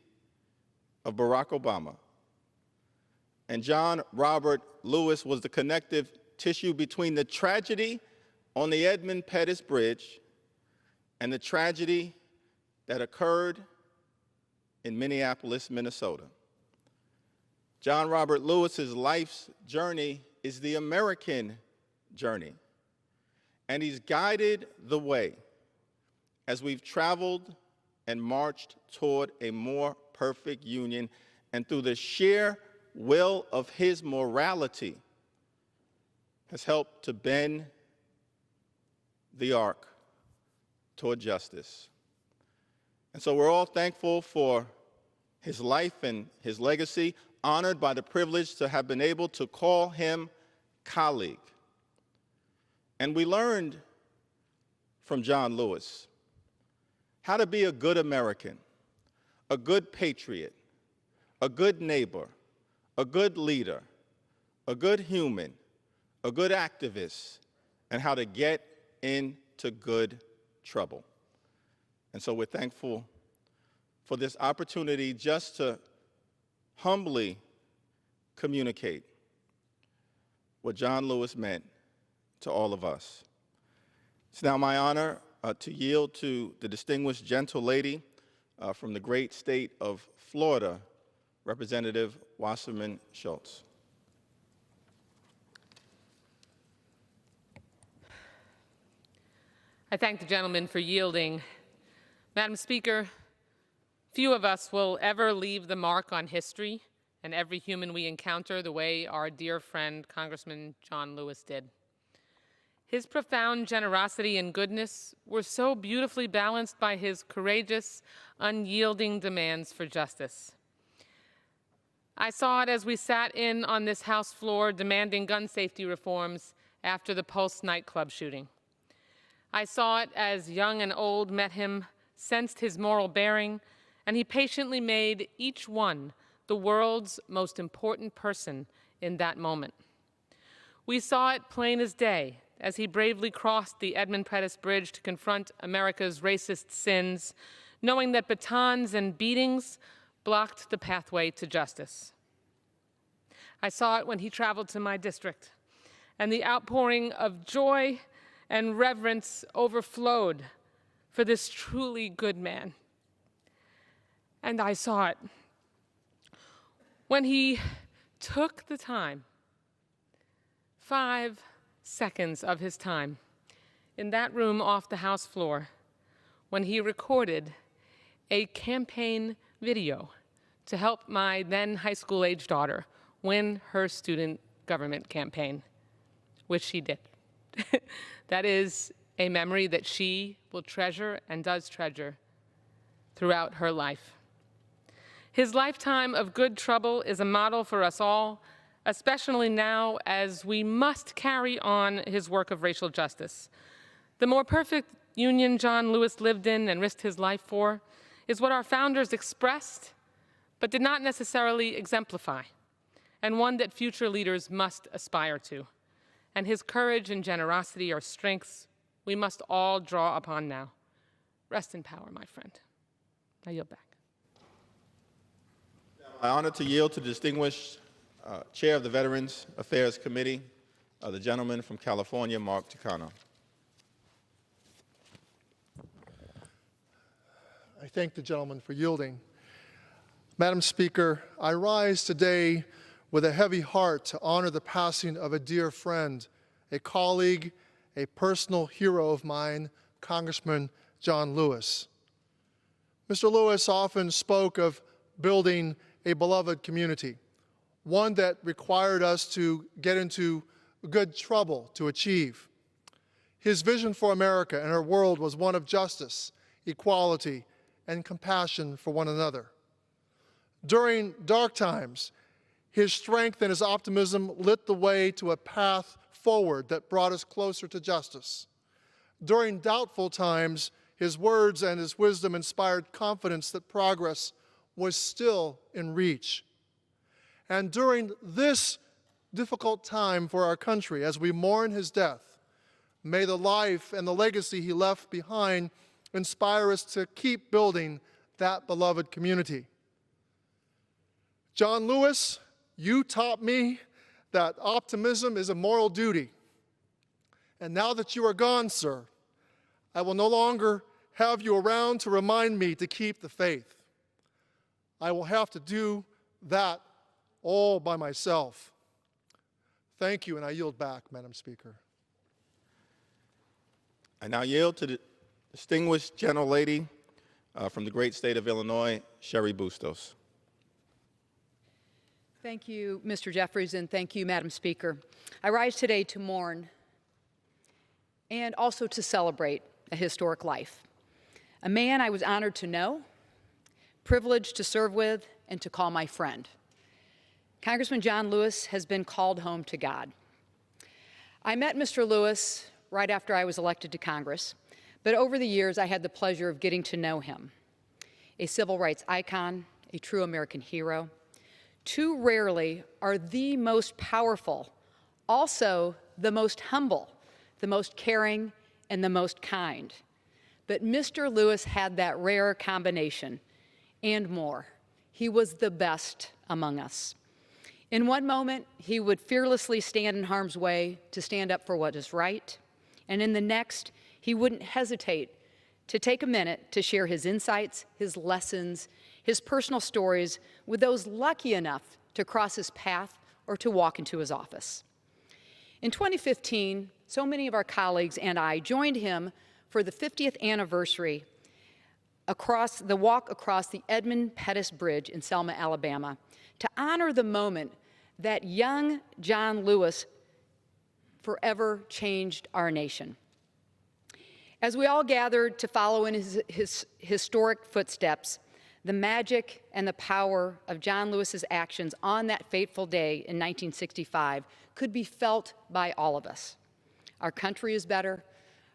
of Barack Obama. And John Robert Lewis was the connective tissue between the tragedy on the Edmund Pettus Bridge and the tragedy that occurred in Minneapolis, Minnesota. John Robert Lewis's life's journey is the American journey, and he's guided the way as we've traveled and marched toward a more perfect union, and through the sheer will of his morality has helped to bend the arc toward justice. And so we're all thankful for his life and his legacy, honored by the privilege to have been able to call him colleague. And we learned from John Lewis how to be a good American, a good patriot, a good neighbor, a good leader, a good human, a good activist, and how to get into good trouble. And so we're thankful for this opportunity just to humbly communicate what John Lewis meant to all of us. It's now my honor to yield to the distinguished gentle lady from the great state of Florida, Representative Wasserman Schultz. I thank the gentleman for yielding. Madam Speaker, few of us will ever leave the mark on history and every human we encounter the way our dear friend Congressman John Lewis did. His profound generosity and goodness were so beautifully balanced by his courageous, unyielding demands for justice. I saw it as we sat in on this House floor demanding gun safety reforms after the Pulse nightclub shooting. I saw it as young and old met him, sensed his moral bearing, and he patiently made each one the world's most important person in that moment. We saw it plain as day as he bravely crossed the Edmund Pettus Bridge to confront America's racist sins, knowing that batons and beatings blocked the pathway to justice. I saw it when he traveled to my district, and the outpouring of joy and reverence overflowed for this truly good man. And I saw it when he took the time, 5 seconds of his time, in that room off the House floor, when he recorded a campaign video to help my then high school-age daughter win her student government campaign, which she did. That is a memory that she will treasure and does treasure throughout her life. His lifetime of good trouble is a model for us all, especially now as we must carry on his work of racial justice. The more perfect union John Lewis lived in and risked his life for is what our founders expressed, but did not necessarily exemplify, and one that future leaders must aspire to. And his courage and generosity are strengths we must all draw upon now. Rest in power, my friend. I yield back. My honor to yield to the distinguished Chair of the Veterans Affairs Committee, the gentleman from California, Mark Takano. I thank the gentleman for yielding. Madam Speaker, I rise today with a heavy heart to honor the passing of a dear friend, a colleague, a personal hero of mine, Congressman John Lewis. Mr. Lewis often spoke of building a beloved community, one that required us to get into good trouble to achieve. His vision for America and our world was one of justice, equality, and compassion for one another. During dark times, his strength and his optimism lit the way to a path forward that brought us closer to justice. During doubtful times, his words and his wisdom inspired confidence that progress was still in reach. And during this difficult time for our country, as we mourn his death, may the life and the legacy he left behind inspire us to keep building that beloved community. John Lewis, you taught me that optimism is a moral duty. And now that you are gone, sir, I will no longer have you around to remind me to keep the faith. I will have to do that all by myself. Thank you, and I yield back, Madam Speaker. I now yield to the distinguished gentlelady from the great state of Illinois, Sherry Bustos. Thank you, Mr. Jeffries, and thank you, Madam Speaker. I rise today to mourn and also to celebrate a historic life. A man I was honored to know, privileged to serve with, and to call my friend. Congressman John Lewis has been called home to God. I met Mr. Lewis right after I was elected to Congress, but over the years I had the pleasure of getting to know him. A civil rights icon, a true American hero. Too rarely are the most powerful, also the most humble, the most caring, and the most kind. But Mr. Lewis had that rare combination and more. He was the best among us. In one moment, he would fearlessly stand in harm's way to stand up for what is right. And in the next, he wouldn't hesitate to take a minute to share his insights, his lessons, his personal stories with those lucky enough to cross his path or to walk into his office. In 2015, so many of our colleagues and I joined him for the 50th anniversary walk across the Edmund Pettus Bridge in Selma, Alabama, to honor the moment that young John Lewis forever changed our nation. As we all gathered to follow in his historic footsteps, the magic and the power of John Lewis's actions on that fateful day in 1965 could be felt by all of us. Our country is better,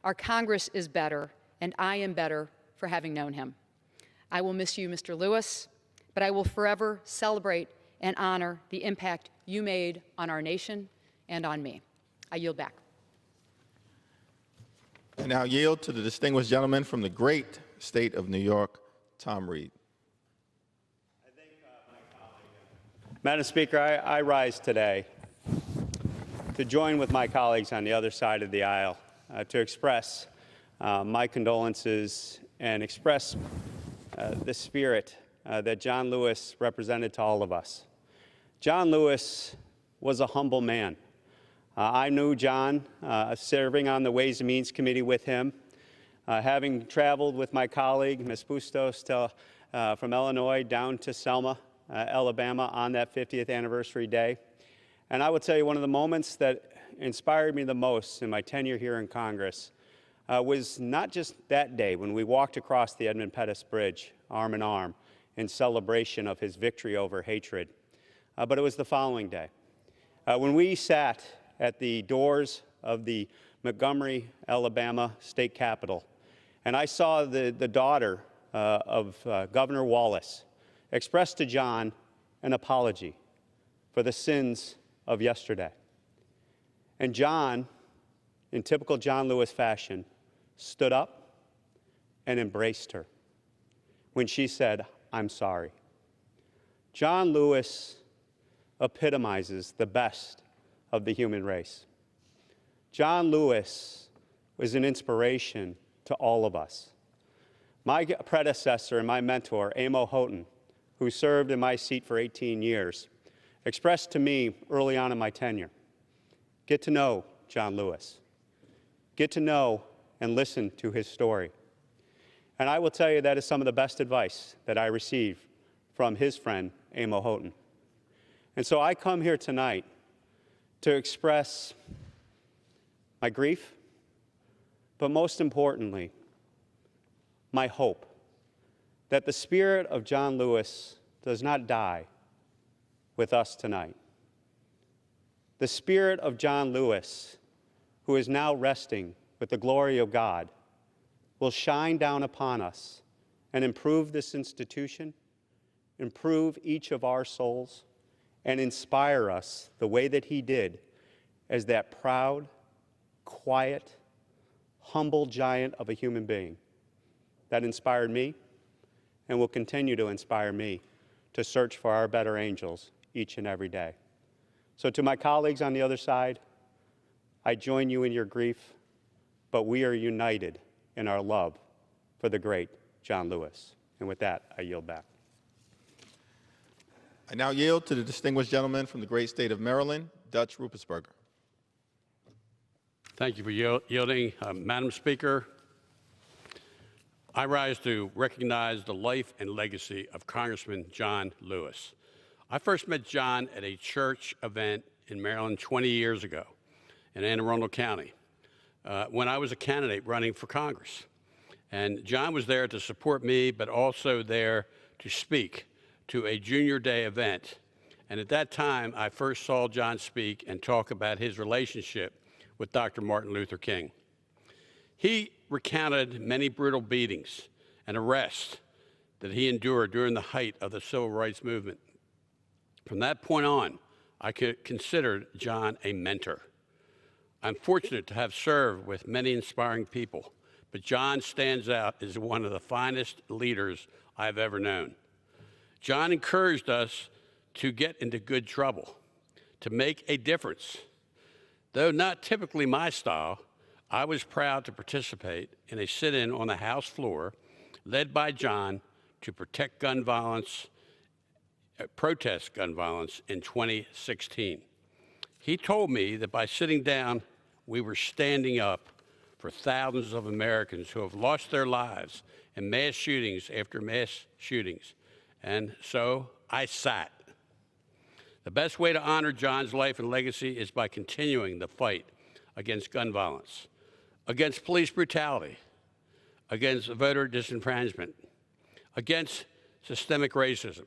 our Congress is better, and I am better for having known him. I will miss you, Mr. Lewis, but I will forever celebrate and honor the impact you made on our nation and on me. I yield back. I now yield to the distinguished gentleman from the great state of New York, Tom Reed. Madam Speaker, I rise today to join with my colleagues on the other side of the aisle to express my condolences and express the spirit that John Lewis represented to all of us. John Lewis was a humble man. I knew John serving on the Ways and Means Committee with him, having traveled with my colleague, Ms. Bustos, from Illinois down to Selma, Alabama on that 50th anniversary day. And I will tell you, one of the moments that inspired me the most in my tenure here in Congress was not just that day when we walked across the Edmund Pettus Bridge, arm in arm, in celebration of his victory over hatred, but it was the following day. When we sat at the doors of the Montgomery, Alabama state capitol, and I saw the daughter of Governor Wallace express to John an apology for the sins of yesterday. And John, in typical John Lewis fashion, stood up and embraced her when she said, "I'm sorry." John Lewis epitomizes the best of the human race. John Lewis was an inspiration to all of us. My predecessor and my mentor, Amo Houghton, who served in my seat for 18 years, expressed to me early on in my tenure, get to know John Lewis. Get to know and listen to his story. And I will tell you that is some of the best advice that I received from his friend, Amo Houghton. And so I come here tonight to express my grief, but most importantly, my hope that the spirit of John Lewis does not die with us tonight. The spirit of John Lewis, who is now resting with the glory of God, will shine down upon us and improve this institution, improve each of our souls, and inspire us the way that he did as that proud, quiet, humble giant of a human being that inspired me and will continue to inspire me to search for our better angels each and every day. So to my colleagues on the other side, I join you in your grief, but we are united in our love for the great John Lewis. And with that, I yield back. I now yield to the distinguished gentleman from the great state of Maryland, Dutch Ruppersberger. Thank you for yielding. Madam Speaker, I rise to recognize the life and legacy of Congressman John Lewis. I first met John at a church event in Maryland 20 years ago in Anne Arundel County when I was a candidate running for Congress. And John was there to support me, but also there to speak to a Junior Day event. And at that time, I first saw John speak and talk about his relationship with Dr. Martin Luther King. He recounted many brutal beatings and arrests that he endured during the height of the civil rights movement. From that point on, I considered John a mentor. I'm fortunate to have served with many inspiring people, but John stands out as one of the finest leaders I've ever known. John encouraged us to get into good trouble, to make a difference. Though not typically my style, I was proud to participate in a sit-in on the House floor led by John to protect gun violence, protest gun violence in 2016. He told me that by sitting down, we were standing up for thousands of Americans who have lost their lives in mass shootings after mass shootings. And so I sat. The best way to honor John's life and legacy is by continuing the fight against gun violence, against police brutality, against voter disenfranchisement, against systemic racism.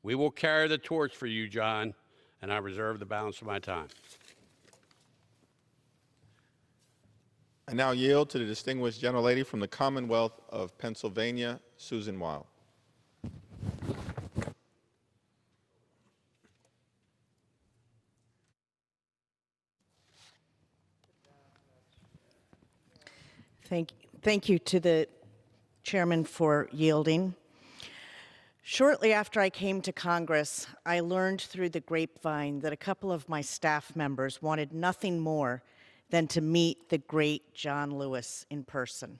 We will carry the torch for you, John, and I reserve the balance of my time. I now yield to the distinguished gentlelady from the Commonwealth of Pennsylvania, Susan Weil. Thank you to the chairman for yielding. Shortly after I came to Congress, I learned through the grapevine that a couple of my staff members wanted nothing more than to meet the great John Lewis in person.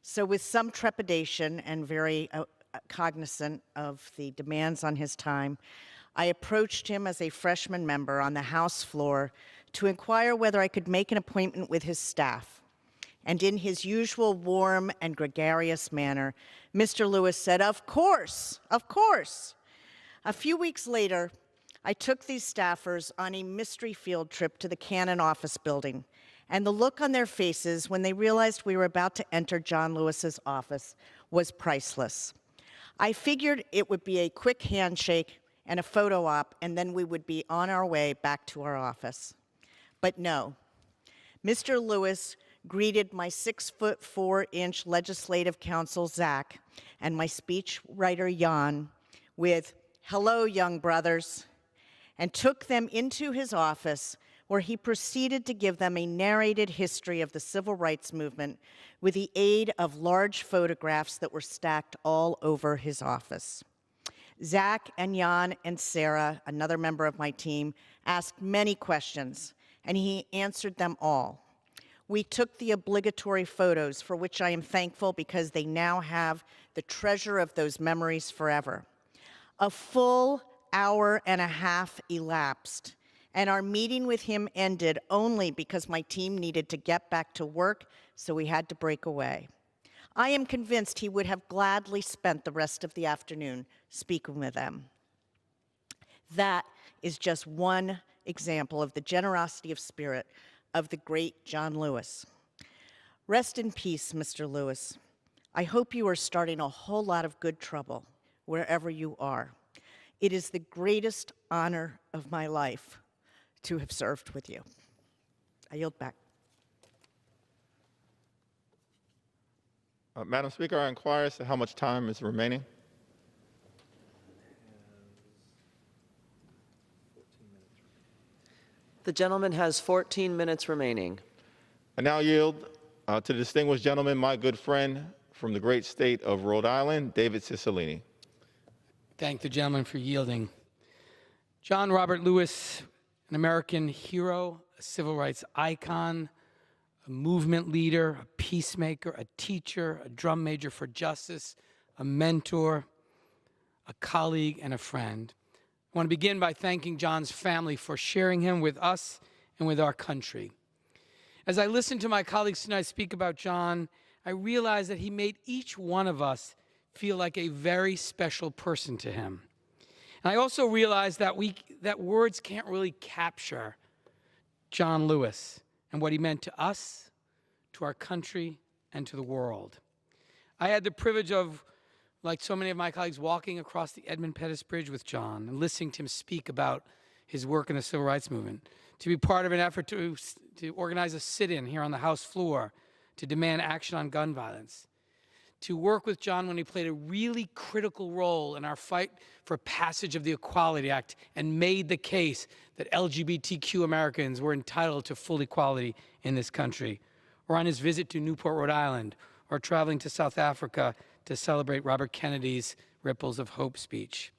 So with some trepidation and very cognizant of the demands on his time, I approached him as a freshman member on the House floor to inquire whether I could make an appointment with his staff. And in his usual warm and gregarious manner, Mr. Lewis said, "Of course, of course." A few weeks later, I took these staffers on a mystery field trip to the Cannon office building, and the look on their faces when they realized we were about to enter John Lewis's office was priceless. I figured it would be a quick handshake and a photo op, and then we would be on our way back to our office. But no, Mr. Lewis greeted my 6'4" legislative counsel, Zach, and my speechwriter, Jan, with, "Hello, young brothers," and took them into his office, where he proceeded to give them a narrated history of the civil rights movement with the aid of large photographs that were stacked all over his office. Zach and Jan and Sarah, another member of my team, asked many questions, and he answered them all. We took the obligatory photos, for which I am thankful because they now have the treasure of those memories forever. A full hour and a half elapsed, and our meeting with him ended only because my team needed to get back to work, so we had to break away. I am convinced he would have gladly spent the rest of the afternoon speaking with them. That is just one example of the generosity of spirit of the great John Lewis. Rest in peace, Mr. Lewis. I hope you are starting a whole lot of good trouble wherever you are. It is the greatest honor of my life to have served with you. I yield back. Madam Speaker, I inquire as to how much time is remaining. The gentleman has 14 minutes remaining. I now yield to the distinguished gentleman, my good friend from the great state of Rhode Island, David Cicilline. Thank the gentleman for yielding. John Robert Lewis, an American hero, a civil rights icon, a movement leader, a peacemaker, a teacher, a drum major for justice, a mentor, a colleague, and a friend. I want to begin by thanking John's family for sharing him with us and with our country. As I listened to my colleagues tonight speak about John, I realized that he made each one of us feel like a very special person to him. And I also realized that words can't really capture John Lewis and what he meant to us, to our country, and to the world. I had the privilege of, like so many of my colleagues, walking across the Edmund Pettus Bridge with John and listening to him speak about his work in the civil rights movement, to be part of an effort to organize a sit-in here on the House floor to demand action on gun violence, to work with John when he played a really critical role in our fight for passage of the Equality Act and made the case that LGBTQ Americans were entitled to full equality in this country, or on his visit to Newport, Rhode Island, or traveling to South Africa to celebrate Robert Kennedy's Ripples of Hope speech.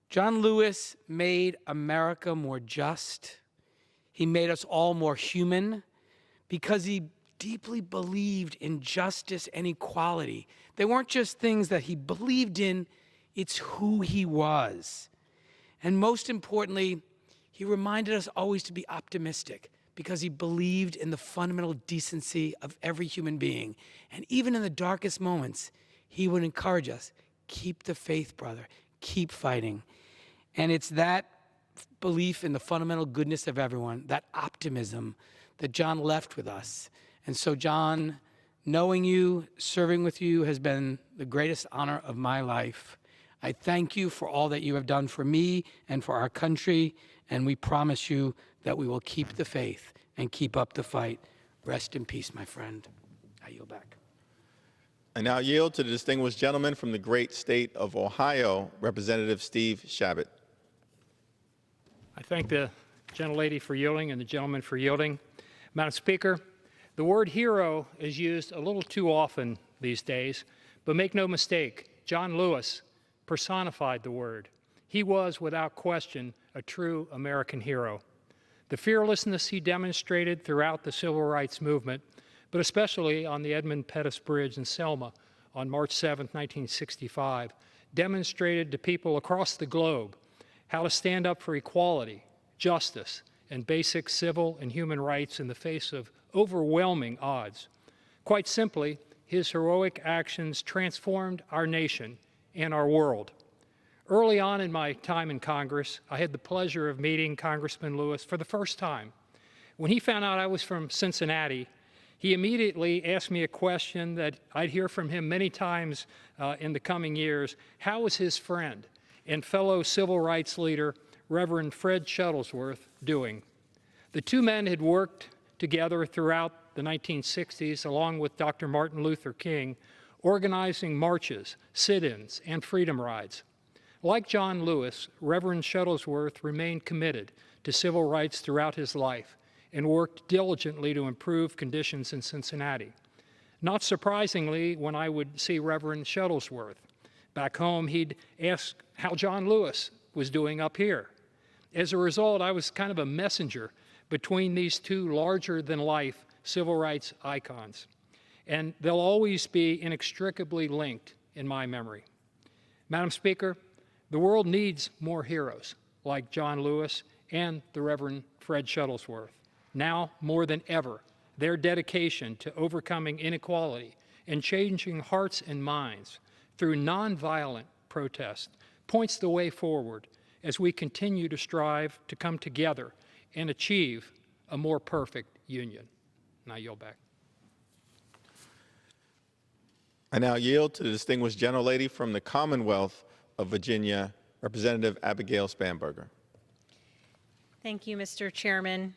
John Lewis made America more just. He made us all more human because he deeply believed in justice and equality. They weren't just things that he believed in, it's who he was. And most importantly, he reminded us always to be optimistic because he believed in the fundamental decency of every human being. And even in the darkest moments, he would encourage us, keep the faith, brother, keep fighting. And it's that belief in the fundamental goodness of everyone, that optimism that John left with us. And so, John, knowing you, serving with you has been the greatest honor of my life. I thank you for all that you have done for me and for our country, and we promise you that we will keep the faith and keep up the fight. Rest in peace, my friend. I yield back. I now yield to the distinguished gentleman from the great state of Ohio, Representative Steve Shabbat. I thank the gentlelady for yielding and the gentleman for yielding. Madam Speaker, the word hero is used a little too often these days, but make no mistake, John Lewis personified the word. He was, without question, a true American hero. The fearlessness he demonstrated throughout the civil rights movement, but especially on the Edmund Pettus Bridge in Selma on March 7, 1965, demonstrated to people across the globe how to stand up for equality, justice, and basic civil and human rights in the face of overwhelming odds. Quite simply, his heroic actions transformed our nation and our world. Early on in my time in Congress, I had the pleasure of meeting Congressman Lewis for the first time. When he found out I was from Cincinnati, he immediately asked me a question that I'd hear from him many times in the coming years. How was his friend and fellow civil rights leader, Reverend Fred Shuttlesworth, doing? The two men had worked together throughout the 1960s, along with Dr. Martin Luther King, organizing marches, sit-ins, and freedom rides. Like John Lewis, Reverend Shuttlesworth remained committed to civil rights throughout his life and worked diligently to improve conditions in Cincinnati. Not surprisingly, when I would see Reverend Shuttlesworth back home, he'd ask how John Lewis was doing up here. As a result, I was kind of a messenger between these two larger-than-life civil rights icons, and they'll always be inextricably linked in my memory. Madam Speaker, the world needs more heroes like John Lewis and the Reverend Fred Shuttlesworth. Now more than ever, their dedication to overcoming inequality and changing hearts and minds through nonviolent protest points the way forward as we continue to strive to come together and achieve a more perfect union. And I yield back. I now yield to the distinguished gentlelady from the Commonwealth of Virginia, Representative Abigail Spanberger. Thank you, Mr. Chairman.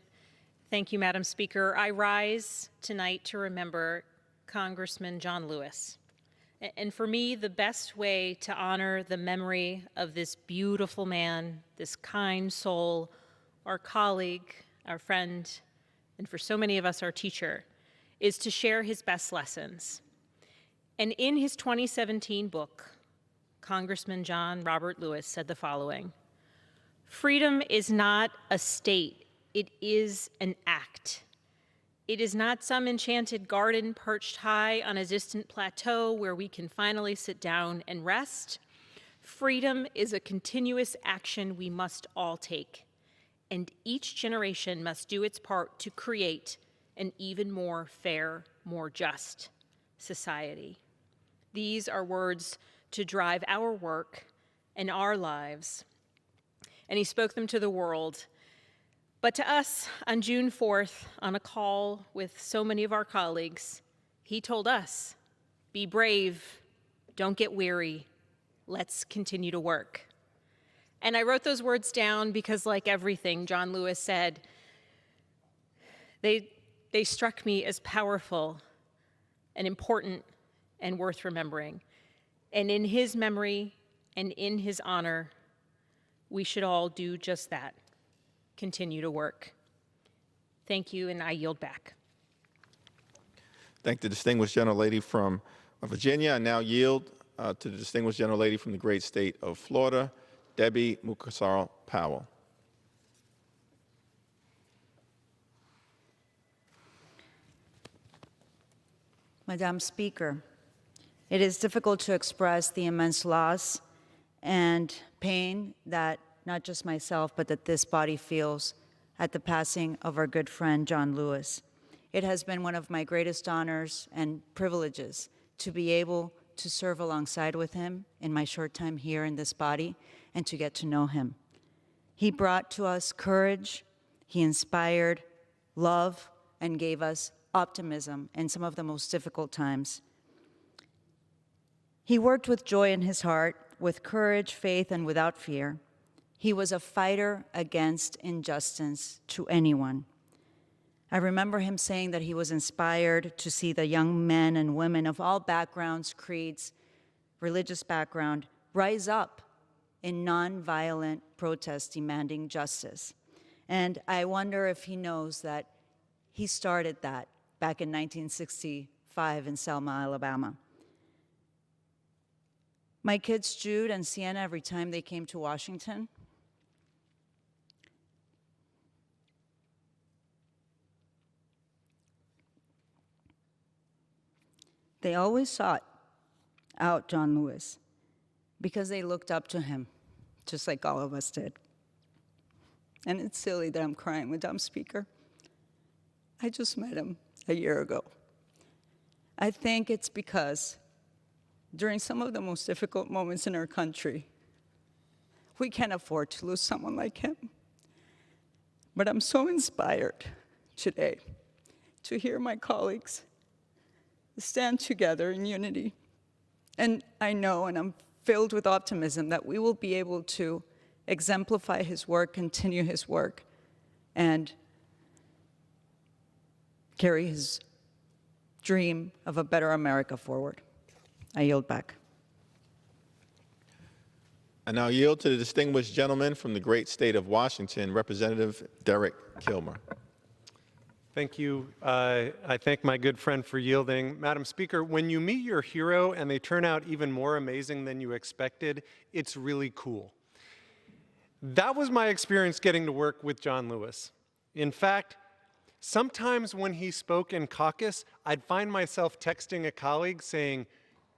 Thank you, Madam Speaker. I rise tonight to remember Congressman John Lewis. And for me, the best way to honor the memory of this beautiful man, this kind soul, our colleague, our friend, and for so many of us, our teacher, is to share his best lessons. And in his 2017 book, Congressman John Robert Lewis said the following: "Freedom is not a state, it is an act. It is not some enchanted garden perched high on a distant plateau where we can finally sit down and rest. Freedom is a continuous action we must all take, and each generation must do its part to create an even more fair, more just society." These are words to drive our work and our lives. And he spoke them to the world. But to us, on June 4th, on a call with so many of our colleagues, he told us, "Be brave, don't get weary, let's continue to work." And I wrote those words down because, like everything John Lewis said, they struck me as powerful and important and worth remembering. And in his memory and in his honor, we should all do just that. Continue to work. Thank you, and I yield back. Thank the distinguished gentlelady from Virginia. I now yield to the distinguished gentlelady from the great state of Florida, Debbie Mukasar Powell. Madam Speaker, it is difficult to express the immense loss and pain that not just myself, but that this body feels at the passing of our good friend, John Lewis. It has been one of my greatest honors and privileges to be able to serve alongside with him in my short time here in this body and to get to know him. He brought to us courage, he inspired love, and gave us optimism in some of the most difficult times. He worked with joy in his heart, with courage, faith, and without fear. He was a fighter against injustice to anyone. I remember him saying that he was inspired to see the young men and women of all backgrounds, creeds, religious background, rise up in nonviolent protest demanding justice. And I wonder if he knows that he started that back in 1965 in Selma, Alabama. My kids, Jude and Sienna, every time they came to Washington, they always sought out John Lewis because they looked up to him, just like all of us did. And it's silly that I'm crying, Madam Speaker. I just met him a year ago. I think it's because during some of the most difficult moments in our country, we can't afford to lose someone like him. But I'm so inspired today to hear my colleagues stand together in unity. And I know, and I'm filled with optimism, that we will be able to exemplify his work, continue his work, and carry his dream of a better America forward. I yield back. I now yield to the distinguished gentleman from the great state of Washington, Representative Derek Kilmer. Thank you. I thank my good friend for yielding. Madam Speaker, when you meet your hero and they turn out even more amazing than you expected, it's really cool. That was my experience getting to work with John Lewis. In fact, Sometimes when he spoke in caucus, I'd find myself texting a colleague saying,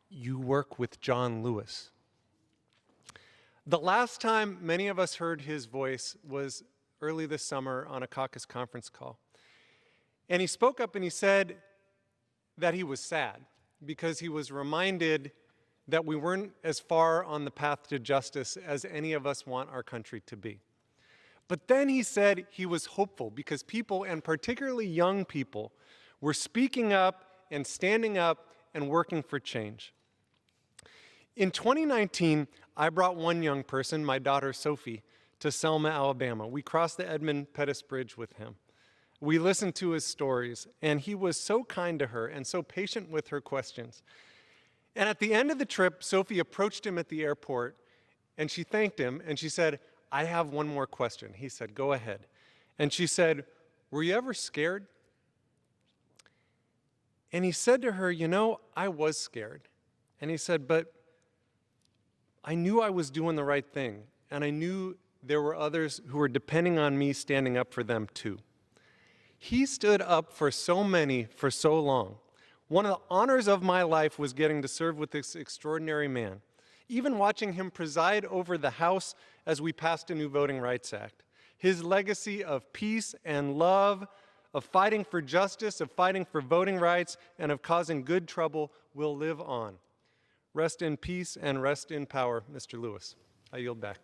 "You work with John Lewis." The last time many of us heard his voice was early this summer on a caucus conference call. And he spoke up and he said that he was sad because he was reminded that we weren't as far on the path to justice as any of us want our country to be. But then he said he was hopeful because people, and particularly young people, were speaking up and standing up and working for change. In 2019, I brought one young person, my daughter Sophie, to Selma, Alabama. We crossed the Edmund Pettus Bridge with him. We listened to his stories, and he was so kind to her and so patient with her questions. And at the end of the trip, Sophie approached him at the airport, and she thanked him, and she said, "I have one more question." He said, "Go ahead." And she said, "Were you ever scared?" And he said to her, "You know, I was scared." And he said, "But I knew I was doing the right thing, and I knew there were others who were depending on me standing up for them too." He stood up for so many for so long. One of the honors of my life was getting to serve with this extraordinary man, even watching him preside over the House as we passed a new Voting Rights Act. His legacy of peace and love, of fighting for justice, of fighting for voting rights, and of causing good trouble will live on. Rest in peace and rest in power, Mr. Lewis. I yield back.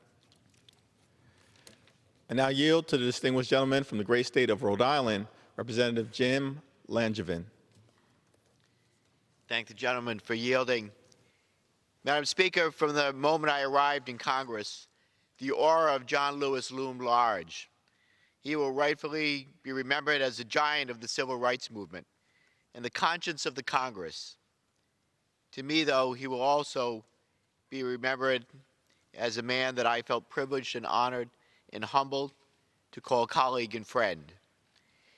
I now yield to the distinguished gentleman from the great state of Rhode Island, Representative Jim Langevin. Thank the gentleman for yielding. Madam Speaker, from the moment I arrived in Congress, the aura of John Lewis loomed large. He will rightfully be remembered as a giant of the civil rights movement and the conscience of the Congress. To me, though, he will also be remembered as a man that I felt privileged and honored and humbled to call colleague and friend.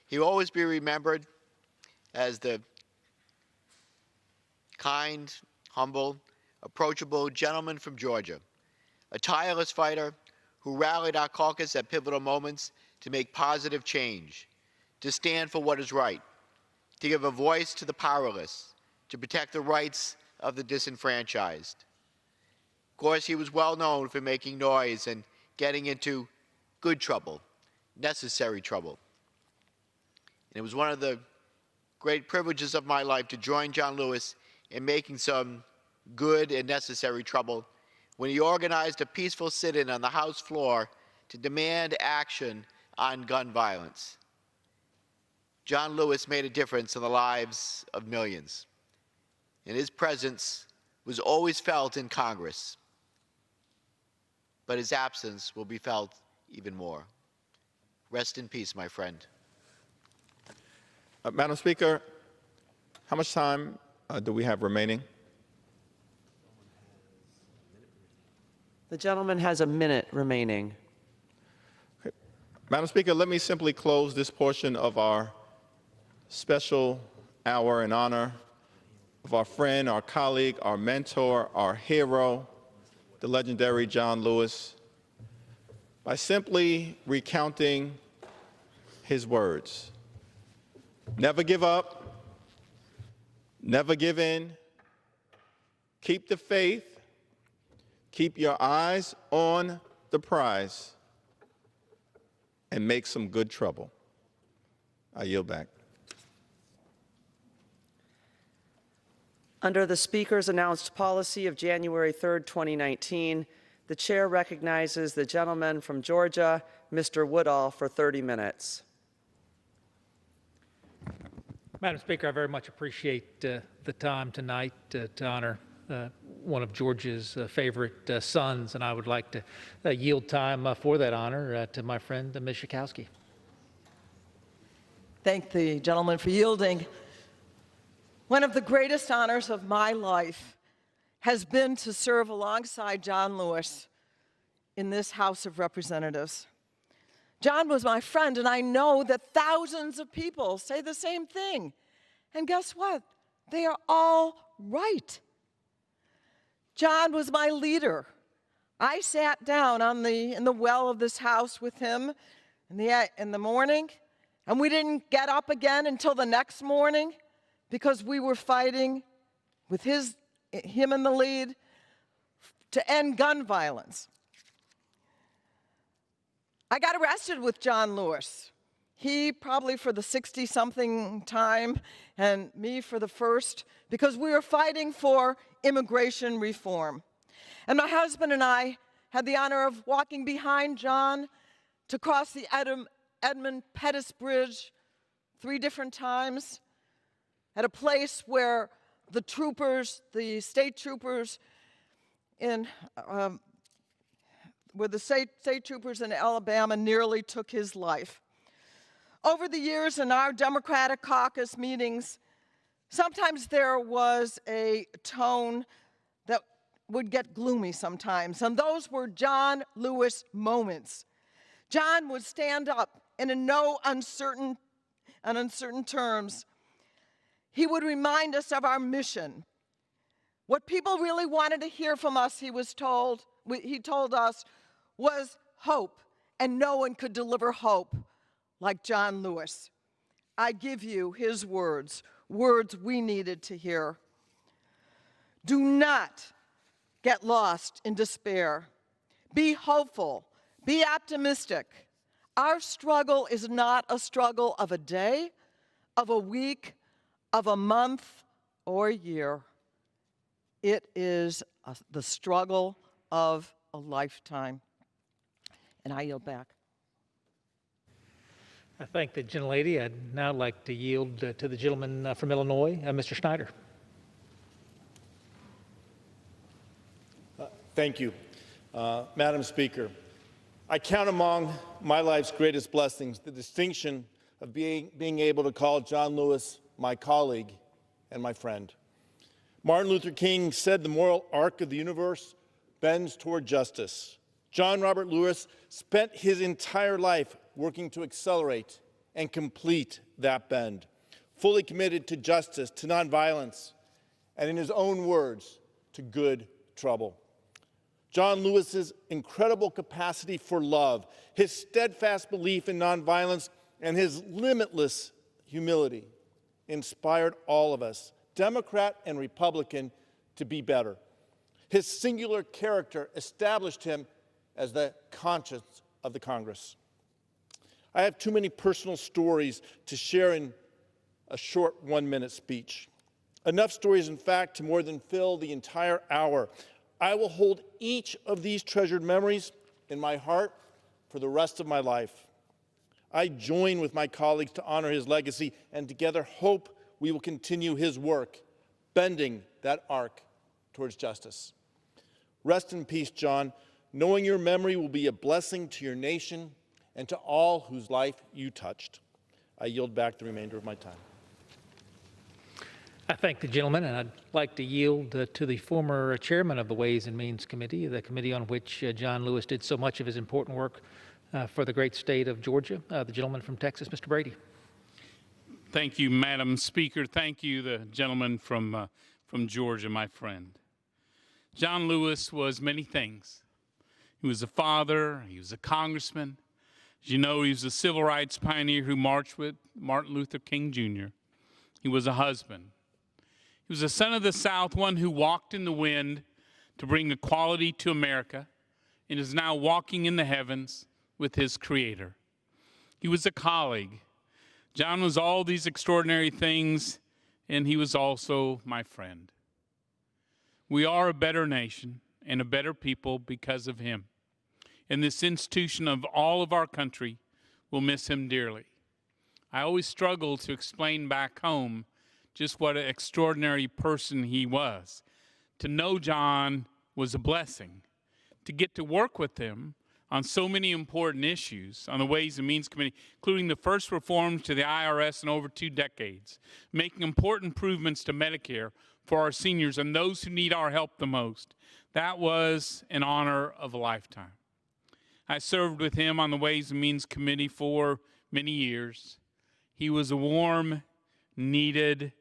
He will always be remembered as the kind, humble, approachable gentleman from Georgia, a tireless fighter who rallied our caucus at pivotal moments to make positive change, to stand for what is right, to give a voice to the powerless, to protect the rights of the disenfranchised. Of course, he was well known for making noise and getting into good trouble, necessary trouble. And it was one of the great privileges of my life to join John Lewis in making some good and necessary trouble when he organized a peaceful sit-in on the House floor to demand action on gun violence. John Lewis made a difference in the lives of millions, and his presence was always felt in Congress, but his absence will be felt even more. Rest in peace, my friend. Madam Speaker, how much time do we have remaining? The gentleman has a minute remaining. Okay. Madam Speaker, let me simply close this portion of our special hour in honor of our friend, our colleague, our mentor, our hero, the legendary John Lewis, by simply recounting his words. Never give up, never give in, keep the faith, keep your eyes on the prize, and make some good trouble. I yield back. Under the Speaker's announced policy of January 3rd, 2019, the Chair recognizes the gentleman from Georgia, Mr. Woodall, for 30 minutes. Madam Speaker, I very much appreciate the time tonight to honor one of Georgia's favorite sons, and I would like to yield time for that honor to my friend, Ms. Schakowsky. Thank the gentleman for yielding. One of the greatest honors of my life has been to serve alongside John Lewis in this House of Representatives. John was my friend, and I know that thousands of people say the same thing. And guess what? They are all right. John was my leader. I sat down in the well of this house with him in the morning, And we didn't get up again until the next morning because we were fighting with him in the lead to end gun violence. I got arrested with John Lewis. He probably for the 60-something time, and me for the first, because we were fighting for immigration reform. And my husband and I had the honor of walking behind John to cross the Edmund Pettus Bridge 3 different times at a place where the troopers, the state troopers in Alabama nearly took his life. Over the years in our Democratic Caucus meetings, sometimes there was a tone that would get gloomy sometimes, and those were John Lewis moments. John would stand up and in no uncertain terms, he would remind us of our mission. What people really wanted to hear from us, he told us, was hope, and no one could deliver hope like John Lewis. I give you his words, words we needed to hear. Do not get lost in despair. Be hopeful. Be optimistic. Our struggle is not a struggle of a day, of a week, of a month, or a year. It is the struggle of a lifetime. And I yield back. I thank the gentlelady. I'd now like to yield to the gentleman from Illinois, Mr. Schneider. Thank you. Madam Speaker, I count among my life's greatest blessings the distinction of being able to call John Lewis my colleague and my friend. Martin Luther King said the moral arc of the universe bends toward justice. John Robert Lewis spent his entire life working to accelerate and complete that bend, fully committed to justice, to nonviolence, and in his own words, to good trouble. John Lewis's incredible capacity for love, his steadfast belief in nonviolence, and his limitless humility inspired all of us, Democrat and Republican, to be better. His singular character established him as the conscience of the Congress. I have too many personal stories to share in a short 1-minute speech. Enough stories, in fact, to more than fill the entire hour. I will hold each of these treasured memories in my heart for the rest of my life. I join with my colleagues to honor his legacy and together hope we will continue his work, bending that arc towards justice. Rest in peace, John. Knowing your memory will be a blessing to your nation and to all whose life you touched. I yield back the remainder of my time. I thank the gentleman, and I'd like to yield to the former chairman of the Ways and Means Committee, the committee on which John Lewis did so much of his important work for the great state of Georgia, the gentleman from Texas, Mr. Brady. Thank you, Madam Speaker. Thank you, the gentleman from Georgia, my friend. John Lewis was many things. He was a father. He was a congressman. As you know, he was a civil rights pioneer who marched with Martin Luther King Jr. He was a husband. He was a son of the South, one who walked in the wind to bring equality to America and is now walking in the heavens with his Creator. He was a colleague. John was all these extraordinary things, and he was also my friend. We are a better nation and a better people because of him. And this institution of all of our country will miss him dearly. I always struggle to explain back home just what an extraordinary person he was. To know John was a blessing. To get to work with him on so many important issues on the Ways and Means Committee, including the first reforms to the IRS in over 2 decades, making important improvements to Medicare for our seniors and those who need our help the most. That was an honor of a lifetime. I served with him on the Ways and Means Committee for many years. He was a warm, needed,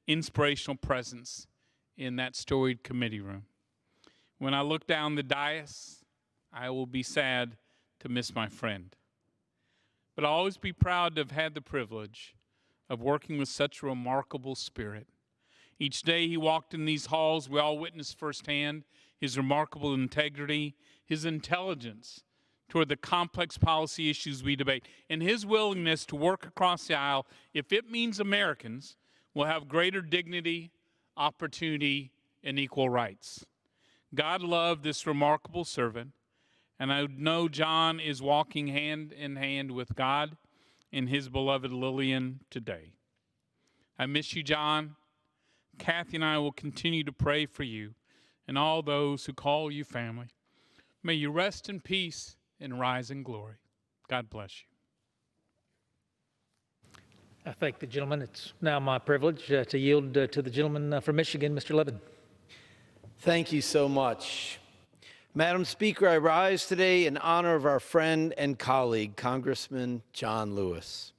inspirational presence in that storied committee room. When I look down the dais, I will be sad to miss my friend. but I'll always be proud to have had the privilege of working with such a remarkable spirit. Each day he walked in these halls, we all witnessed firsthand his remarkable integrity, his intelligence toward the complex policy issues we debate, and his willingness to work across the aisle if it means Americans will have greater dignity, opportunity, and equal rights. God loved this remarkable servant, and I know John is walking hand in hand with God and his beloved Lillian today. I miss you, John. Kathy and I will continue to pray for you and all those who call you family. May you rest in peace and rise in glory. God bless you. I thank the gentleman. It's now my privilege to yield to the gentleman from Michigan, Mr. Levin. Thank you so much. Madam Speaker, I rise today in honor of our friend and colleague, Congressman John Lewis.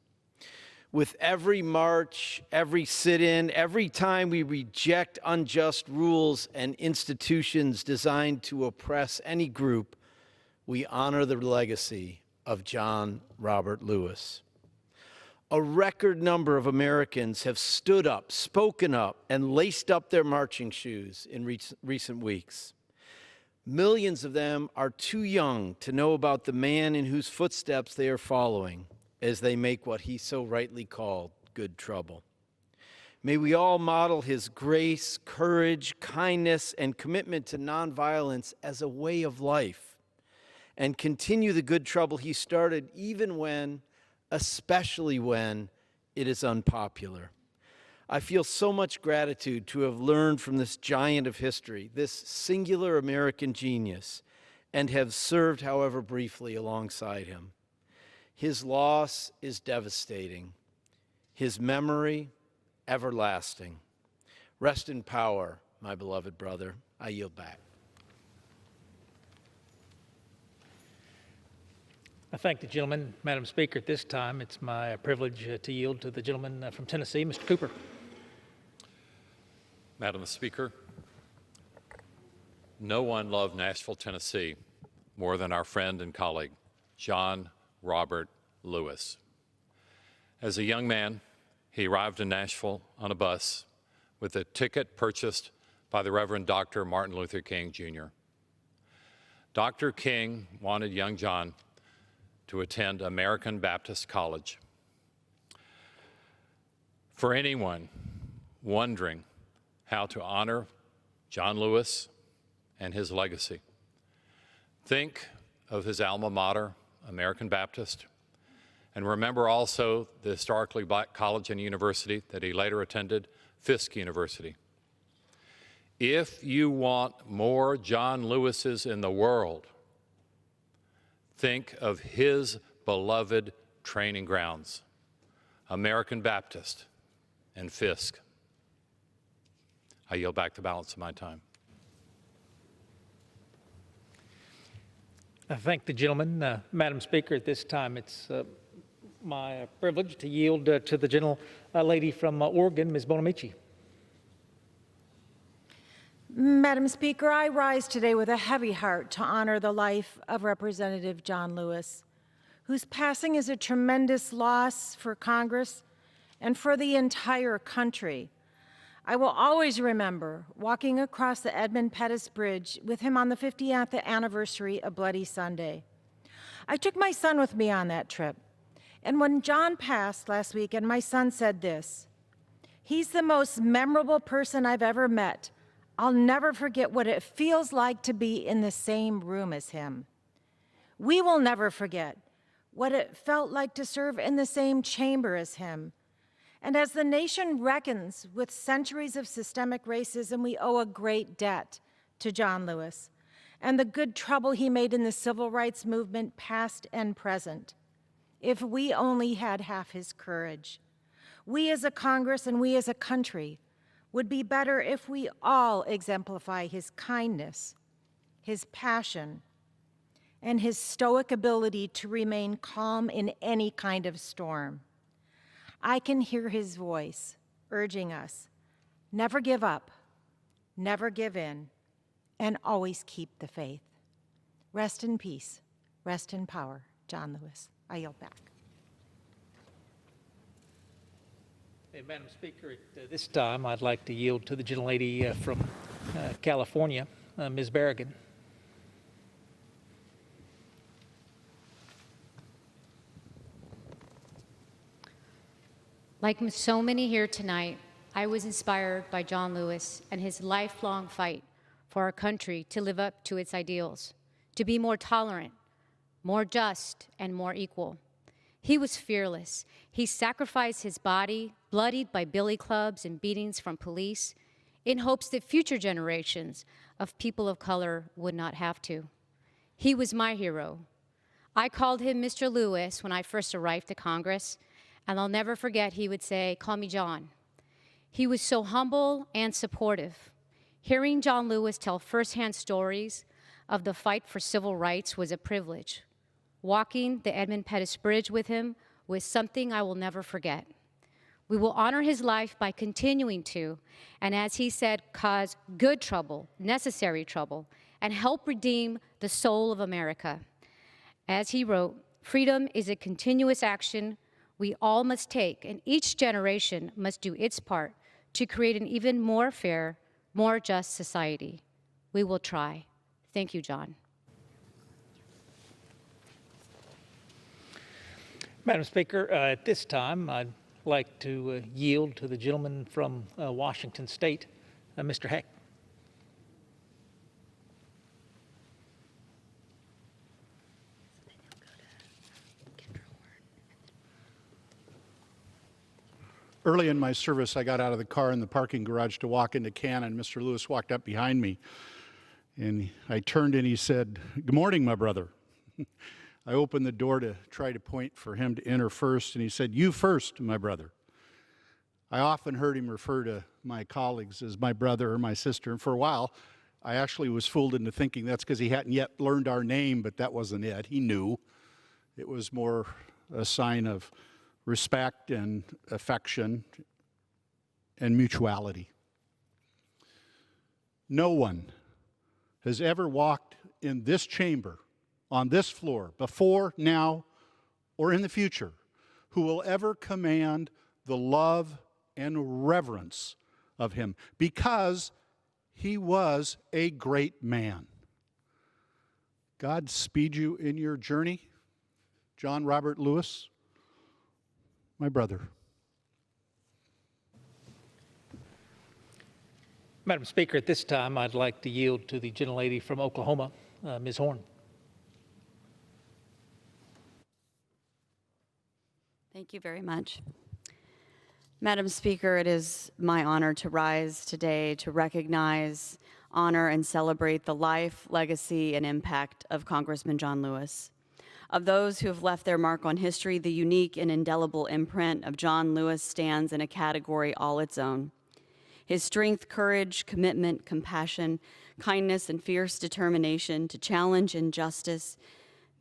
With every march, every sit-in, every time we reject unjust rules and institutions designed to oppress any group, we honor the legacy of John Robert Lewis. A record number of Americans have stood up, spoken up, and laced up their marching shoes in recent weeks. Millions of them are too young to know about the man in whose footsteps they are following as they make what he so rightly called good trouble. May we all model his grace, courage, kindness, and commitment to nonviolence as a way of life, and continue the good trouble he started even when, especially when, it is unpopular. I feel so much gratitude to have learned from this giant of history, this singular American genius, and have served, however briefly, alongside him. His loss is devastating. His memory, everlasting. Rest in power, my beloved brother. I yield back. I thank the gentleman. Madam Speaker, at this time, it's my privilege to yield to the gentleman from Tennessee, Mr. Cooper. Madam Speaker, no one loved Nashville, Tennessee more than our friend and colleague, John Robert Lewis. As a young man, he arrived in Nashville on a bus with a ticket purchased by the Reverend Dr. Martin Luther King, Jr. Dr. King wanted young John to attend American Baptist College. For anyone wondering how to honor John Lewis and his legacy, think of his alma mater, American Baptist, and remember also the historically black college and university that he later attended, Fisk University. If you want more John Lewises in the world, think of his beloved training grounds, American Baptist and Fisk. I yield back the balance of my time. I thank the gentleman. Madam Speaker, at this time, it's my privilege to yield to the gentle lady from Oregon, Ms. Bonamici. Madam Speaker, I rise today with a heavy heart to honor the life of Representative John Lewis, whose passing is a tremendous loss for Congress and for the entire country. I will always remember walking across the Edmund Pettus Bridge with him on the 50th anniversary of Bloody Sunday. I took my son with me on that trip, and when John passed last weekend, my son said this: "He's the most memorable person I've ever met. I'll never forget what it feels like to be in the same room as him." We will never forget what it felt like to serve in the same chamber as him. And as the nation reckons with centuries of systemic racism, we owe a great debt to John Lewis and the good trouble he made in the civil rights movement, past and present. If we only had half his courage, we as a Congress and we as a country would be better if we all exemplify his kindness, his passion, and his stoic ability to remain calm in any kind of storm. I can hear his voice urging us, never give up, never give in, and always keep the faith. Rest in peace, rest in power, John Lewis. I yield back. Madam Speaker, at this time, I'd like to yield to the gentlelady from California, Ms. Berrigan. Like so many here tonight, I was inspired by John Lewis and his lifelong fight for our country to live up to its ideals, to be more tolerant, more just, and more equal. He was fearless. He sacrificed his body, bloodied by billy clubs and beatings from police, in hopes that future generations of people of color would not have to. He was my hero. I called him Mr. Lewis when I first arrived to Congress, and I'll never forget he would say, "Call me John." He was so humble and supportive. Hearing John Lewis tell firsthand stories of the fight for civil rights was a privilege. Walking the Edmund Pettus Bridge with him was something I will never forget. We will honor his life by continuing to, and as he said, cause good trouble, necessary trouble, and help redeem the soul of America. As he wrote, freedom is a continuous action we all must take, and each generation must do its part to create an even more fair, more just society. We will try. Thank you, John. Madam Speaker, at this time, I'd like to yield to the gentleman from Washington State, Mr. Heck. Early in my service, I got out of the car in the parking garage to walk into Cannon. Mr. Lewis walked up behind me, and I turned and he said, "Good morning, my brother." I opened the door to try to point for him to enter first, and he said, "You first, my brother." I often heard him refer to my colleagues as my brother or my sister, and for a while, I actually was fooled into thinking that's because he hadn't yet learned our name, but that wasn't it. He knew. It was more a sign of respect and affection and mutuality. No one has ever walked in this chamber, on this floor, before, now, or in the future, who will ever command the love and reverence of him, because he was a great man. God speed you in your journey, John Robert Lewis, my brother. Madam Speaker, at this time, I'd like to yield to the gentlelady from Oklahoma, Ms. Horn. Thank you very much. Madam Speaker, it is my honor to rise today to recognize, honor, and celebrate the life, legacy, and impact of Congressman John Lewis. Of those who have left their mark on history, the unique and indelible imprint of John Lewis stands in a category all its own. His strength, courage, commitment, compassion, kindness, and fierce determination to challenge injustice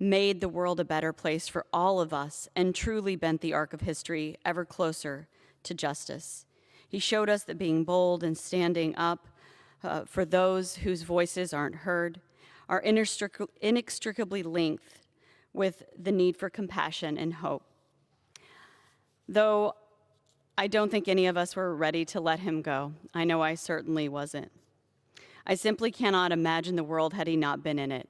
made the world a better place for all of us and truly bent the arc of history ever closer to justice. He showed us that being bold and standing up for those whose voices aren't heard are inextricably linked with the need for compassion and hope. Though I don't think any of us were ready to let him go. I know I certainly wasn't. I simply cannot imagine the world had he not been in it.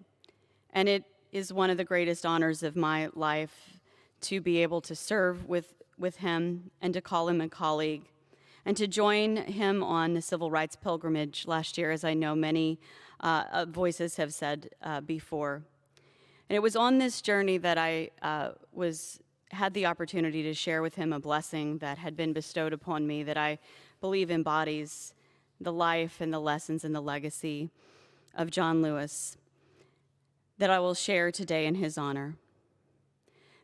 And it is one of the greatest honors of my life to be able to serve with him and to call him a colleague and to join him on the civil rights pilgrimage last year, as I know many voices have said before. And it was on this journey that I had the opportunity to share with him a blessing that had been bestowed upon me that I believe embodies the life and the lessons and the legacy of John Lewis that I will share today in his honor.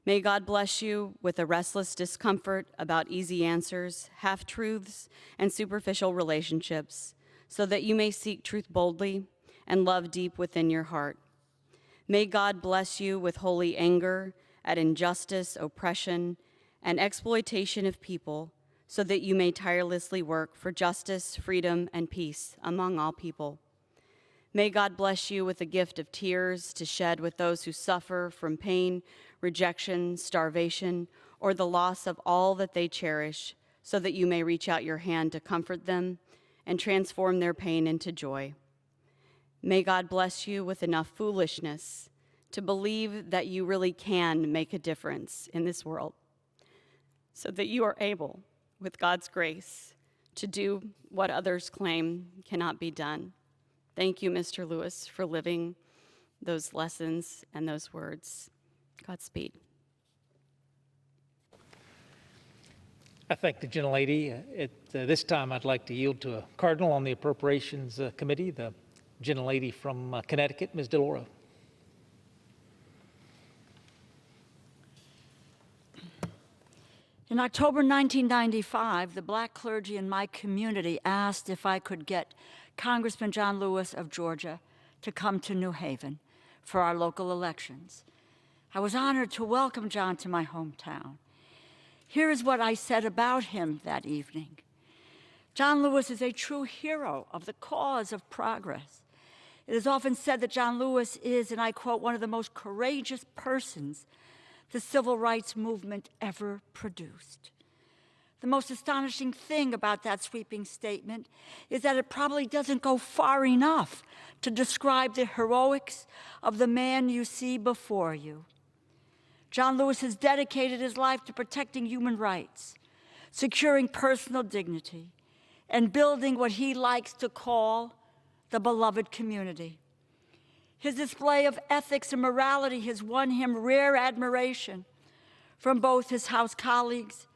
May God bless you with a restless discomfort about easy answers, half-truths, and superficial relationships, so that you may seek truth boldly and love deep within your heart. May God bless you with holy anger at injustice, oppression, and exploitation of people, so that you may tirelessly work for justice, freedom, and peace among all people. May God bless you with the gift of tears to shed with those who suffer from pain, rejection, starvation, or the loss of all that they cherish, so that you may reach out your hand to comfort them and transform their pain into joy. May God bless you with enough foolishness to believe that you really can make a difference in this world, so that you are able, with God's grace, to do what others claim cannot be done. Thank you, Mr. Lewis, for living those lessons and those words. Godspeed. I thank the gentlelady. At this time, I'd like to yield to a cardinal on the Appropriations Committee, the gentlelady from Connecticut, Ms. DeLauro. In October 1995, the black clergy in my community asked if I could get Congressman John Lewis of Georgia to come to New Haven for our local elections. I was honored to welcome John to my hometown. Here is what I said about him that evening. John Lewis is a true hero of the cause of progress. It is often said that John Lewis is, and I quote, one of the most courageous persons the civil rights movement ever produced. The most astonishing thing about that sweeping statement is that it probably doesn't go far enough to describe the heroics of the man you see before you. John Lewis has dedicated his life to protecting human rights, securing personal dignity, and building what he likes to call the beloved community. His display of ethics and morality has won him rare admiration from both his House colleagues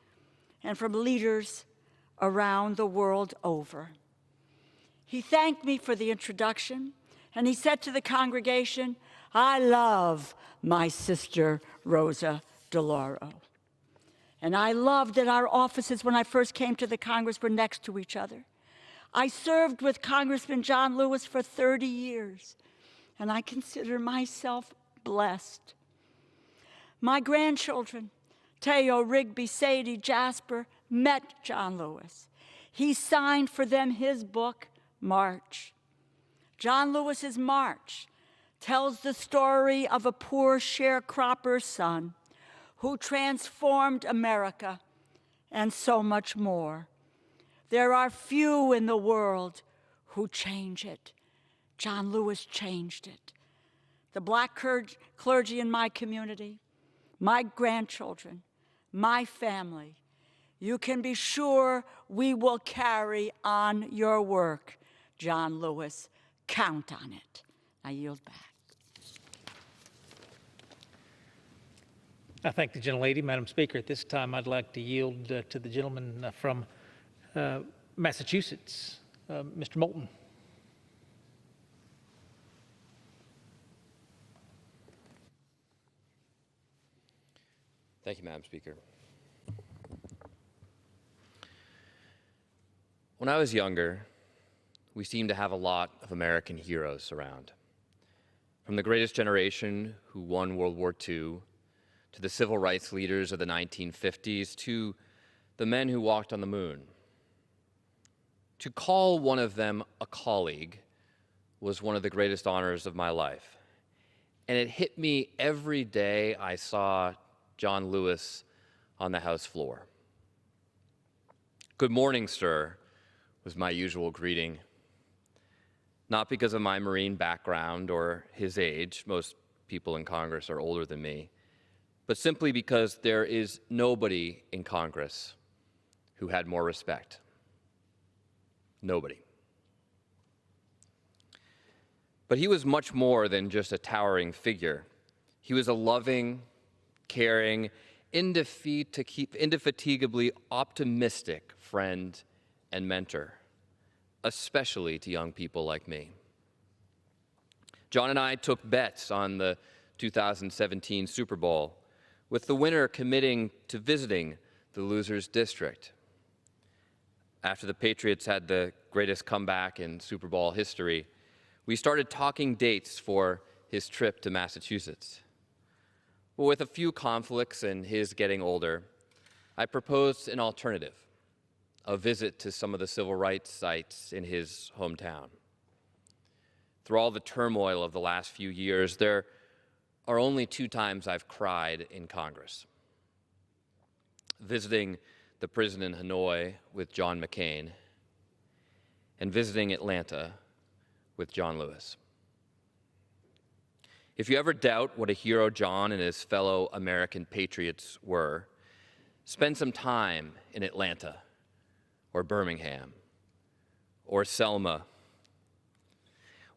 and from leaders around the world over. He thanked me for the introduction, and he said to the congregation, "I love my sister Rosa DeLauro." And I loved that our offices when I first came to the Congress were next to each other. I served with Congressman John Lewis for 30 years, and I consider myself blessed. My grandchildren, Teo, Rigby, Sadie, Jasper, met John Lewis. He signed for them his book, March. John Lewis's March tells the story of a poor sharecropper's son who transformed America and so much more. There are few in the world who change it. John Lewis changed it. The black clergy in my community, my grandchildren, my family, you can be sure we will carry on your work, John Lewis. Count on it. I yield back. I thank the gentlelady. Madam Speaker, at this time, I'd like to yield to the gentleman from Massachusetts, Mr. Moulton. Thank you, Madam Speaker. When I was younger, we seemed to have a lot of American heroes around. From the greatest generation who won World War II, to the civil rights leaders of the 1950s, to the men who walked on the moon. To call one of them a colleague was one of the greatest honors of my life. And it hit me every day I saw John Lewis on the House floor. "Good morning, sir," was my usual greeting. Not because of my Marine background or his age, most people in Congress are older than me, but simply because there is nobody in Congress who had more respect. Nobody. But he was much more than just a towering figure. He was a loving, caring, indefatigably optimistic friend and mentor, especially to young people like me. John and I took bets on the 2017 Super Bowl, with the winner committing to visiting the loser's district. After the Patriots had the greatest comeback in Super Bowl history, we started talking dates for his trip to Massachusetts. But with a few conflicts and his getting older, I proposed an alternative, a visit to some of the civil rights sites in his hometown. Through all the turmoil of the last few years, there are only 2 times I've cried in Congress. Visiting the prison in Hanoi with John McCain, and visiting Atlanta with John Lewis. If you ever doubt what a hero John and his fellow American patriots were, spend some time in Atlanta or Birmingham or Selma,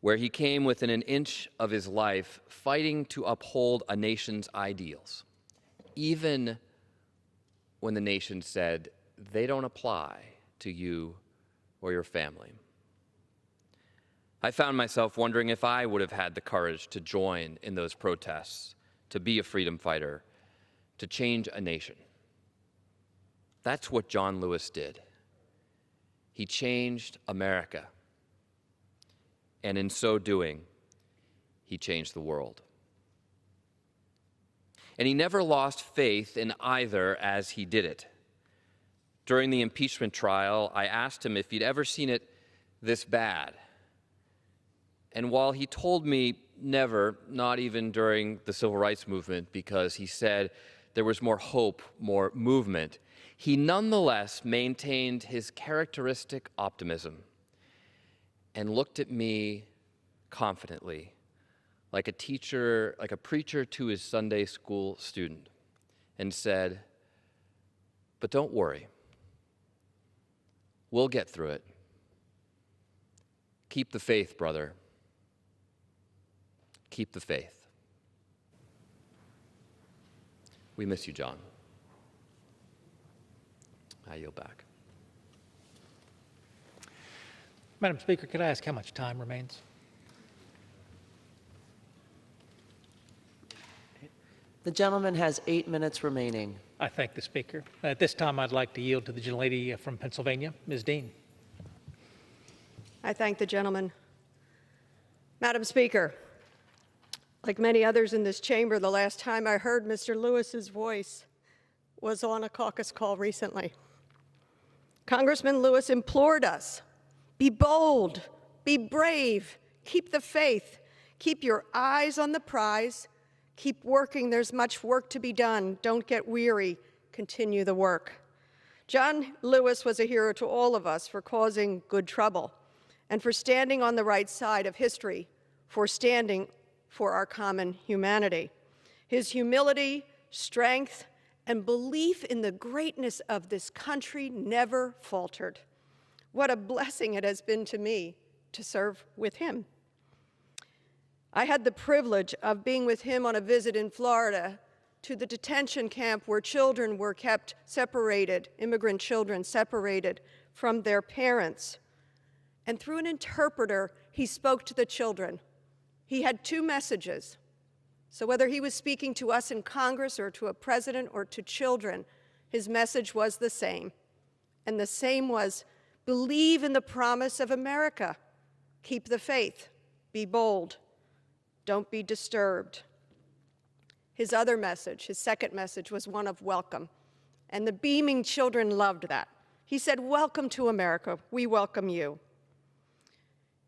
where he came within an inch of his life fighting to uphold a nation's ideals, even when the nation said they don't apply to you or your family. I found myself wondering if I would have had the courage to join in those protests, to be a freedom fighter, to change a nation. That's what John Lewis did. He changed America. And in so doing, he changed the world. And he never lost faith in either as he did it. During the impeachment trial, I asked him if he'd ever seen it this bad. And while he told me never, not even during the civil rights movement, because he said there was more hope, more movement, he nonetheless maintained his characteristic optimism and looked at me confidently, like a teacher, like a preacher to his Sunday school student, and said, "But don't worry. We'll get through it. Keep the faith, brother. Keep the faith." We miss you, John. I yield back. Madam Speaker, could I ask how much time remains? The gentleman has 8 minutes remaining. I thank the Speaker. At this time, I'd like to yield to the gentlelady from Pennsylvania, Ms. Dean. I thank the gentleman. Madam Speaker, like many others in this chamber, the last time I heard Mr. Lewis's voice was on a caucus call recently. Congressman Lewis implored us, be bold, be brave, keep the faith, keep your eyes on the prize, keep working, there's much work to be done, don't get weary, continue the work. John Lewis was a hero to all of us for causing good trouble and for standing on the right side of history, for standing for our common humanity. His humility, strength, and belief in the greatness of this country never faltered. What a blessing it has been to me to serve with him. I had the privilege of being with him on a visit in Florida to the detention camp where children were kept separated, immigrant children separated from their parents. And through an interpreter, he spoke to the children. He had two messages. So whether he was speaking to us in Congress or to a president or to children, his message was the same. And the same was, believe in the promise of America. Keep the faith. Be bold. Don't be disturbed. His other message, his second message, was one of welcome. And the beaming children loved that. He said, welcome to America. We welcome you.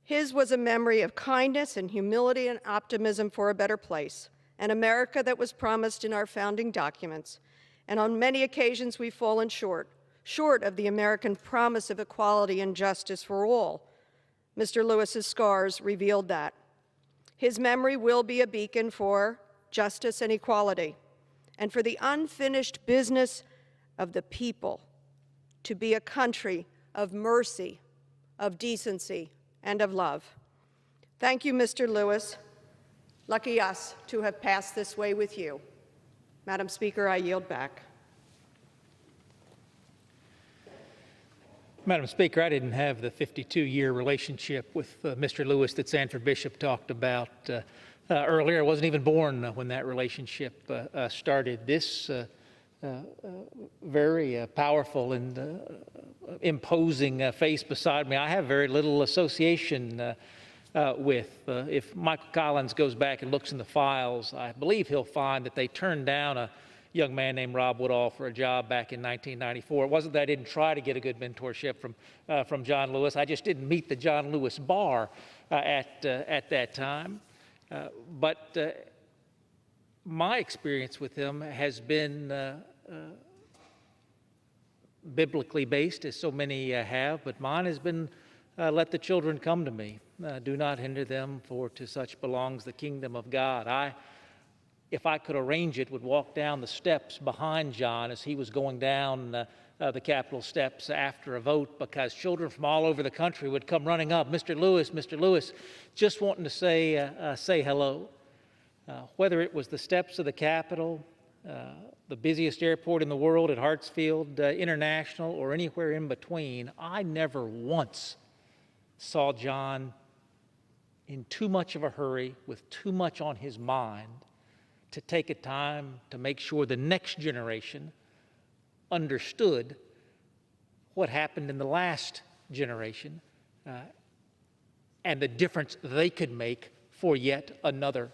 His was a memory of kindness and humility and optimism for a better place, an America that was promised in our founding documents. And on many occasions we've fallen short of the American promise of equality and justice for all. Mr. Lewis's scars revealed that. His memory will be a beacon for justice and equality, and for the unfinished business of the people to be a country of mercy, of decency, and of love. Thank you, Mr. Lewis. Lucky us to have passed this way with you. Madam Speaker, I yield back. Madam Speaker, I didn't have the 52-year relationship with Mr. Lewis that Sanford Bishop talked about earlier. I wasn't even born when that relationship started. This very powerful and imposing face beside me, I have very little association with. If Michael Collins goes back and looks in the files, I believe he'll find that they turned down a young man named Rob Woodall for a job back in 1994. It wasn't that I didn't try to get a good mentorship from John Lewis. I just didn't meet the John Lewis bar at that time. But my experience with him has been biblically based, as so many have, but mine has been, let the children come to me. Do not hinder them, for to such belongs the kingdom of God. If I could arrange it, would walk down the steps behind John as he was going down the Capitol steps after a vote, because children from all over the country would come running up, Mr. Lewis, just wanting to say hello. Whether it was the steps of the Capitol, the busiest airport in the world at Hartsfield International, or anywhere in between, I never once saw John in too much of a hurry, with too much on his mind, to take a time to make sure the next generation understood what happened in the last generation and the difference they could make for yet another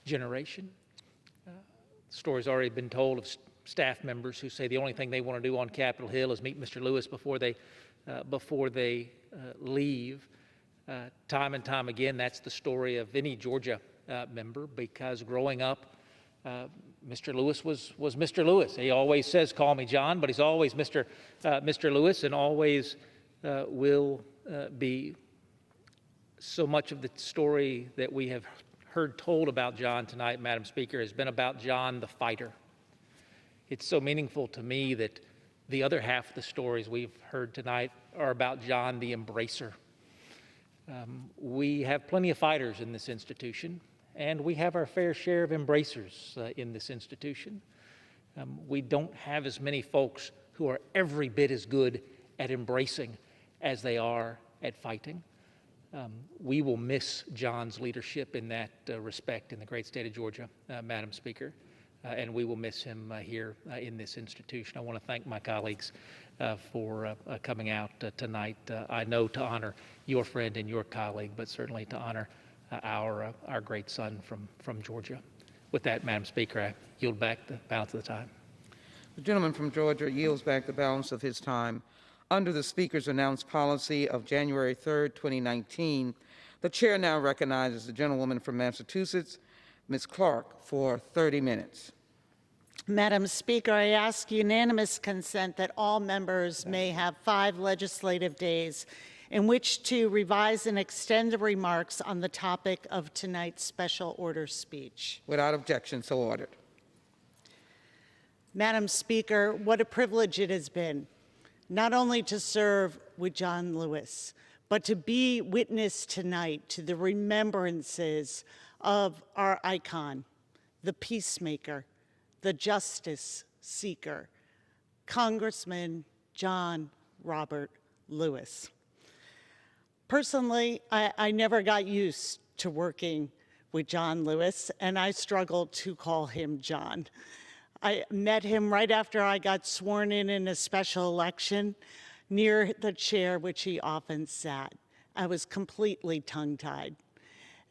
generation. The story's already been told of staff members who say the only thing they want to do on Capitol Hill is meet Mr. Lewis before they leave. Time and time again, that's the story of any Georgia member, because growing up, Mr. Lewis was Mr. Lewis. He always says, "Call me John," but he's always Mr. Lewis, and always will be. So much of the story that we have heard told about John tonight, Madam Speaker, has been about John the fighter. It's so meaningful to me that the other half of the stories we've heard tonight are about John the embracer. We have plenty of fighters in this institution, and we have our fair share of embracers in this institution. We don't have as many folks who are every bit as good at embracing as they are at fighting. We will miss John's leadership in that respect in the great state of Georgia, Madam Speaker, and we will miss him here in this institution. I want to thank my colleagues for coming out tonight. I know to honor your friend and your colleague, but certainly to honor our great son from Georgia. With that, Madam Speaker, I yield back the balance of the time. The gentleman from Georgia yields back the balance of his time. Under the Speaker's announced policy of January 3rd, 2019, the chair now recognizes the gentlewoman from Massachusetts, Ms. Clark, for 30 minutes. Madam Speaker, I ask unanimous consent that all members may have 5 legislative days in which to revise and extend the remarks on the topic of tonight's special order speech. Without objection, so ordered. Madam Speaker, what a privilege it has been, not only to serve with John Lewis, but to be witness tonight to the remembrances of our icon, the peacemaker, the justice seeker, Congressman John Robert Lewis. Personally, I never got used to working with John Lewis, and I struggled to call him John. I met him right after I got sworn in a special election near the chair which he often sat. I was completely tongue-tied.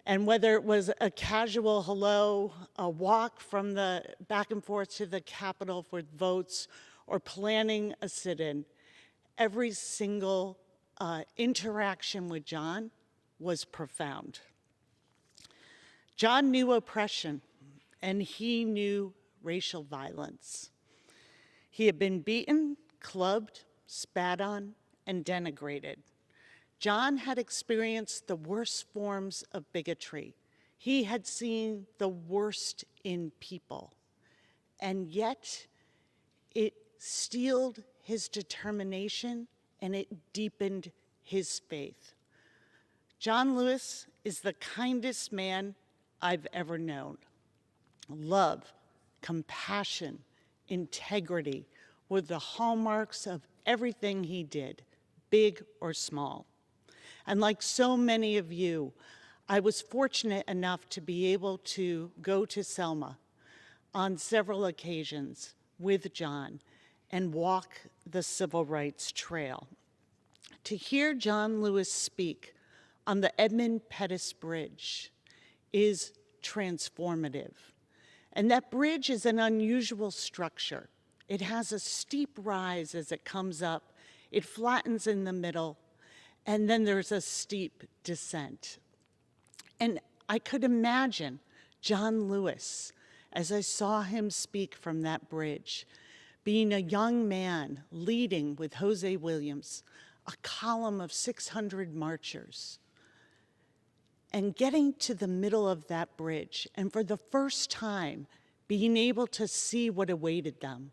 And whether it was a casual hello, a walk from the back and forth to the Capitol for votes, or planning a sit-in, every single interaction with John was profound. John knew oppression, and he knew racial violence. He had been beaten, clubbed, spat on, and denigrated. John had experienced the worst forms of bigotry. He had seen the worst in people, and yet it steeled his determination and it deepened his faith. John Lewis is the kindest man I've ever known. Love, compassion, integrity were the hallmarks of everything he did, big or small. And like so many of you, I was fortunate enough to be able to go to Selma on several occasions with John and walk the Civil Rights Trail. To hear John Lewis speak on the Edmund Pettus Bridge is transformative. And that bridge is an unusual structure. It has a steep rise as it comes up. It flattens in the middle, and then there's a steep descent. And I could imagine John Lewis, as I saw him speak from that bridge, being a young man leading with Jose Williams a column of 600 marchers, and getting to the middle of that bridge, and for the first time being able to see what awaited them,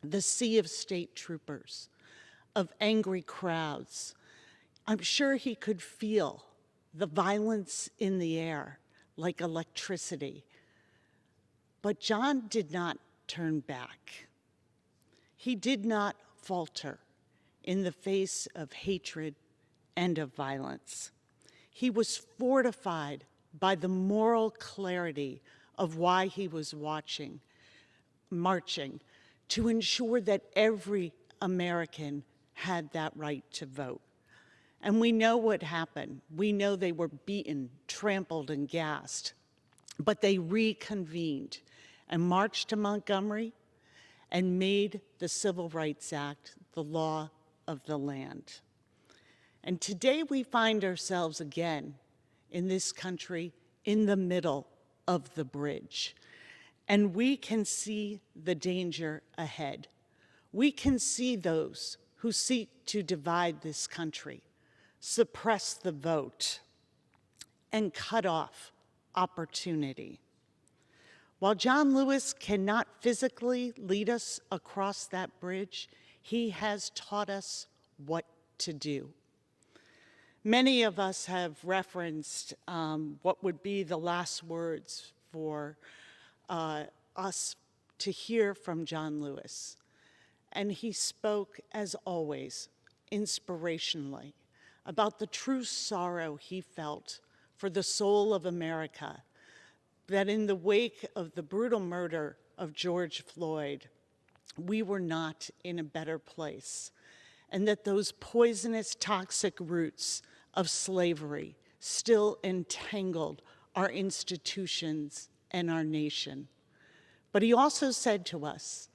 the sea of state troopers, of angry crowds. I'm sure he could feel the violence in the air like electricity. But John did not turn back. He did not falter in the face of hatred and of violence. He was fortified by the moral clarity of why he was marching to ensure that every American had that right to vote. And we know what happened. We know they were beaten, trampled, and gassed. But they reconvened and marched to Montgomery and made the Civil Rights Act the law of the land. And today we find ourselves again in this country in the middle of the bridge. And we can see the danger ahead. We can see those who seek to divide this country, suppress the vote, and cut off opportunity. While John Lewis cannot physically lead us across that bridge, he has taught us what to do. Many of us have referenced what would be the last words for us to hear from John Lewis. And he spoke, as always, inspirationally about the true sorrow he felt for the soul of America, that in the wake of the brutal murder of George Floyd, we were not in a better place, and that those poisonous, toxic roots of slavery still entangled our institutions and our nation. But he also said to us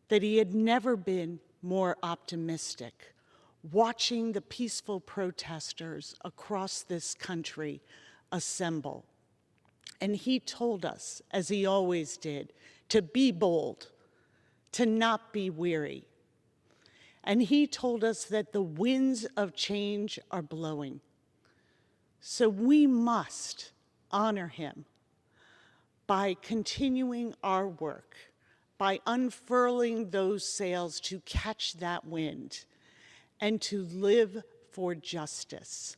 that he had never been more optimistic, watching the peaceful protesters across this country assemble. And he told us, as he always did, to be bold, to not be weary. And he told us that the winds of change are blowing. So we must honor him by continuing our work, by unfurling those sails to catch that wind, and to live for justice,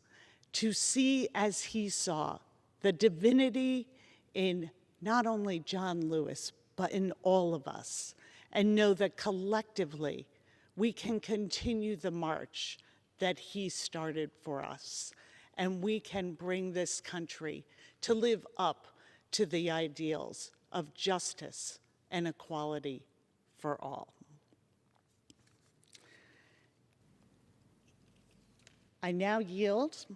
to see as he saw the divinity in not only John Lewis, but in all of us, and know that collectively we can continue the march that he started for us, and we can bring this country to live up to the ideals of justice and equality for all. I now yield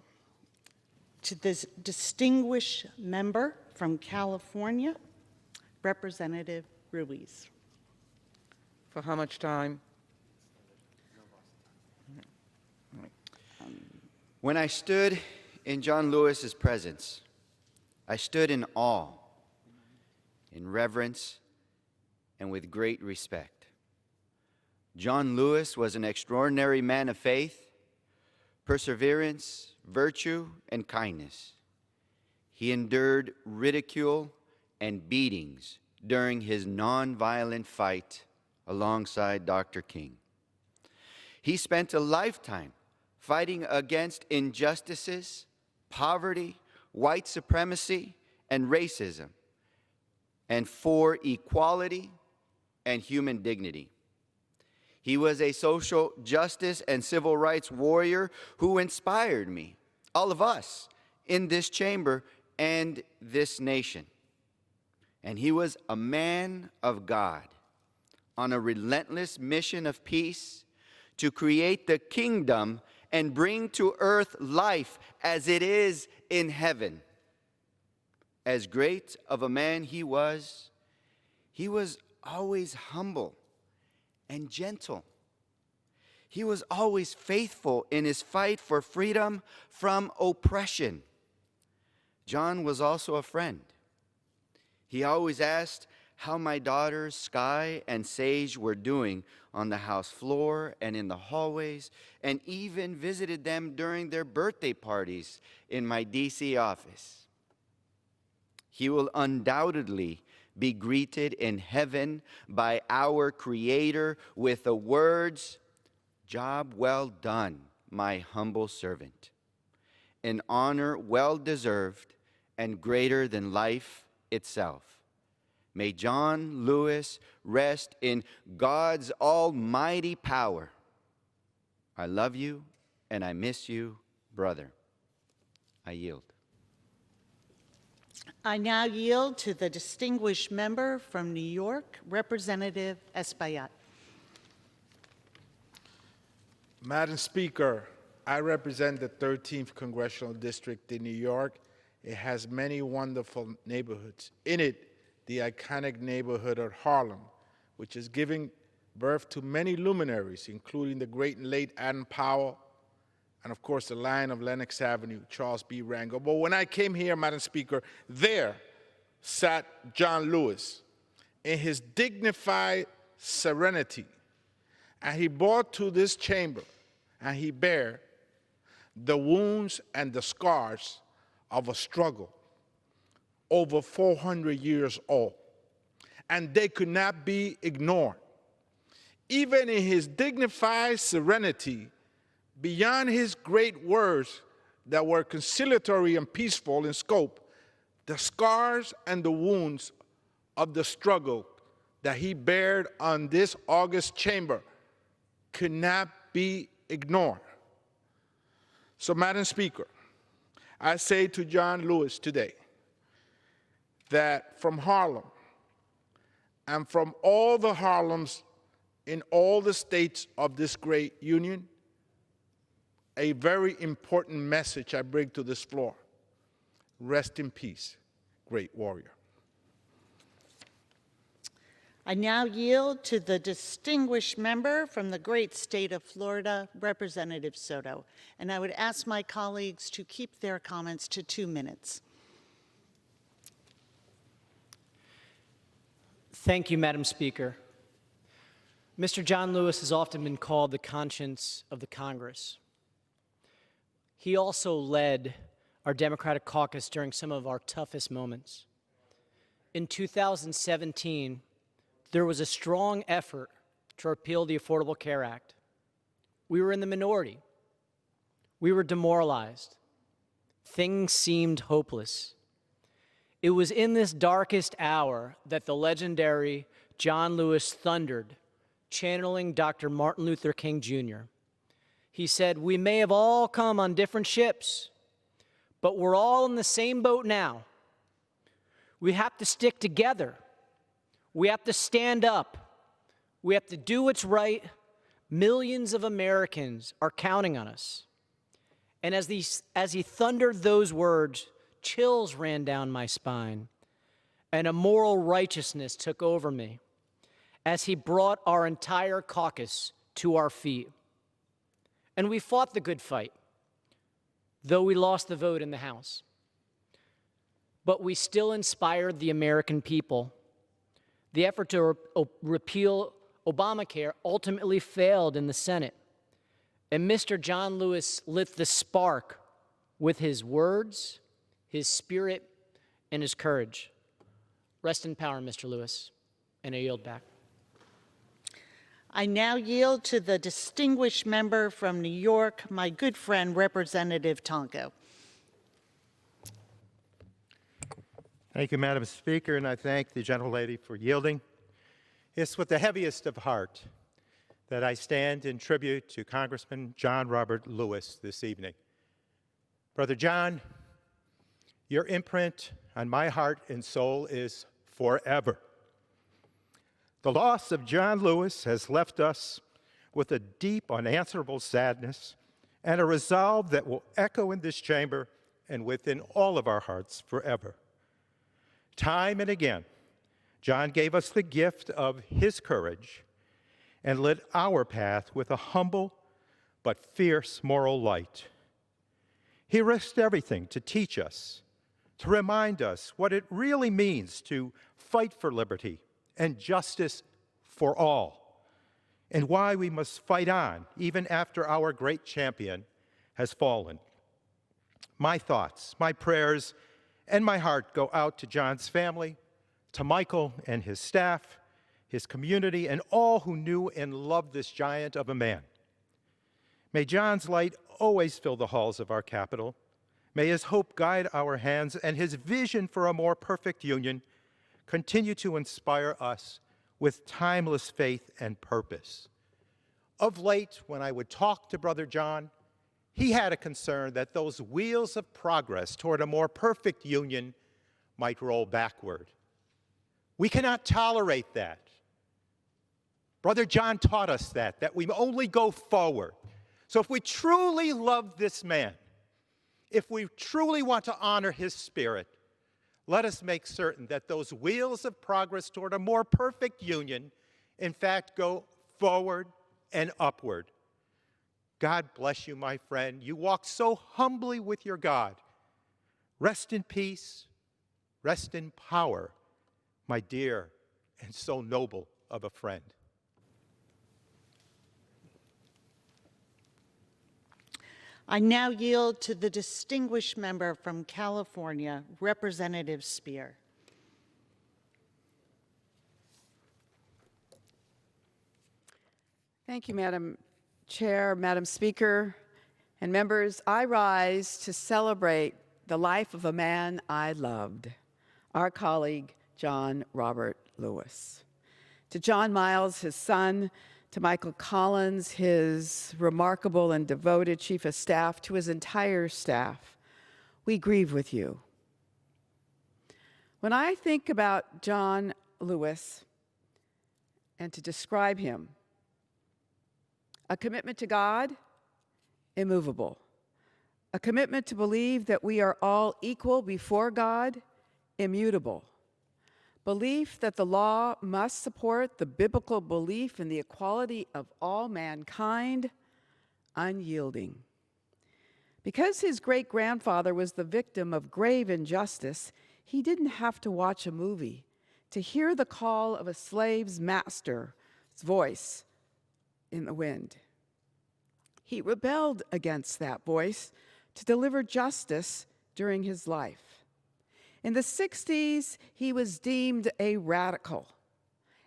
to this distinguished member from California, Representative Ruiz. For how much time? When I stood in John Lewis's presence, I stood in awe, in reverence, and with great respect. John Lewis was an extraordinary man of faith, perseverance, virtue, and kindness. He endured ridicule and beatings during his nonviolent fight alongside Dr. King. He spent a lifetime fighting against injustices, poverty, white supremacy, and racism, and for equality and human dignity. He was a social justice and civil rights warrior who inspired me, all of us in this chamber and this nation. And he was a man of God on a relentless mission of peace to create the kingdom and bring to earth life as it is in heaven. As great of a man he was always humble and gentle. He was always faithful in his fight for freedom from oppression. John was also a friend. He always asked how my daughters Sky and Sage were doing on the house floor and in the hallways, and even visited them during their birthday parties in my DC office. He will undoubtedly be greeted in heaven by our Creator with the words, "Job well done, my humble servant," an honor well deserved and greater than life itself. May John Lewis rest in God's almighty power. I love you and I miss you, brother. I yield. I now yield to the distinguished member from New York, Representative Espaillat. Madam Speaker, I represent the 13th Congressional District in New York. It has many wonderful neighborhoods. In it, the iconic neighborhood of Harlem, which is giving birth to many luminaries, including the great and late Adam Powell, and of course the Lion of Lenox Avenue, Charles B. Rangel. But when I came here, Madam Speaker, there sat John Lewis in his dignified serenity, and he brought to this chamber, and he bare the wounds and the scars of a struggle over 400 years old, and they could not be ignored. Even in his dignified serenity, beyond his great words that were conciliatory and peaceful in scope, the scars and the wounds of the struggle that he bared on this august chamber could not be ignored. So, Madam Speaker, I say to John Lewis today that from Harlem and from all the Harlems in all the states of this great union, a very important message I bring to this floor. Rest in peace, great warrior. I now yield to the distinguished member from the great state of Florida, Representative Soto. And I would ask my colleagues to keep their comments to 2 minutes. Thank you, Madam Speaker. Mr. John Lewis has often been called the conscience of the Congress. He also led our Democratic caucus during some of our toughest moments. In 2017, there was a strong effort to repeal the Affordable Care Act. We were in the minority. We were demoralized. Things seemed hopeless. It was in this darkest hour that the legendary John Lewis thundered, channeling Dr. Martin Luther King Jr. He said, "We may have all come on different ships, but we're all in the same boat now. We have to stick together. We have to stand up. We have to do what's right. Millions of Americans are counting on us." And as he thundered those words, chills ran down my spine, and a moral righteousness took over me as he brought our entire caucus to our feet. And we fought the good fight, though we lost the vote in the House. But we still inspired the American people. The effort to repeal Obamacare ultimately failed in the Senate. And Mr. John Lewis lit the spark with his words, his spirit, and his courage. Rest in power, Mr. Lewis, and I yield back. I now yield to the distinguished member from New York, my good friend, Representative Tonko. Thank you, Madam Speaker, and I thank the gentlelady for yielding. It's with the heaviest of heart that I stand in tribute to Congressman John Robert Lewis this evening. Brother John, your imprint on my heart and soul is forever. The loss of John Lewis has left us with a deep, unanswerable sadness and a resolve that will echo in this chamber and within all of our hearts forever. Time and again, John gave us the gift of his courage and lit our path with a humble but fierce moral light. He risked everything to teach us, to remind us what it really means to fight for liberty and justice for all, and why we must fight on even after our great champion has fallen. My thoughts, my prayers, and my heart go out to John's family, to Michael and his staff, his community, and all who knew and loved this giant of a man. May John's light always fill the halls of our Capitol. May his hope guide our hands, and his vision for a more perfect union continue to inspire us with timeless faith and purpose. Of late, when I would talk to Brother John, he had a concern that those wheels of progress toward a more perfect union might roll backward. We cannot tolerate that. Brother John taught us that we only go forward. So if we truly love this man, if we truly want to honor his spirit, let us make certain that those wheels of progress toward a more perfect union, in fact, go forward and upward. God bless you, my friend. You walk so humbly with your God. Rest in peace, rest in power, my dear and so noble of a friend. I now yield to the distinguished member from California, Representative Speer. Thank you, Madam Chair, Madam Speaker, and members. I rise to celebrate the life of a man I loved, our colleague, John Robert Lewis. To John Miles, his son, to Michael Collins, his remarkable and devoted Chief of Staff, to his entire staff, we grieve with you. When I think about John Lewis, and to describe him, a commitment to God, immovable. A commitment to believe that we are all equal before God, immutable. Belief that the law must support the biblical belief in the equality of all mankind, unyielding. Because his great-grandfather was the victim of grave injustice, he didn't have to watch a movie to hear the call of a slave's master's voice in the wind. He rebelled against that voice to deliver justice during his life. In the 60s, he was deemed a radical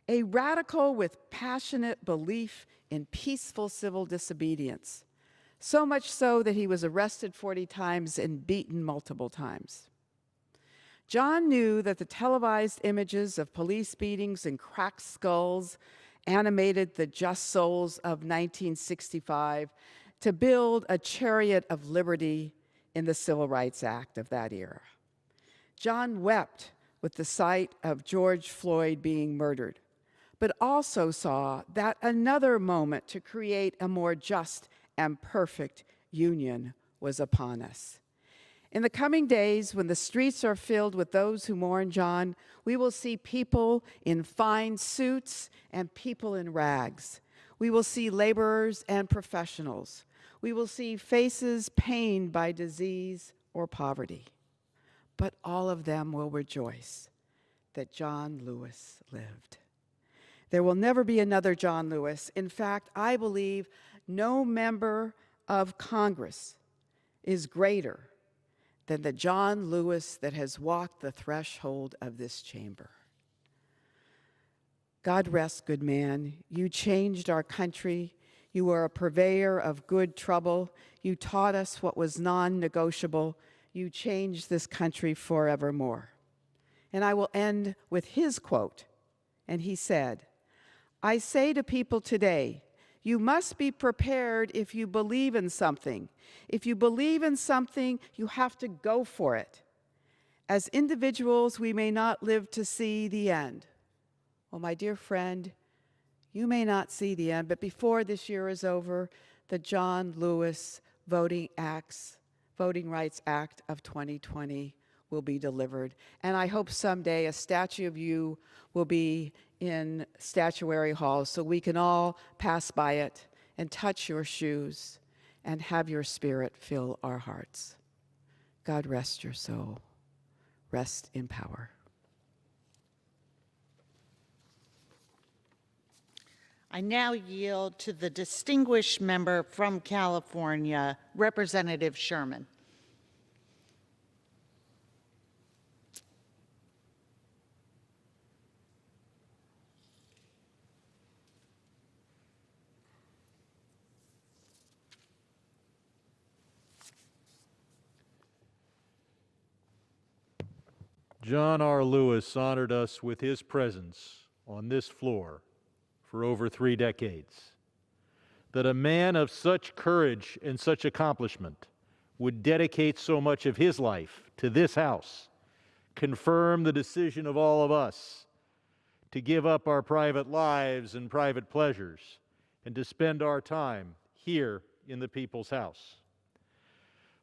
with passionate belief in peaceful civil disobedience, so much so that he was arrested 40 times and beaten multiple times. John knew that the televised images of police beatings and cracked skulls animated the just souls of 1965 to build a chariot of liberty in the Civil Rights Act of that era. John wept with the sight of George Floyd being murdered, but also saw that another moment to create a more just and perfect union was upon us. In the coming days, when the streets are filled with those who mourn John, we will see people in fine suits and people in rags. We will see laborers and professionals. We will see faces pained by disease or poverty. But all of them will rejoice that John Lewis lived. There will never be another John Lewis. In fact, I believe no member of Congress is greater than the John Lewis that has walked the threshold of this chamber. God rest, good man. You changed our country. You were a purveyor of good trouble. You taught us what was non-negotiable. You changed this country forevermore. And I will end with his quote. And he said, I say to people today, you must be prepared if you believe in something. If you believe in something, you have to go for it. As individuals, we may not live to see the end. Well, my dear friend, you may not see the end, but before this year is over, the John Lewis Voting Rights Act of 2020 will be delivered. And I hope someday a statue of you will be in Statuary Hall so we can all pass by it and touch your shoes and have your spirit fill our hearts. God rest your soul. Rest in power. I now yield to the distinguished member from California, Representative Sherman. John R. Lewis honored us with his presence on this floor for over 3 decades. That a man of such courage and such accomplishment would dedicate so much of his life to this House confirmed the decision of all of us to give up our private lives and private pleasures and to spend our time here in the People's House.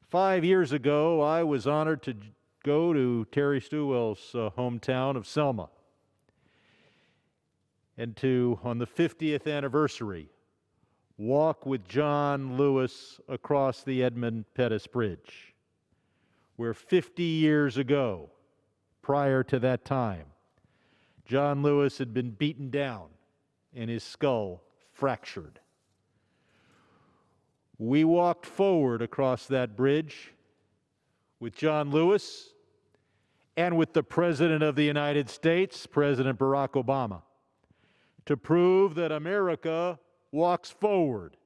5 years ago, I was honored to go to Terry Stewell's hometown of Selma and to, on the 50th anniversary, walk with John Lewis across the Edmund Pettus Bridge, where 50 years ago, prior to that time, John Lewis had been beaten down and his skull fractured. We walked forward across that bridge with John Lewis and with the President of the United States, President Barack Obama, to prove that America walks forward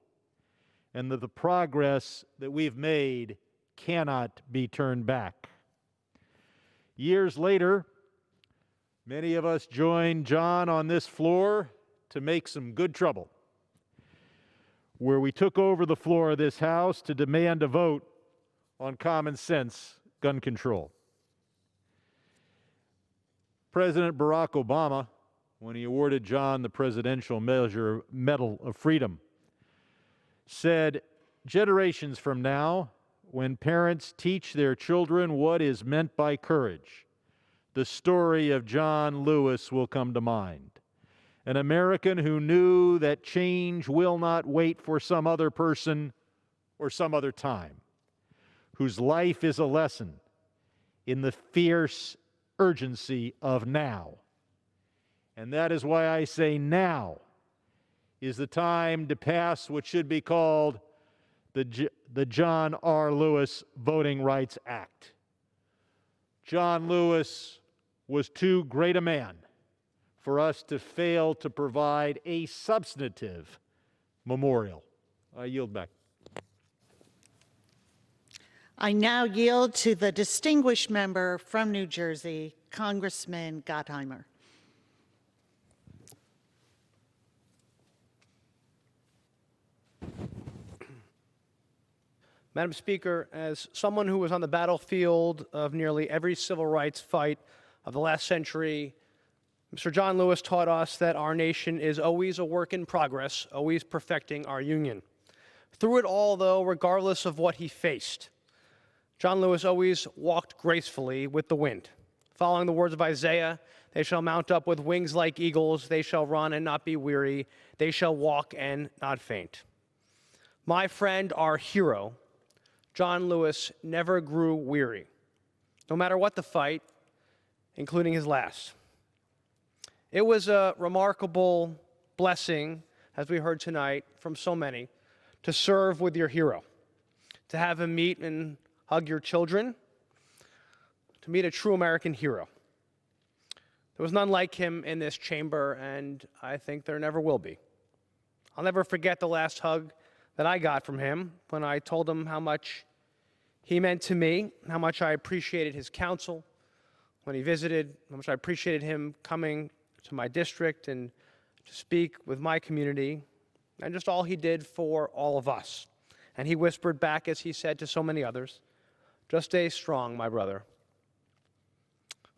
and that the progress that we've made cannot be turned back. Years later, many of us joined John on this floor to make some good trouble, where we took over the floor of this House to demand a vote on common sense gun control. President Barack Obama, when he awarded John the Presidential Medal of Freedom, said, "Generations from now, when parents teach their children what is meant by courage, the story of John Lewis will come to mind. An American who knew that change will not wait for some other person or some other time, whose life is a lesson in the fierce urgency of now." And that is why I say now is the time to pass what should be called the John R. Lewis Voting Rights Act. John Lewis was too great a man for us to fail to provide a substantive memorial. I yield back. I now yield to the distinguished member from New Jersey, Congressman Gottheimer. Madam Speaker, as someone who was on the battlefield of nearly every civil rights fight of the last century, Mr. John Lewis taught us that our nation is always a work in progress, always perfecting our union. Through it all, though, regardless of what he faced, John Lewis always walked gracefully with the wind. Following the words of Isaiah, "They shall mount up with wings like eagles, they shall run and not be weary, they shall walk and not faint." My friend, our hero, John Lewis, never grew weary, no matter what the fight, including his last. It was a remarkable blessing, as we heard tonight from so many, to serve with your hero, to have him meet and hug your children, to meet a true American hero. There was none like him in this chamber, and I think there never will be. I'll never forget the last hug that I got from him when I told him how much he meant to me, how much I appreciated his counsel when he visited, how much I appreciated him coming to my district and to speak with my community, and just all he did for all of us. And he whispered back, as he said to so many others, "Just stay strong, my brother."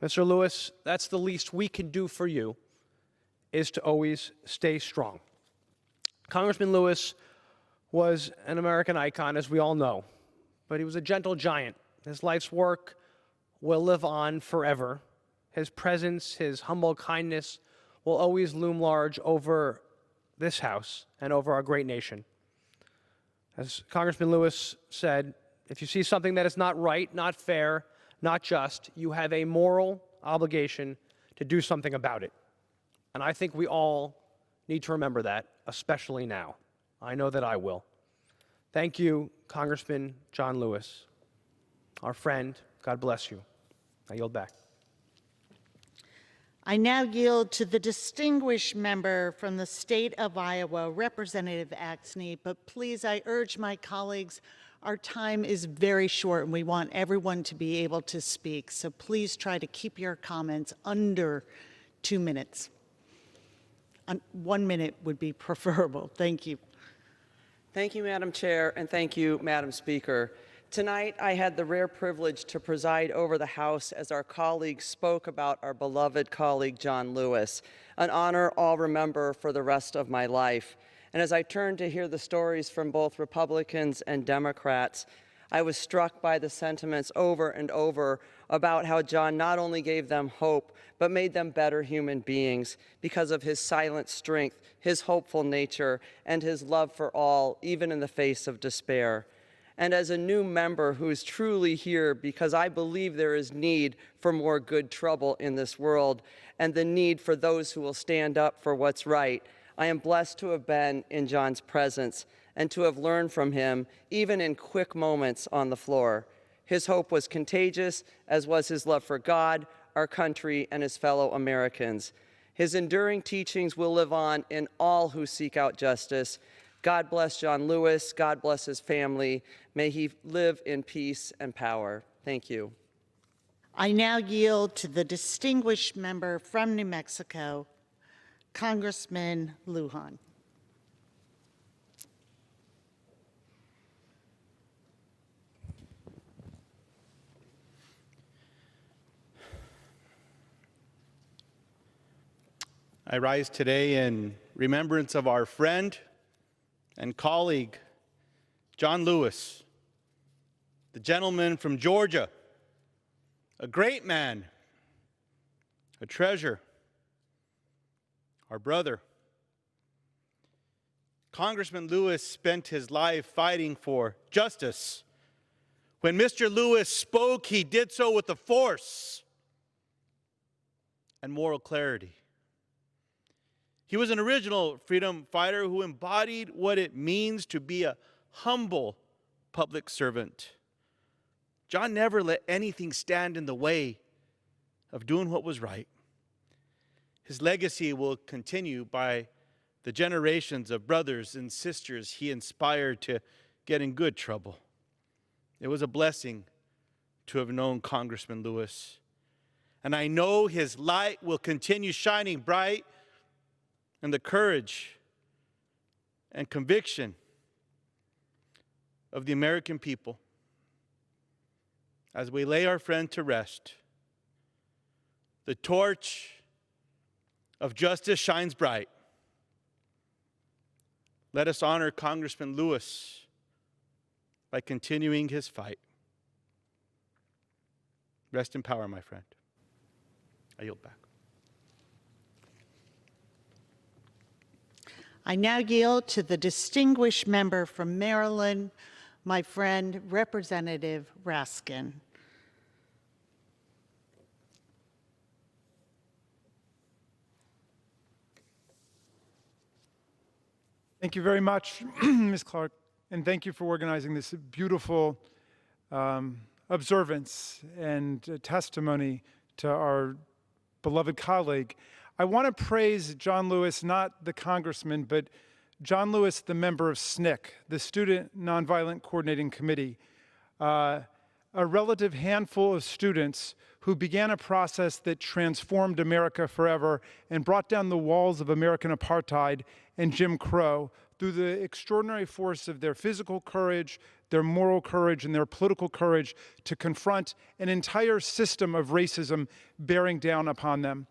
Mr. Lewis, that's the least we can do for you, is to always stay strong. Congressman Lewis was an American icon, as we all know, but he was a gentle giant. His life's work will live on forever. His presence, his humble kindness will always loom large over this House and over our great nation. As Congressman Lewis said, if you see something that is not right, not fair, not just, you have a moral obligation to do something about it. And I think we all need to remember that, especially now. I know that I will. Thank you, Congressman John Lewis, our friend. God bless you. I yield back. I now yield to the distinguished member from the state of Iowa, Representative Axney, but please, I urge my colleagues, our time is very short and we want everyone to be able to speak, so please try to keep your comments under 2 minutes. 1 minute would be preferable. Thank you. Thank you, Madam Chair, and thank you, Madam Speaker. Tonight, I had the rare privilege to preside over the House as our colleagues spoke about our beloved colleague, John Lewis, an honor I'll remember for the rest of my life. And as I turned to hear the stories from both Republicans and Democrats, I was struck by the sentiments over and over about how John not only gave them hope, but made them better human beings because of his silent strength, his hopeful nature, and his love for all, even in the face of despair. And as a new member who is truly here because I believe there is need for more good trouble in this world and the need for those who will stand up for what's right, I am blessed to have been in John's presence and to have learned from him, even in quick moments on the floor. His hope was contagious, as was his love for God, our country, and his fellow Americans. His enduring teachings will live on in all who seek out justice. God bless John Lewis. God bless his family. May he live in peace and power. Thank you. I now yield to the distinguished member from New Mexico, Congressman Lujan. I rise today in remembrance of our friend and colleague, John Lewis, the gentleman from Georgia, a great man, a treasure, our brother. Congressman Lewis spent his life fighting for justice. When Mr. Lewis spoke, he did so with the force and moral clarity. He was an original freedom fighter who embodied what it means to be a humble public servant. John never let anything stand in the way of doing what was right. His legacy will continue by the generations of brothers and sisters he inspired to get in good trouble. It was a blessing to have known Congressman Lewis. And I know his light will continue shining bright, and the courage and conviction of the American people as we lay our friend to rest. The torch of justice shines bright. Let us honor Congressman Lewis by continuing his fight. Rest in power, my friend. I yield back. I now yield to the distinguished member from Maryland, my friend, Representative Raskin. Thank you very much, Ms. Clark, and thank you for organizing this beautiful observance and testimony to our beloved colleague. I want to praise John Lewis, not the congressman, but John Lewis, the member of SNCC, the Student Nonviolent Coordinating Committee, a relative handful of students who began a process that transformed America forever and brought down the walls of American apartheid and Jim Crow through the extraordinary force of their physical courage, their moral courage, and their political courage to confront an entire system of racism bearing down upon them.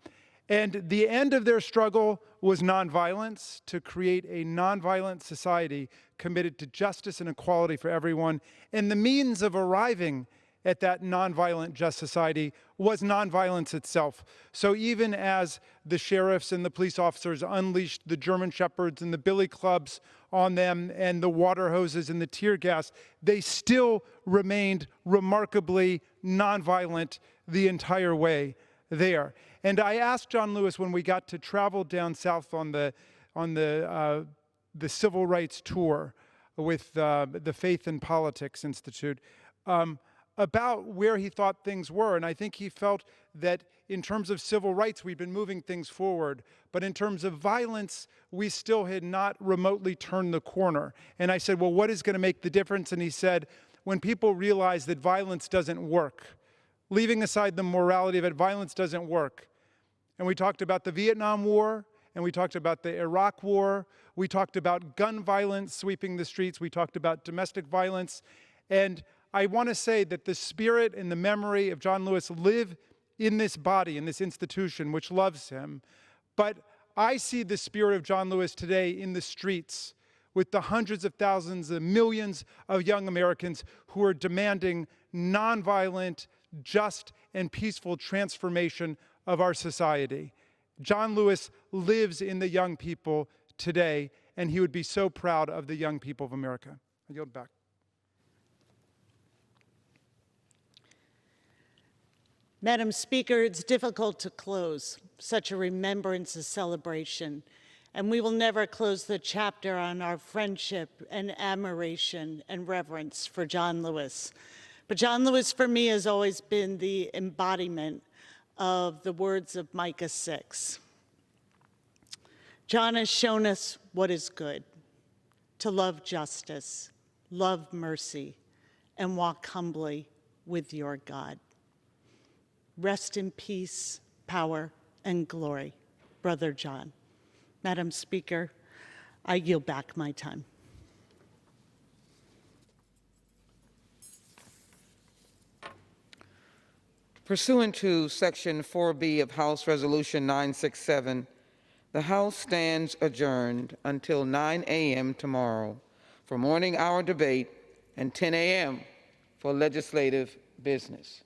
And the end of their struggle was nonviolence, to create a nonviolent society committed to justice and equality for everyone. And the means of arriving at that nonviolent just society was nonviolence itself. So even as the sheriffs and the police officers unleashed the German Shepherds and the billy clubs on them and the water hoses and the tear gas, they still remained remarkably nonviolent the entire way there. And I asked John Lewis when we got to travel down south on the on the Civil Rights Tour with the Faith and Politics Institute, about where he thought things were. And I think he felt that in terms of civil rights, we've been moving things forward. But in terms of violence, we still had not remotely turned the corner. And I said, well, what is going to make the difference? And he said, when people realize that violence doesn't work, leaving aside the morality of it, violence doesn't work. And we talked about the Vietnam War, and we talked about the Iraq War. We talked about gun violence sweeping the streets. We talked about domestic violence. And I want to say that the spirit and the memory of John Lewis live in this body, in this institution, which loves him. But I see the spirit of John Lewis today in the streets with the hundreds of thousands and millions of young Americans who are demanding nonviolent, just, and peaceful transformation of our society. John Lewis lives in the young people today, and he would be so proud of the young people of America. I yield back. Madam Speaker, it's difficult to close such a remembrance and celebration, and we will never close the chapter on our friendship and admiration and reverence for John Lewis. But John Lewis, for me, has always been the embodiment of the words of Micah 6. John has shown us what is good, to love justice, love mercy, and walk humbly with your God. Rest in peace, power, and glory, Brother John. Madam Speaker, I yield back my time. Pursuant to Section 4B of House Resolution 967, the House stands adjourned until 9 a.m. tomorrow for morning hour debate and 10 a.m. for legislative business.